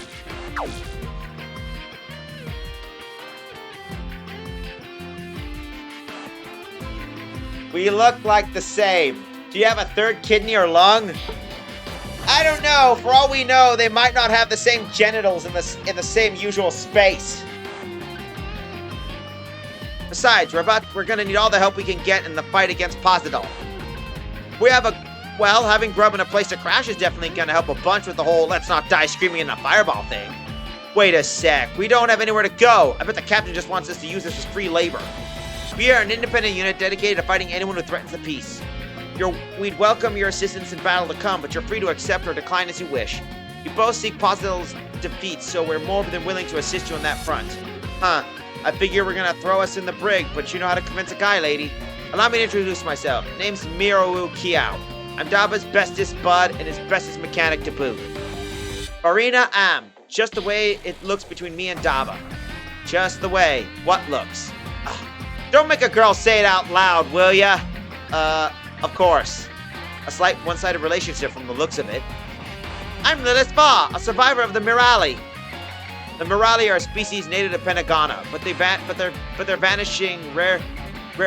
We look like the same. Do you have a third kidney or lung? I don't know. For all we know, they might not have the same genitals in the same usual space. Besides, we're gonna need all the help we can get in the fight against Posidol. Having grub and a place to crash is definitely gonna help a bunch with the whole let's not die screaming in a fireball thing. Wait a sec, we don't have anywhere to go. I bet the captain just wants us to use this as free labor. We are an independent unit dedicated to fighting anyone who threatens the peace. We'd welcome your assistance in battle to come, but you're free to accept or decline as you wish. You both seek Positdel's defeat, so we're more than willing to assist you on that front. Huh, I figure we're gonna throw us in the brig, but you know how to convince a guy, lady. Allow me to introduce myself. Name's Mirowu Kiao. I'm Daba's bestest bud and his bestest mechanic to boot. Farina Am. Just the way it looks between me and Daba. Just the way. What looks? Don't make a girl say it out loud, will ya? Of course. A slight one-sided relationship from the looks of it. I'm Lilith Ba, a survivor of the Mirali. The Mirali are a species native to Pentagona, but they're vanishing rare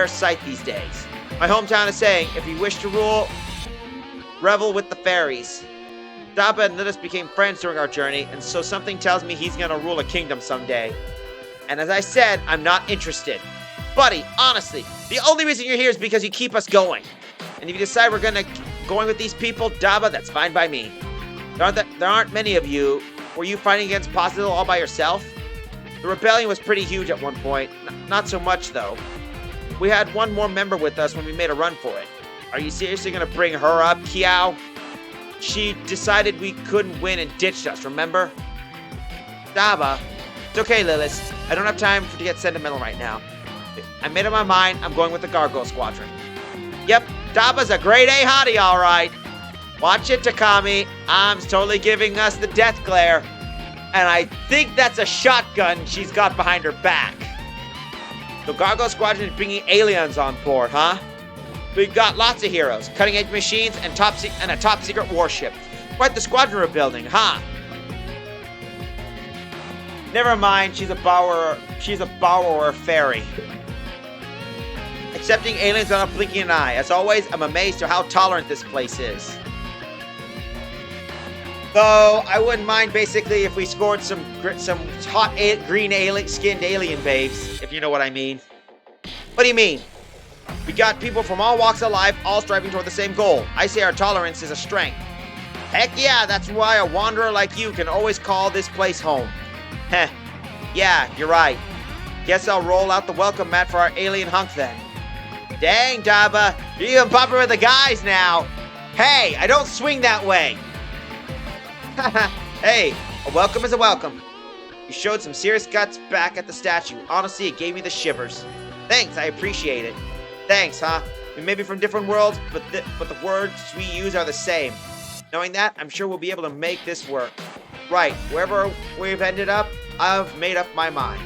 sight these days. My hometown is saying, if you wish to rule, revel with the fairies. Daba and Lilith became friends during our journey, and so something tells me he's gonna rule a kingdom someday. And as I said, I'm not interested. Buddy, honestly, the only reason you're here is because you keep us going. And if you decide we're going with these people, Daba, that's fine by me. There aren't many of you. Were you fighting against Positdel all by yourself? The rebellion was pretty huge at one point. Not so much, though. We had one more member with us when we made a run for it. Are you seriously going to bring her up, Kiao? She decided we couldn't win and ditched us, remember? Daba. It's okay, Lilith. I don't have time to get sentimental right now. I made up my mind. I'm going with the Gargoyle Squadron. Yep, Daba's a grade A hottie, all right. Watch it, Takami. Am's totally giving us the death glare. And I think that's a shotgun she's got behind her back. The Gargoyle Squadron is bringing aliens on board, huh? We've got lots of heroes, cutting-edge machines, and a top-secret warship. Quite the squadron we're building, huh? Never mind, she's a borrower fairy. Accepting aliens without blinking an eye. As always, I'm amazed at how tolerant this place is. Though, I wouldn't mind basically if we scored some hot green skinned alien babes, if you know what I mean. What do you mean? We got people from all walks of life, all striving toward the same goal. I say our tolerance is a strength. Heck yeah, that's why a wanderer like you can always call this place home. Heh. Yeah, you're right. Guess I'll roll out the welcome mat for our alien hunk then. Dang, Daba, you're even popular with the guys now. Hey, I don't swing that way. Hey, a welcome is a welcome. You showed some serious guts back at the statue. Honestly, it gave me the shivers. Thanks, I appreciate it. Thanks, huh? We may be from different worlds, but the words we use are the same. Knowing that, I'm sure we'll be able to make this work. Right, wherever we've ended up, I've made up my mind.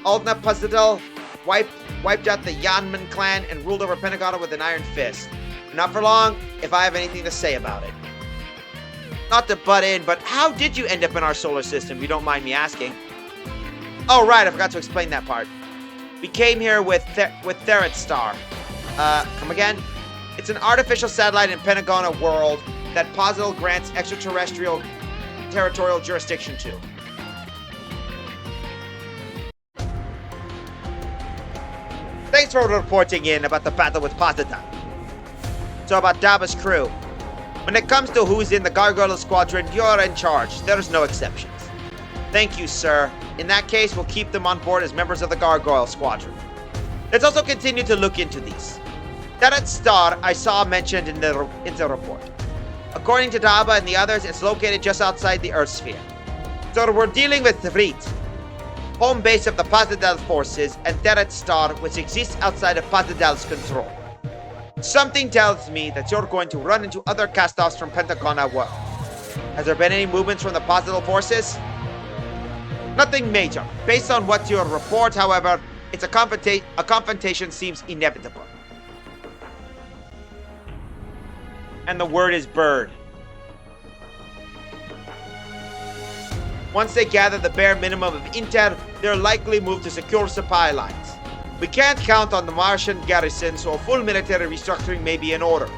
Aldna Positdel wiped out the Yanman clan and ruled over Pentagona with an iron fist. Not for long, if I have anything to say about it. Not to butt in, but how did you end up in our solar system, if you don't mind me asking? Oh, right, I forgot to explain that part. We came here with Therit Star. Come again? It's an artificial satellite in Pentagona world that Positdel grants extraterrestrial territorial jurisdiction to. Thanks for reporting in about the battle with Positdel. So about Daba's crew. When it comes to who's in the Gargoyle Squadron, you're in charge. There's no exceptions. Thank you, sir. In that case, we'll keep them on board as members of the Gargoyle Squadron. Let's also continue to look into these. That star I saw mentioned in the report. According to Daba and the others, it's located just outside the Earth sphere. So we're dealing with Threet, home base of the Positdel forces, and Therit Star, which exists outside of Positdel's control. Something tells me that you're going to run into other cast-offs from Pentagona world. Has there been any movements from the Positdel forces? Nothing major. Based on what you report, however, it's a confrontation seems inevitable. And the word is bird. Once they gather the bare minimum of intel, they'll likely move to secure supply lines. We can't count on the Martian garrison, so a full military restructuring may be in order.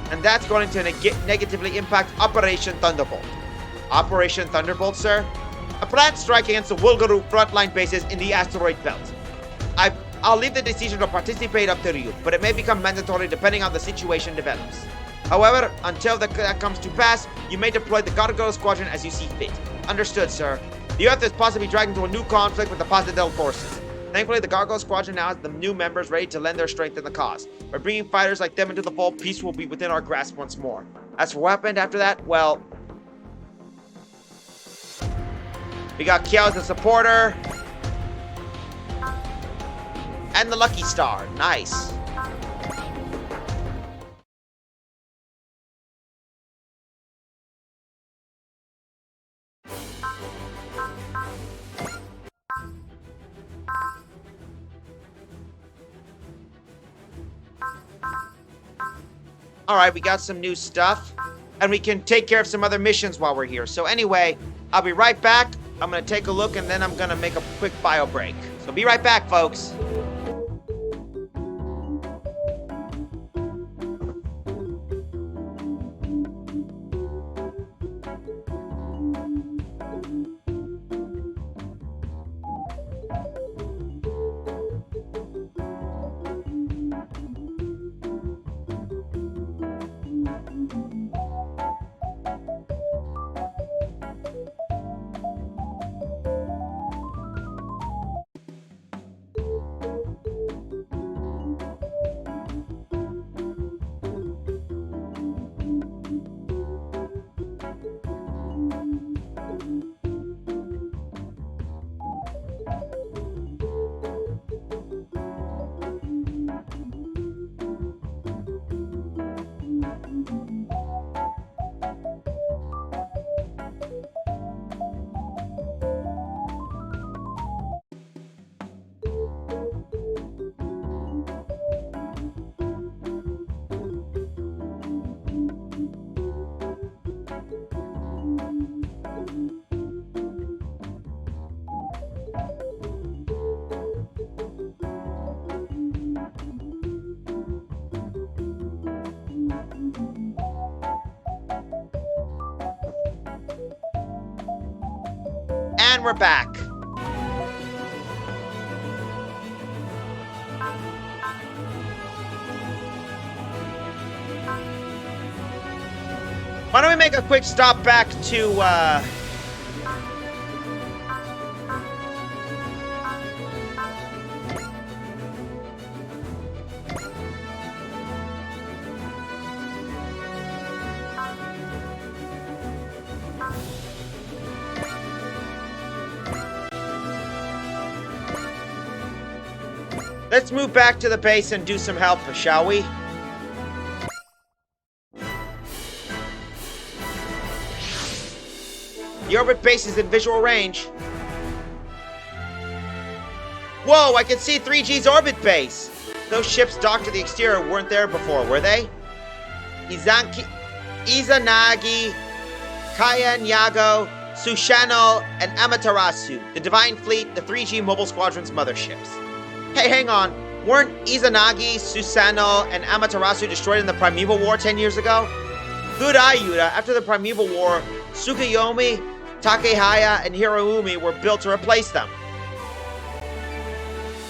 And that's going to negatively impact Operation Thunderbolt. Operation Thunderbolt, sir? A planned strike against the Wulgaru frontline bases in the asteroid belt. I'll leave the decision to participate up to you, but it may become mandatory depending on the situation develops. However, until that comes to pass, you may deploy the Gargoyle Squadron as you see fit. Understood, sir. The Earth is possibly dragged into a new conflict with the Positadel forces. Thankfully, the Gargoyle Squadron now has the new members ready to lend their strength in the cause. By bringing fighters like them into the fold, peace will be within our grasp once more. As for what happened after that, well... we got Kiao as a supporter. And the Lucky Star. Nice. Alright, we got some new stuff. And we can take care of some other missions while we're here. So anyway, I'll be right back. I'm going to take a look and then I'm going to make a quick bio break. So be right back, folks. And we're back. Why don't we make a quick stop back to, let's move back to the base and do some help, shall we? The orbit base is in visual range. Whoa, I can see 3G's orbit base! Those ships docked to the exterior weren't there before, were they? Izanagi, Kayan Yago, Sushano, and Amaterasu, the Divine Fleet, the 3G Mobile Squadron's motherships. Hey, hang on. Weren't Izanagi, Susanoo, and Amaterasu destroyed in the Primeval War 10 years ago? Good eye, Yuta. After the Primeval War, Tsukuyomi, Takehaya, and Hiroumi were built to replace them.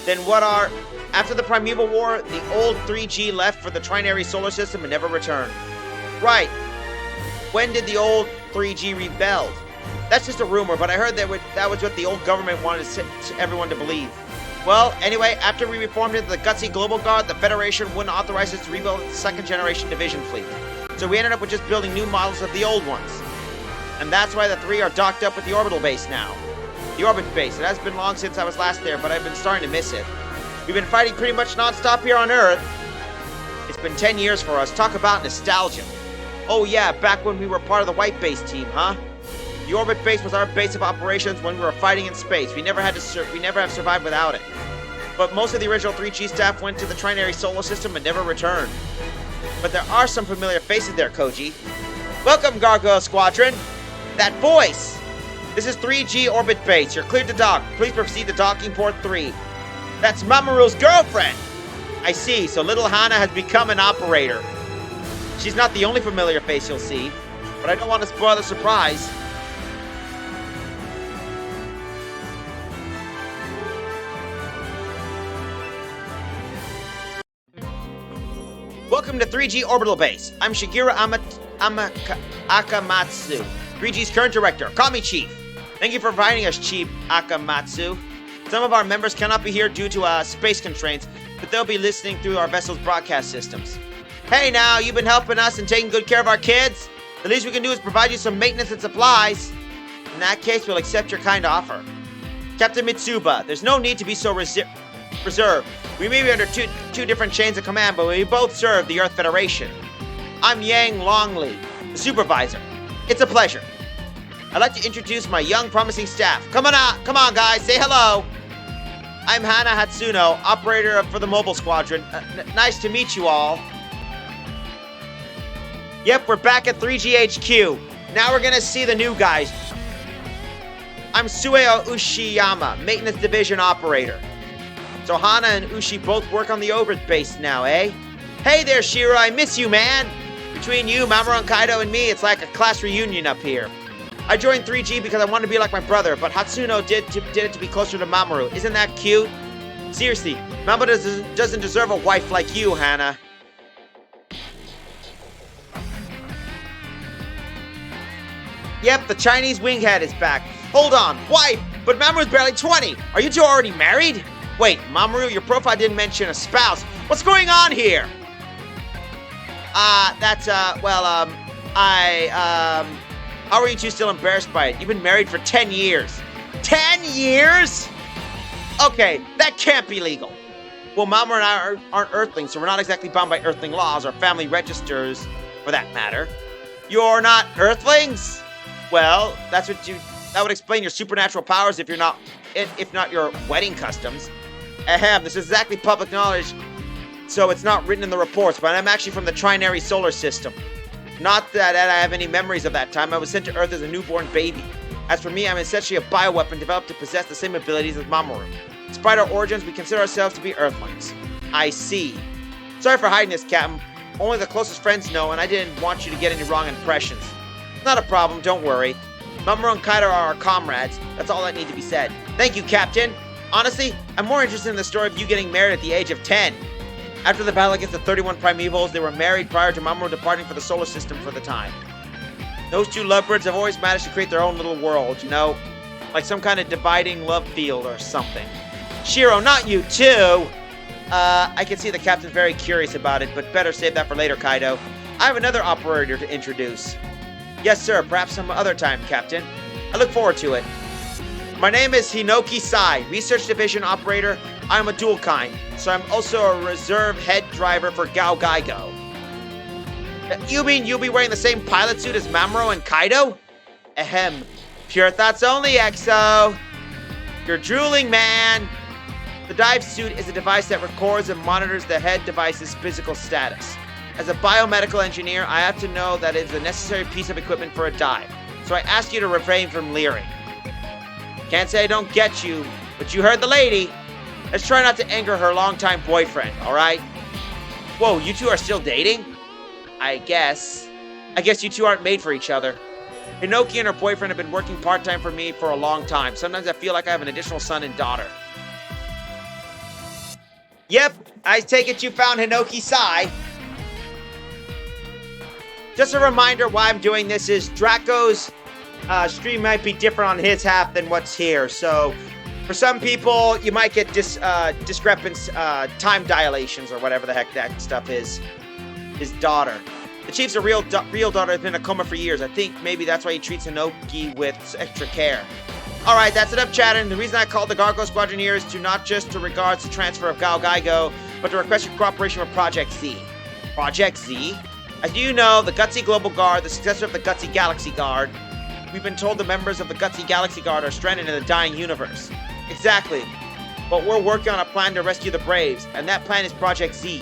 Then what are... After the Primeval War, the old 3G left for the Trinary Solar System and never returned. Right. When did the old 3G rebel? That's just a rumor, but I heard that was what the old government wanted everyone to believe. Well, anyway, after we reformed into the gutsy Global Guard, the Federation wouldn't authorize us to rebuild the second-generation division fleet. So we ended up with just building new models of the old ones. And that's why the three are docked up with the orbital base now. The orbit base. It has been long since I was last there, but I've been starting to miss it. We've been fighting pretty much non-stop here on Earth. It's been 10 years for us. Talk about nostalgia. Oh yeah, back when we were part of the White Base team, huh? The orbit base was our base of operations when we were fighting in space. We never have survived without it. But most of the original 3G staff went to the Trinary Solar System and never returned. But there are some familiar faces there, Koji. Welcome, Gargoyle Squadron. That voice! This is 3G orbit base. You're cleared to dock. Please proceed to docking port 3. That's Mamoru's girlfriend! I see, so little Hana has become an operator. She's not the only familiar face you'll see, but I don't want to spoil the surprise. Welcome to 3G Orbital Base. I'm Shigeru Akamatsu, 3G's current director. Call me Chief. Thank you for inviting us, Chief Akamatsu. Some of our members cannot be here due to space constraints, but they'll be listening through our vessel's broadcast systems. Hey now, you've been helping us and taking good care of our kids. The least we can do is provide you some maintenance and supplies. In that case, we'll accept your kind offer. Captain Mitsuba, there's no need to be so reserved. We may be under two different chains of command, but we both serve the Earth Federation. I'm Yang Longley, the supervisor. It's a pleasure. I'd like to introduce my young, promising staff. Come on, guys, say hello. I'm Hana Hatsuno, operator for the Mobile Squadron. Nice to meet you all. Yep, we're back at 3GHQ. Now we're gonna see the new guys. I'm Sueo Ushiyama, Maintenance Division Operator. So Hana and Ushi both work on the Overth base now, eh? Hey there, Shiro, I miss you, man. Between you, Mamoru and Kaido, and me, it's like a class reunion up here. I joined 3G because I wanted to be like my brother, but Hatsuno did it to be closer to Mamoru. Isn't that cute? Seriously, Mamoru doesn't deserve a wife like you, Hana. Yep, the Chinese winghead is back. Hold on, wife? But Mamoru's barely 20. Are you two already married? Wait, Mamoru, your profile didn't mention a spouse. What's going on here? How are you two still embarrassed by it? You've been married for 10 years. 10 years? Okay, that can't be legal. Well, Mamoru and I aren't Earthlings, so we're not exactly bound by Earthling laws or family registers, for that matter. You're not Earthlings? Well, that would explain your supernatural powers if not your wedding customs. Ahem, this is exactly public knowledge, so it's not written in the reports, but I'm actually from the Trinary solar system. Not that I have any memories of that time. I was sent to Earth as a newborn baby. As for me, I'm essentially a bioweapon developed to possess the same abilities as Mamoru. Despite our origins, we consider ourselves to be Earthlings. I see. Sorry for hiding this, Captain. Only the closest friends know, and I didn't want you to get any wrong impressions. Not a problem, don't worry. Mamoru and Kaido are our comrades. That's all that needs to be said. Thank you, Captain. Honestly, I'm more interested in the story of you getting married at the age of 10. After the battle against the 31 Primevals, they were married prior to Mamoru departing for the solar system for the time. Those two lovebirds have always managed to create their own little world, you know? Like some kind of dividing love field or something. Shiro, not you too! I can see the captain's very curious about it, but better save that for later, Kaido. I have another operator to introduce. Yes, sir, perhaps some other time, Captain. I look forward to it. My name is Hinoki Sai, Research Division Operator. I'm a dual kind, so I'm also a reserve head driver for Gao Gaigo. You mean you'll be wearing the same pilot suit as Mamoru and Kaido? Ahem. Pure thoughts only, EXO. You're drooling, man. The dive suit is a device that records and monitors the head device's physical status. As a biomedical engineer, I have to know that it is a necessary piece of equipment for a dive, so I ask you to refrain from leering. Can't say I don't get you, but you heard the lady. Let's try not to anger her longtime boyfriend, alright? Whoa, you two are still dating? I guess you two aren't made for each other. Hinoki and her boyfriend have been working part-time for me for a long time. Sometimes I feel like I have an additional son and daughter. Yep, I take it you found Hinoki Sai. Just a reminder why I'm doing this is Draco's stream might be different on his half than what's here. So for some people, you might get discrepant time dilations or whatever the heck that stuff is. His daughter. The Chief's a real daughter has been in a coma for years. I think maybe that's why he treats Hinoki with extra care. Alright, that's enough chatting. The reason I called the Gargo Squadron here is not just to regards the transfer of Gao Gaigo, but to request your cooperation with Project Z. Project Z? As you know, the Gutsy Global Guard, the successor of the Gutsy Galaxy Guard, we've been told the members of the Gutsy Galaxy Guard are stranded in the dying universe. Exactly. But we're working on a plan to rescue the Braves, and that plan is Project Z.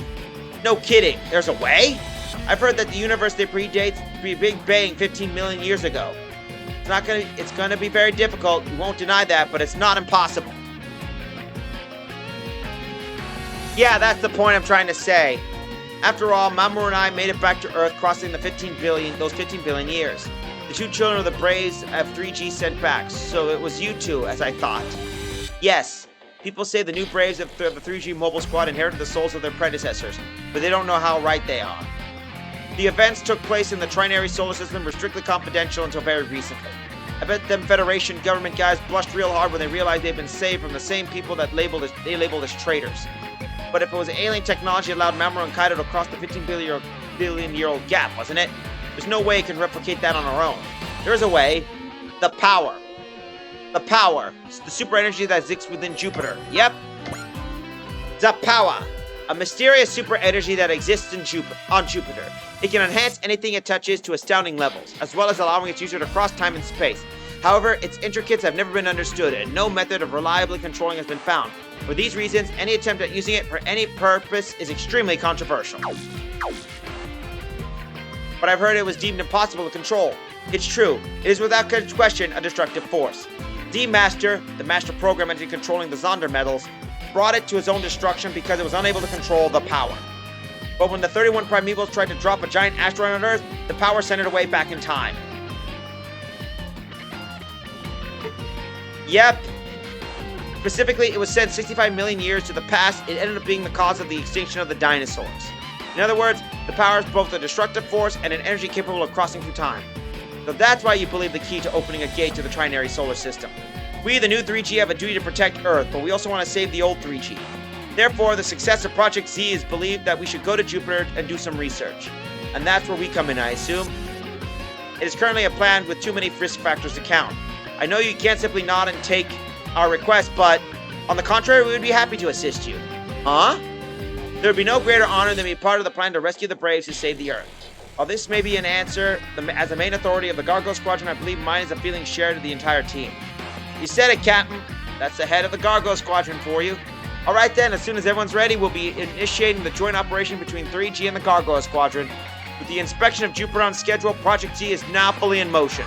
No kidding. There's a way? I've heard that the universe that predates the Big Bang 15 million years ago. It's gonna be very difficult. We won't deny that, but it's not impossible. Yeah, that's the point I'm trying to say. After all, Mamoru and I made it back to Earth, crossing those 15 billion years. The two children of the Braves have 3G sent back, so it was you two, as I thought. Yes, people say the new Braves of the 3G Mobile Squad inherited the souls of their predecessors, but they don't know how right they are. The events took place in the Trinary solar system were strictly confidential until very recently. I bet them Federation government guys blushed real hard when they realized they've been saved from the same people that they labeled as traitors. But if it was alien technology that allowed Mamoru and Kaido to cross the 15 billion-year-old gap, wasn't it? There's no way it can replicate that on our own. There is a way. The power. The power. It's the super energy that exists within Jupiter. Yep. The power. A mysterious super energy that exists on Jupiter. It can enhance anything it touches to astounding levels, as well as allowing its user to cross time and space. However, its intricacies have never been understood, and no method of reliably controlling has been found. For these reasons, any attempt at using it for any purpose is extremely controversial. But I've heard it was deemed impossible to control. It's true. It is without question a destructive force. D-Master, the master program entity controlling the Zonder metals, brought it to his own destruction because it was unable to control the power. But when the 31 Primevals tried to drop a giant asteroid on Earth, the power sent it away back in time. Yep. Specifically, it was sent 65 million years to the past. It ended up being the cause of the extinction of the dinosaurs. In other words, the power is both a destructive force and an energy capable of crossing through time. So that's why you believe the key to opening a gate to the trinary solar system. We, the new 3G, have a duty to protect Earth, but we also want to save the old 3G. Therefore, the success of Project Z is believed that we should go to Jupiter and do some research. And that's where we come in, I assume. It is currently a plan with too many risk factors to count. I know you can't simply nod and take our request, but on the contrary, we would be happy to assist you. Huh? There would be no greater honor than being part of the plan to rescue the Braves who saved the Earth. While this may be an answer, as the main authority of the Gargoyle Squadron, I believe mine is a feeling shared to the entire team. You said it, Captain. That's the head of the Gargoyle Squadron for you. Alright then, as soon as everyone's ready, we'll be initiating the joint operation between 3G and the Gargoyle Squadron. With the inspection of Jupiter on schedule, Project Z is now fully in motion.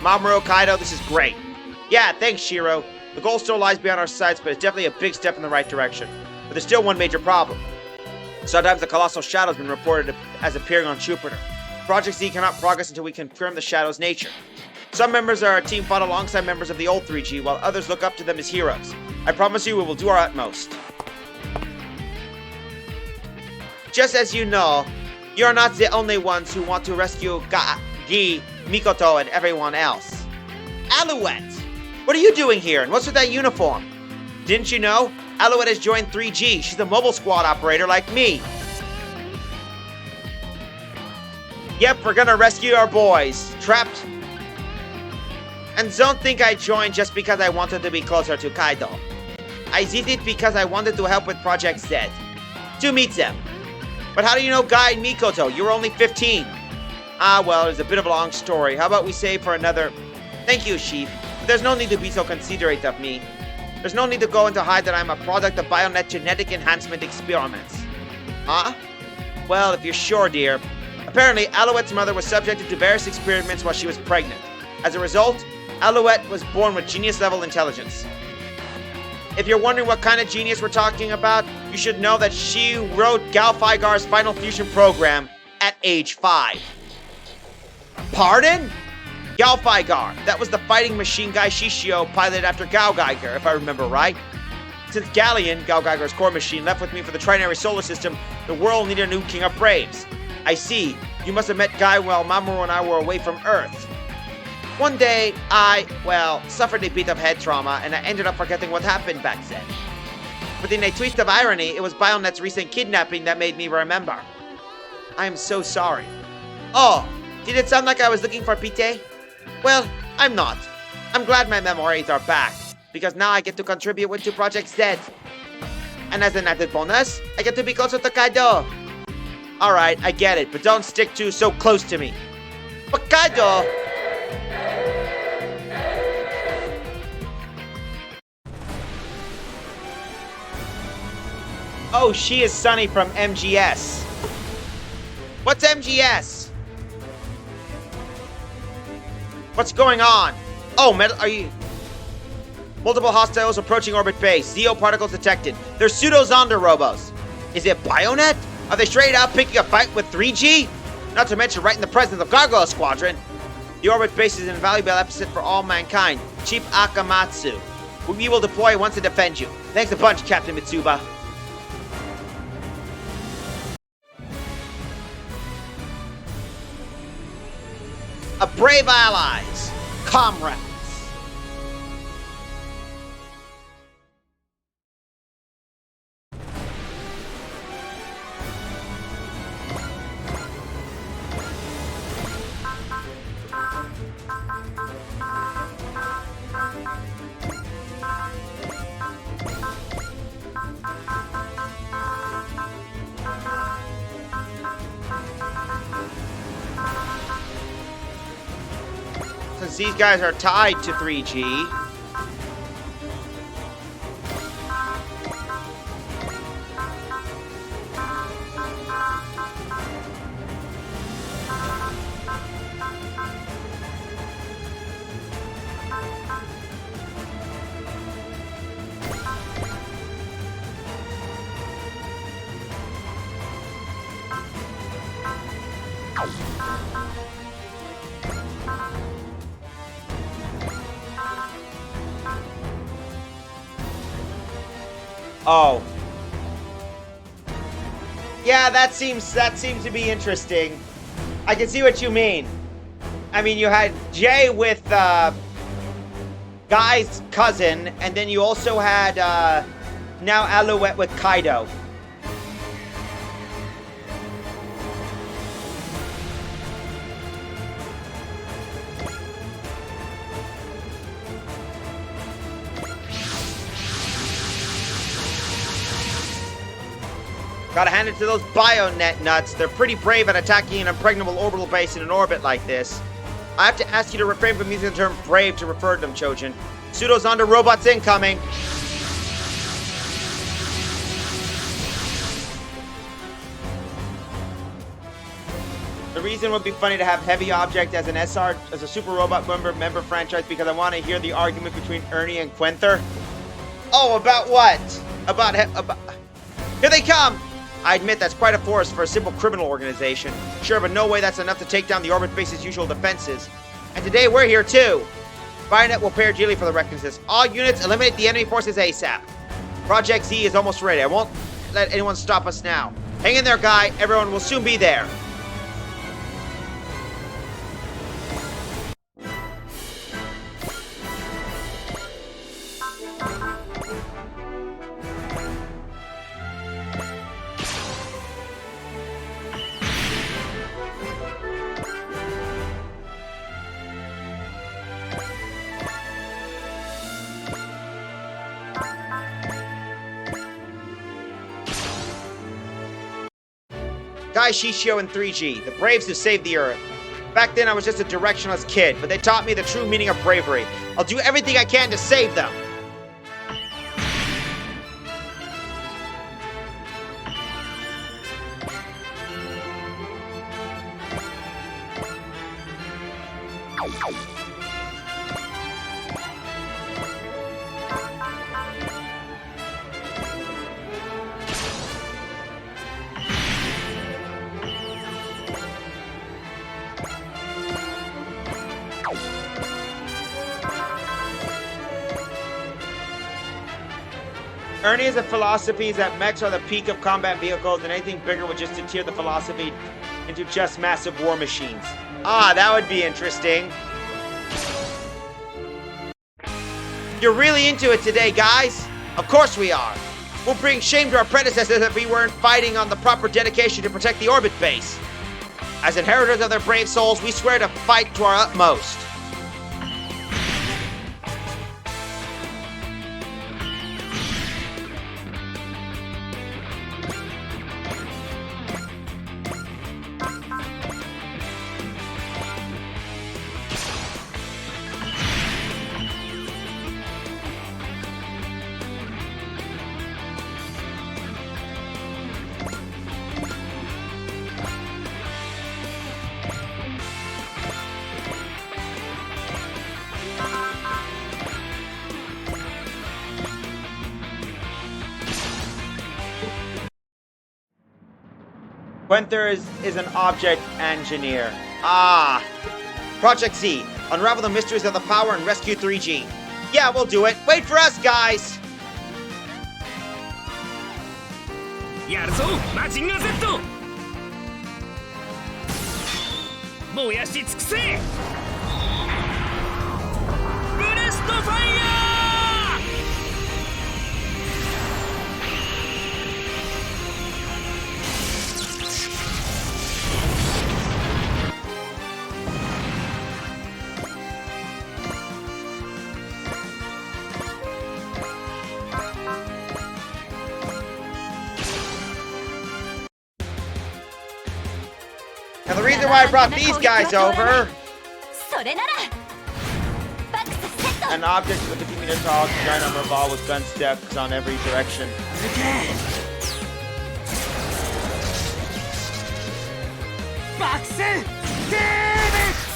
Mamoru, Kaido, this is great. Yeah, thanks, Shiro. The goal still lies beyond our sights, but it's definitely a big step in the right direction. But there's still one major problem. Sometimes the colossal shadow has been reported as appearing on Jupiter. Project Z cannot progress until we confirm the shadow's nature. Some members of our team fought alongside members of the old 3G, while others look up to them as heroes. I promise you we will do our utmost. Just as you know, you're not the only ones who want to rescue Gi, Mikoto, and everyone else. Alouette! What are you doing here, and what's with that uniform? Didn't you know? Alouette has joined 3G. She's a mobile squad operator like me. Yep, we're gonna rescue our boys. Trapped. And don't think I joined just because I wanted to be closer to Kaido. I did it because I wanted to help with Project Z. To meet them. But how do you know Guy and Mikoto? You were only 15. Ah, well, it's a bit of a long story. How about we save for another... Thank you, Chief. But there's no need to be so considerate of me. There's no need to go into hide that I'm a product of Bionet genetic enhancement experiments. Huh? Well, if you're sure, dear. Apparently, Alouette's mother was subjected to various experiments while she was pregnant. As a result, Alouette was born with genius-level intelligence. If you're wondering what kind of genius we're talking about, you should know that she wrote Galfaigar's Final Fusion program at age 5. Pardon? Galfaigar. That was the fighting machine guy Shishio piloted after Gaigar, if I remember right. Since Galleon, Gaigar's core machine, left with me for the trinary solar system, the world needed a new king of Braves. I see. You must have met Guy while Mamoru and I were away from Earth. One day, I suffered a bit of head trauma, and I ended up forgetting what happened back then. But in a twist of irony, it was Bionet's recent kidnapping that made me remember. I am so sorry. Oh, did it sound like I was looking for Pite? Well, I'm not. I'm glad my memories are back, because now I get to contribute to Project Z. And as an added bonus, I get to be closer to Kaido. Alright, I get it, but don't stick so close to me. But Kaido... Oh, she is Sunny from MGS. What's MGS? What's going on? Oh, are you... Multiple hostiles approaching orbit base. Zeo particles detected. They're pseudo-Zonder robos. Is it Bionet? Are they straight out picking a fight with 3G? Not to mention right in the presence of Gargoyle Squadron. The orbit base is an invaluable epicenter for all mankind. Chief Akamatsu. We will deploy once to defend you. Thanks a bunch, Captain Mitsuba. of brave allies, comrades. Since these guys are tied to 3G, oh. Yeah, that seems to be interesting. I can see what you mean. I mean, you had Jay with Guy's cousin, and then you also had now Alouette with Kaido. Gotta hand it to those Bionet nuts. They're pretty brave at attacking an impregnable orbital base in an orbit like this. I have to ask you to refrain from using the term brave to refer to them, Chojin. Pseudo-Zonda robots incoming. The reason would be funny to have Heavy Object as a Super Robot member franchise because I want to hear the argument between Ernie and Quenther. Oh, about what? About here they come! I admit that's quite a force for a simple criminal organization. Sure, but no way that's enough to take down the orbit base's usual defenses. And today we're here too. Bionet will pair Geely for the reconnaissance. All units eliminate the enemy forces ASAP. Project Z is almost ready. I won't let anyone stop us now. Hang in there, Guy. Everyone will soon be there. Guy Shishio and 3G, the braves who saved the Earth. Back then I was just a directionless kid, but they taught me the true meaning of bravery. I'll do everything I can to save them. Ernie has a philosophy that mechs are the peak of combat vehicles and anything bigger would just deter the philosophy into just massive war machines. Ah, that would be interesting. You're really into it today, guys. Of course we are. We'll bring shame to our predecessors if we weren't fighting on the proper dedication to protect the orbit base. As inheritors of their brave souls, we swear to fight to our utmost. Quenther is an object engineer. Ah. Project Z. Unravel the mysteries of the power and rescue 3G. Yeah, we'll do it. Wait for us, guys. やるぞマジンガー Z 燃やし尽くせ。ブレストファイヤー。Now the reason why I brought these guys over, それならバックスセット。 an object with a defeated tall giant armor ball with gun stacks on every direction. 爆戦ゲーム。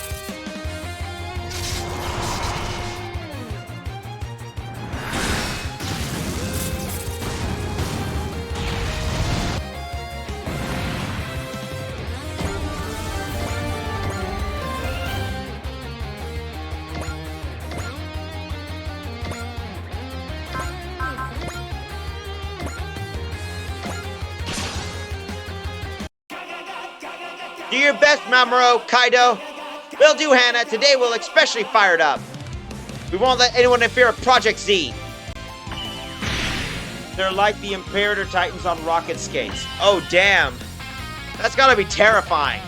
Do your best, Mamoru, Kaido. Will do, Hannah. Today we'll especially fire it up. We won't let anyone interfere with Project Z. They're like the Imperator Titans on rocket skates. Oh, damn. That's gotta be terrifying.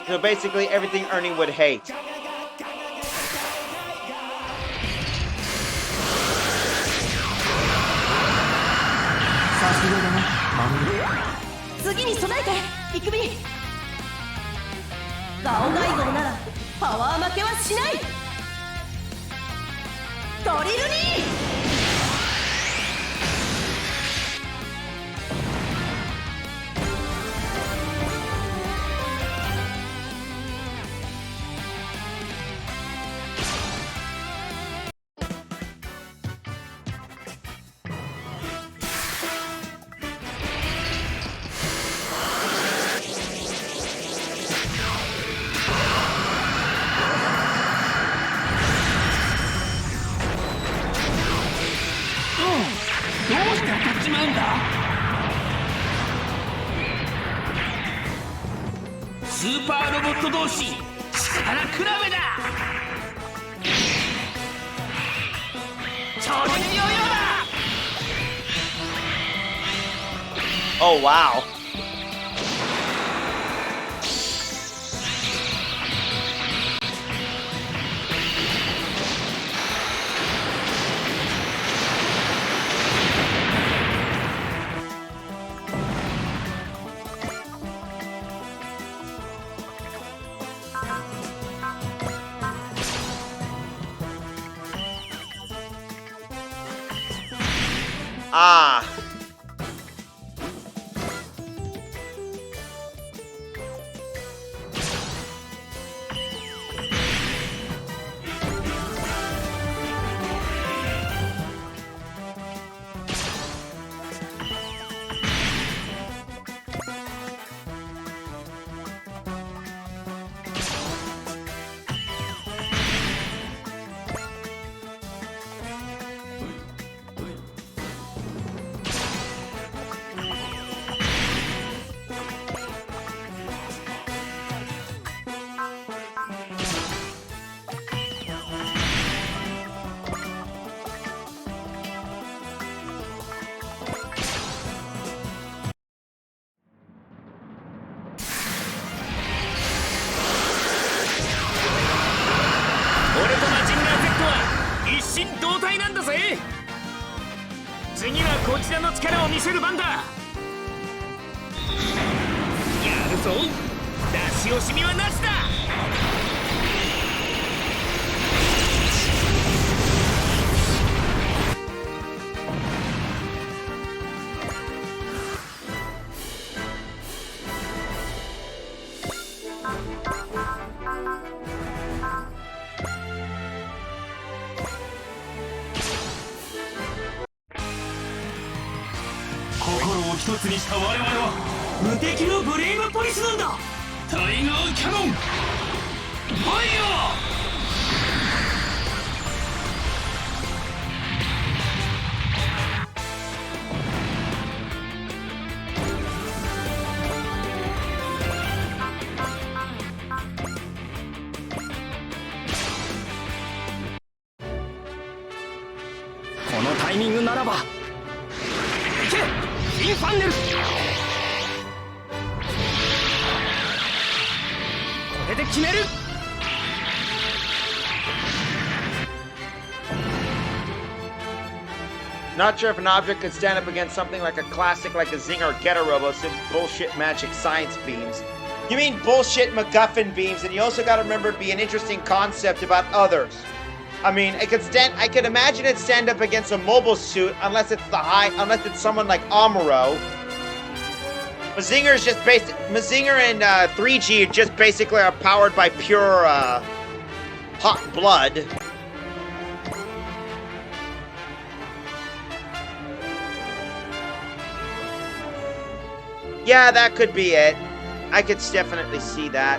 So basically everything Ernie would hate. 次に備えてイクビ。ガオガイ号ならパワー負けはしない。ドリルに。 どうして当たっちまうんだ。スーパーロボット同士力比べだ。超人ヨーヨーだ。 Oh, wow. Ah. 一つにした我々は無敵のブレイブポリスなんだ。タイガーキャノンファイヤー。このタイミングならば、いけインファンネル。これで決める。Not sure if an object could stand up against something like a classic like a Zinger or Getter Robo since bullshit magic science beams. You mean bullshit MacGuffin beams, and you also gotta remember it'd be an interesting concept about others. I mean, I could imagine it stand up against a mobile suit unless it's someone like Amuro. Mazinger is just Mazinger and 3G just basically are powered by pure hot blood. Yeah, that could be it. I could definitely see that.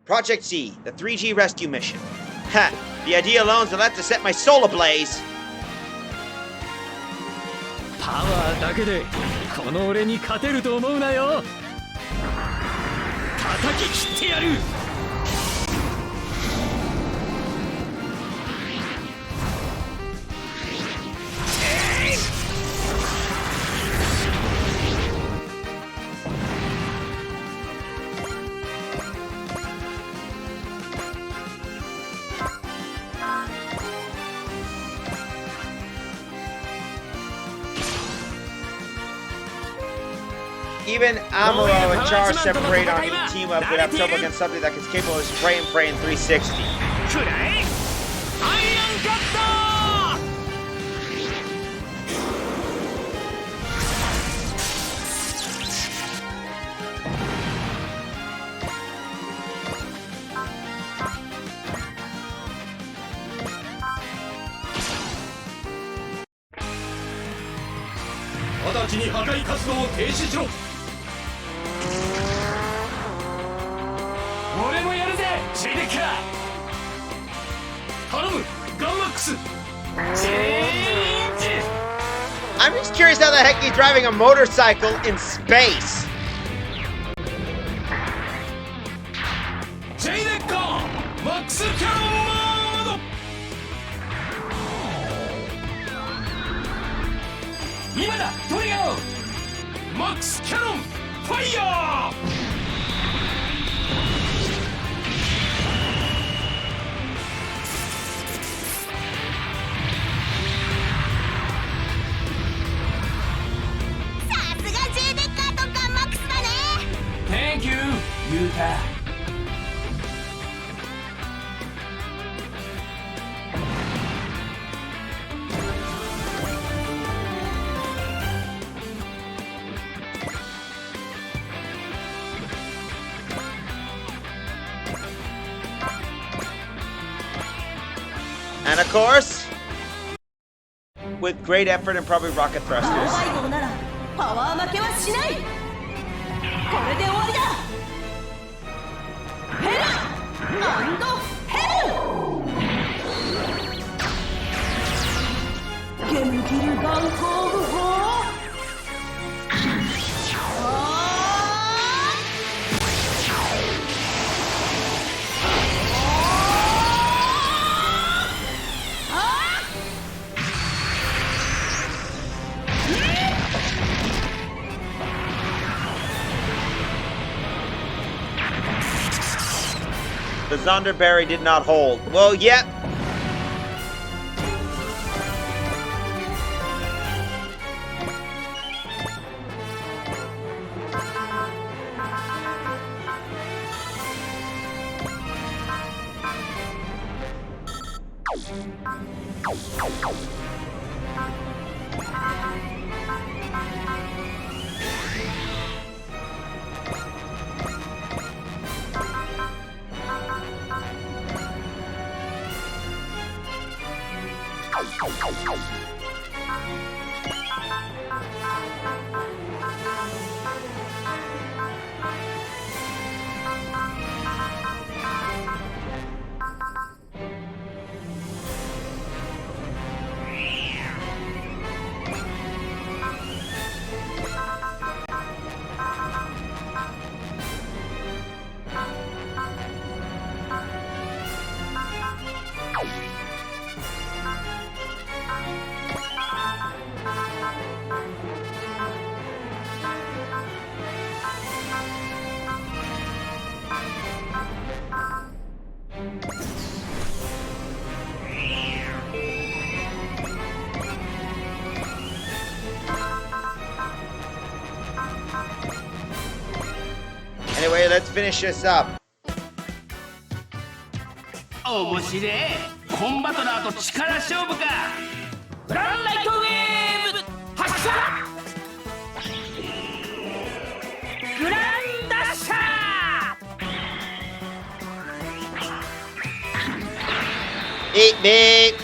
Project Z, the 3G rescue mission. Ha! The idea alone's enough to set my soul ablaze! パワーだけでこの俺に勝てると思うなよ。叩き切ってやる。Even Amuro and Char separate on each team up would have trouble against something that is capable of spray and pray in 360. くらえアイアンカット。直ちに破壊活動を停止しろ。俺もやるぜシェイデッカー。頼むガンマックス。I'm just curious how the heck he's driving a motorcycle in space. シェイデッカーマックスキャノンモード。今だトリガーマックスキャノンファイヤー。Thank you, Yuta. And of course, with great effort and probably rocket thrusters. パワー負けはしない。これで終わりだ。ヘル&ヘル。ゲムギルガン工具法。The Zonderberry did not hold. Well, yep. Anyway, let's finish this up. 面白い。コンバトラーと力勝負か。グランライトウェーブ発射。グランダッシャー。 Beep beep.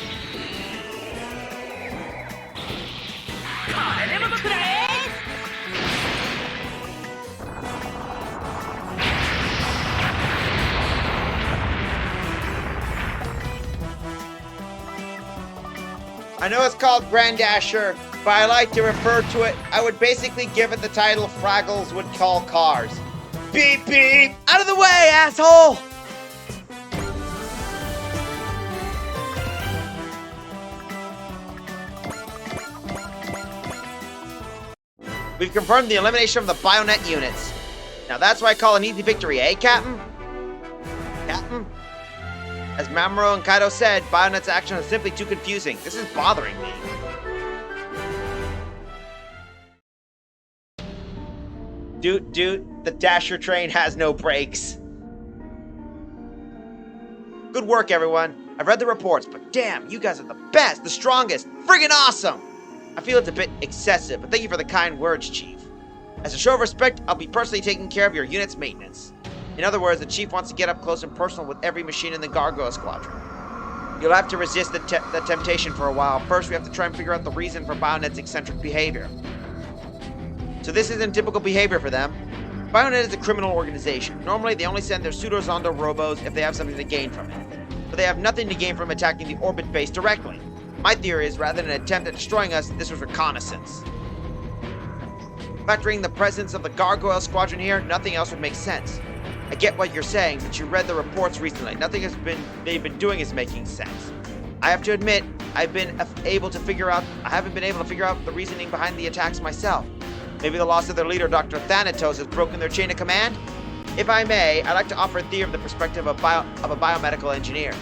これでもくらえ。 I know it's called Grand Dasher, but I like to refer to it. I would basically give it the title Fraggles would call cars. Beep beep! Out of the way, asshole! We've confirmed the elimination of the Bionet units. Now that's why I call an easy victory, eh, Captain? Captain? As Mamoru and Kaido said, Bionet's action is simply too confusing. This is bothering me. Dude, the Dasher train has no brakes. Good work, everyone. I've read the reports, but damn, you guys are the best, the strongest, friggin' awesome! I feel it's a bit excessive, but thank you for the kind words, Chief. As a show of respect, I'll be personally taking care of your unit's maintenance. In other words, the Chief wants to get up close and personal with every machine in the Gargoyle Squadron. You'll have to resist the temptation for a while. First, we have to try and figure out the reason for Bionet's eccentric behavior. So this isn't typical behavior for them. Bionet is a criminal organization. Normally, they only send their pseudo-Zondo robos if they have something to gain from it. But they have nothing to gain from attacking the orbit base directly. My theory is, rather than an attempt at destroying us, this was reconnaissance. Factoring the presence of the Gargoyle Squadron here, nothing else would make sense. I get what you're saying, but you read the reports recently. Nothing they've been doing is making sense. I have to admit, I haven't been able to figure out the reasoning behind the attacks myself. Maybe the loss of their leader, Dr. Thanatos, has broken their chain of command? If I may, I'd like to offer a theory from the perspective of a biomedical engineer.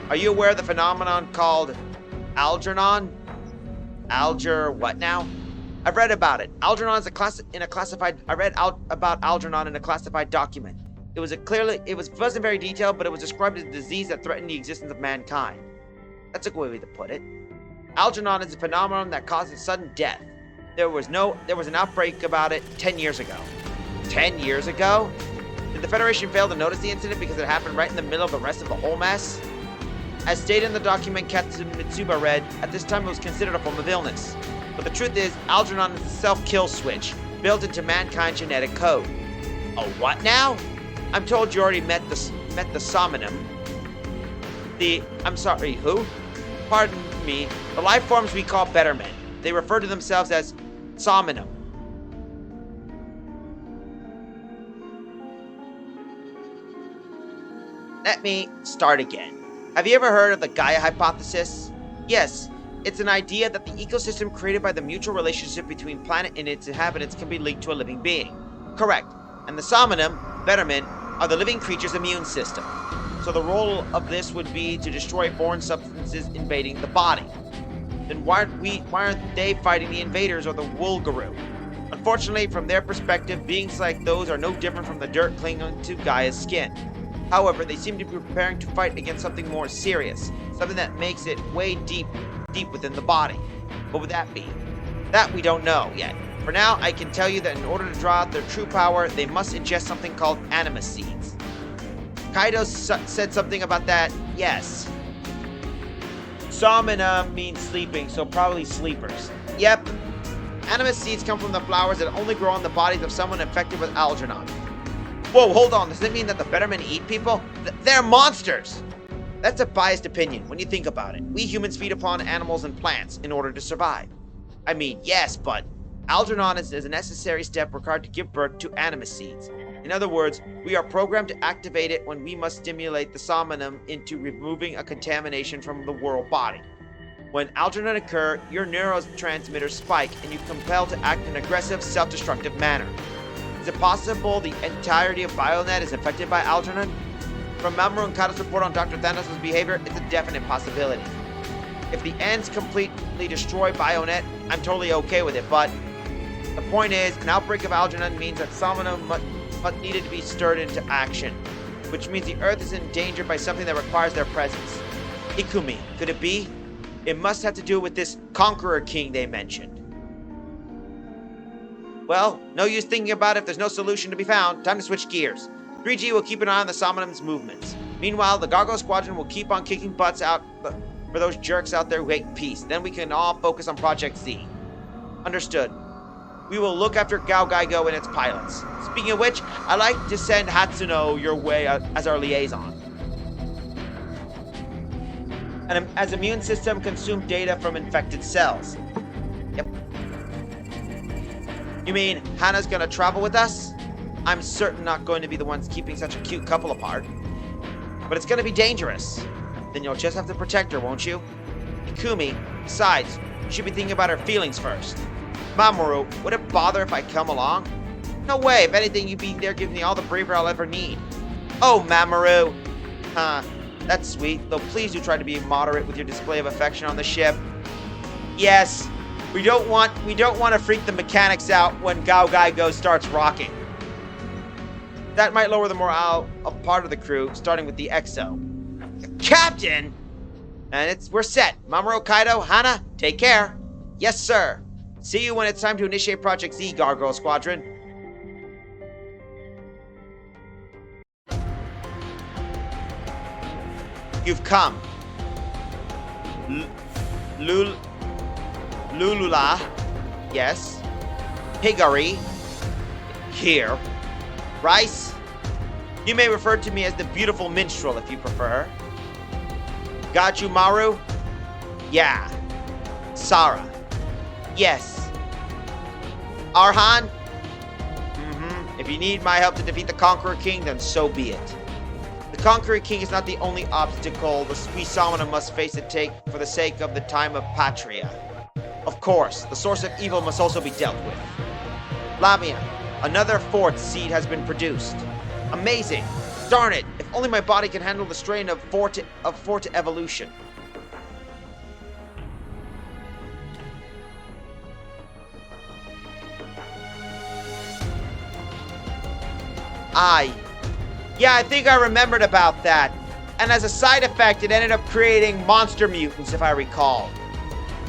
Are you aware of the phenomenon called Algernon? What now? I've read about it. Algernon is about Algernon in a classified document. It wasn't very detailed, but it was described as a disease that threatened the existence of mankind. That's a good way to put it. Algernon is a phenomenon that causes sudden death. There was an outbreak about it 10 years ago. 10 years ago? Did the Federation fail to notice the incident because it happened right in the middle of the rest of the whole mess? As stated in the document Captain Mitsuba read, at this time it was considered a form of illness. But the truth is, Algernon is a self-kill switch, built into mankind's genetic code. A what now? I'm told you already met the Sominum. I'm sorry, who? Pardon me, the life forms we call Bettermen. They refer to themselves as Sominum. Let me start again. Have you ever heard of the Gaia hypothesis? Yes. It's an idea that the ecosystem created by the mutual relationship between planet and its inhabitants can be linked to a living being. Correct. And the Sominum, Bettermen, are the living creature's immune system. So the role of this would be to destroy foreign substances invading the body. Then why aren't they fighting the invaders or the Wulgaroo? Unfortunately, from their perspective, beings like those are no different from the dirt clinging to Gaia's skin. However, they seem to be preparing to fight against something more serious, something that makes it way deep within the body. What would that be? That we don't know yet. For now, I can tell you that in order to draw out their true power, they must ingest something called anima seeds. Kaido said something about that, yes. Samana means sleeping, so probably sleepers. Yep. Anima seeds come from the flowers that only grow on the bodies of someone infected with Algernon. Whoa, hold on, does that mean that the Bettermen eat people? They're monsters! That's a biased opinion when you think about it. We humans feed upon animals and plants in order to survive. I mean, yes, but Algernon is a necessary step required to give birth to anima seeds. In other words, we are programmed to activate it when we must stimulate the Samanum into removing a contamination from the world body. When Algernon occur, your neurotransmitters spike and you're compelled to act in an aggressive, self-destructive manner. Is it possible the entirety of Bionet is affected by Algernon? From Mamoru and Kaido's report on Dr. Thanos' behavior, it's a definite possibility. If the ends completely destroy Bionet, I'm totally okay with it, but the point is, an outbreak of Algernon means that Samanum must needed to be stirred into action, which means the Earth is endangered by something that requires their presence. Ikumi, could it be? It must have to do with this Conqueror King they mentioned. Well, no use thinking about it if there's no solution to be found. Time to switch gears. 3G will keep an eye on the Samanum's movements. Meanwhile, the Gargoyle Squadron will keep on kicking butts out for those jerks out there who hate peace. Then we can all focus on Project Z. Understood. We will look after Gao Gaigo and its pilots. Speaking of which, I'd like to send Hatsuno your way as our liaison. And as immune system consume data from infected cells. Yep. You mean Hana's gonna travel with us? I'm certain not going to be the ones keeping such a cute couple apart. But it's gonna be dangerous. Then you'll just have to protect her, won't you? Ikumi, besides, you should be thinking about her feelings first. Mamoru, would it bother if I come along? No way, if anything, you being there gives me all the bravery I'll ever need. Oh, Mamoru! That's sweet, though please do try to be moderate with your display of affection on the ship. Yes, we don't want to freak the mechanics out when Gao Gaigo starts rocking. That might lower the morale of part of the crew, starting with the EXO. Captain! And we're set. Mamoru, Kaido, Hana, take care. Yes, sir. See you when it's time to initiate Project Z, Gargoyle Squadron. You've come. Lulula. Yes. Higari. Here. Rice. You may refer to me as the beautiful minstrel if you prefer. Got you, Maru? Yeah. Sara. Yes. Arhan? If you need my help to defeat the Conqueror King, then so be it. The Conqueror King is not the only obstacle the we Samana must face to take for the sake of the time of Patria. Of course, the source of evil must also be dealt with. Lamia, another fourth seed has been produced. Amazing. Darn it, if only my body can handle the strain of Forte evolution. Yeah, I think I remembered about that. And as a side effect, it ended up creating monster mutants, if I recall.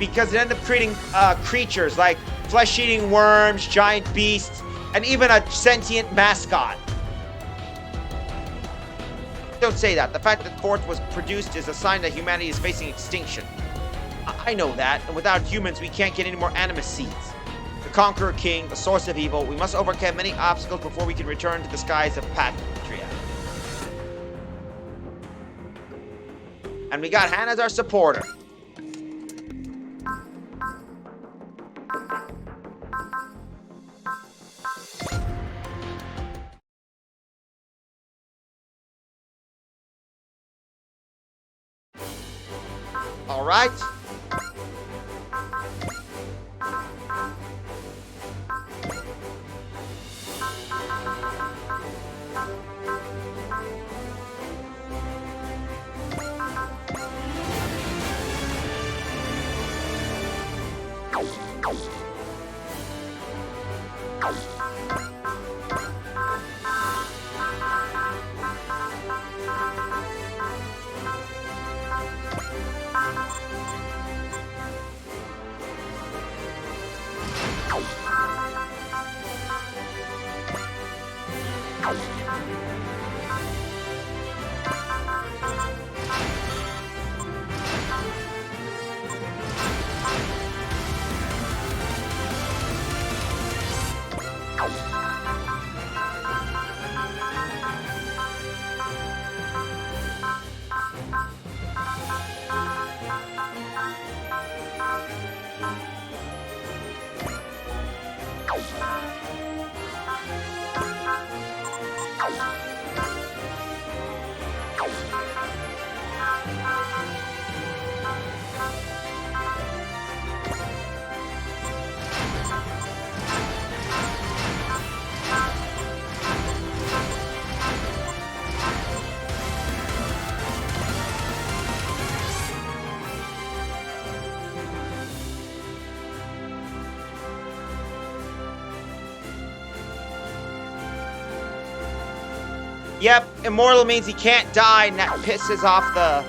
Because it ended up creating creatures like flesh-eating worms, giant beasts, and even a sentient mascot. Don't say that. The fact that Forte was produced is a sign that humanity is facing extinction. I know that, and without humans, we can't get any more anima seeds. The Conqueror King, the source of evil, we must overcome many obstacles before we can return to the skies of Patria. And we got Hana as our supporter. All right. Yep, immortal means he can't die, and that pisses off the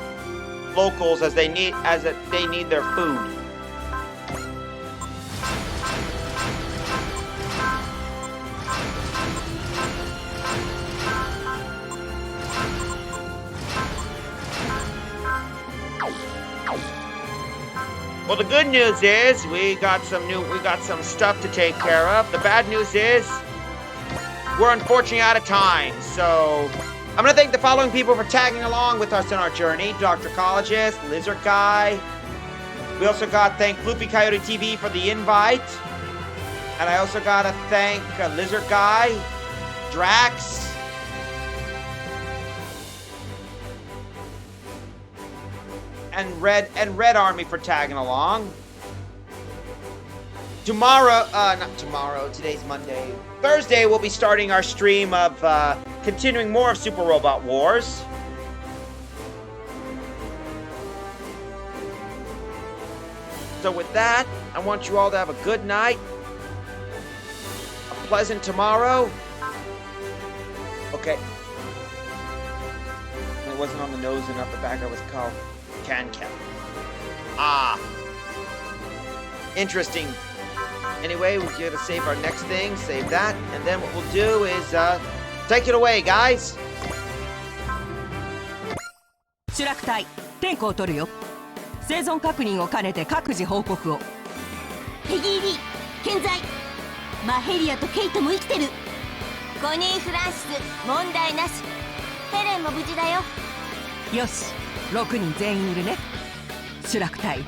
locals as they need their food. Well, the good news is we got some stuff to take care of. The bad news is we're unfortunately out of time, so I'm going to thank the following people for tagging along with us in our journey. Dr. Collegist, Lizard Guy. We also got to thank Floopy Coyote TV for the invite. And I also got to thank Lizard Guy, Drax, and Red Army for tagging along. Tomorrow, not tomorrow, today's Monday. Thursday, we'll be starting our stream of continuing more of Super Robot Wars. So with that, I want you all to have a good night, a pleasant tomorrow. Okay. It wasn't on the nose and up the back, it was called Can. Ah. Interesting. Anyway, we're going to save our next thing, save that, and then what we'll do is, take it away, guys! 主楽隊点呼を取るよ。生存確認を兼ねて各自報告を。ペギー・リー健在。マヘリアとケイトも生きてる。コニー・フランシス問題なし。ヘレンも無事だよ。よし、6人全員いるね。主楽隊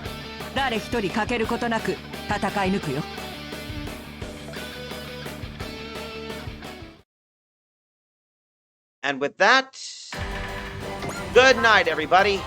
誰一人欠けることなく戦い抜くよ。And with that, good night, everybody.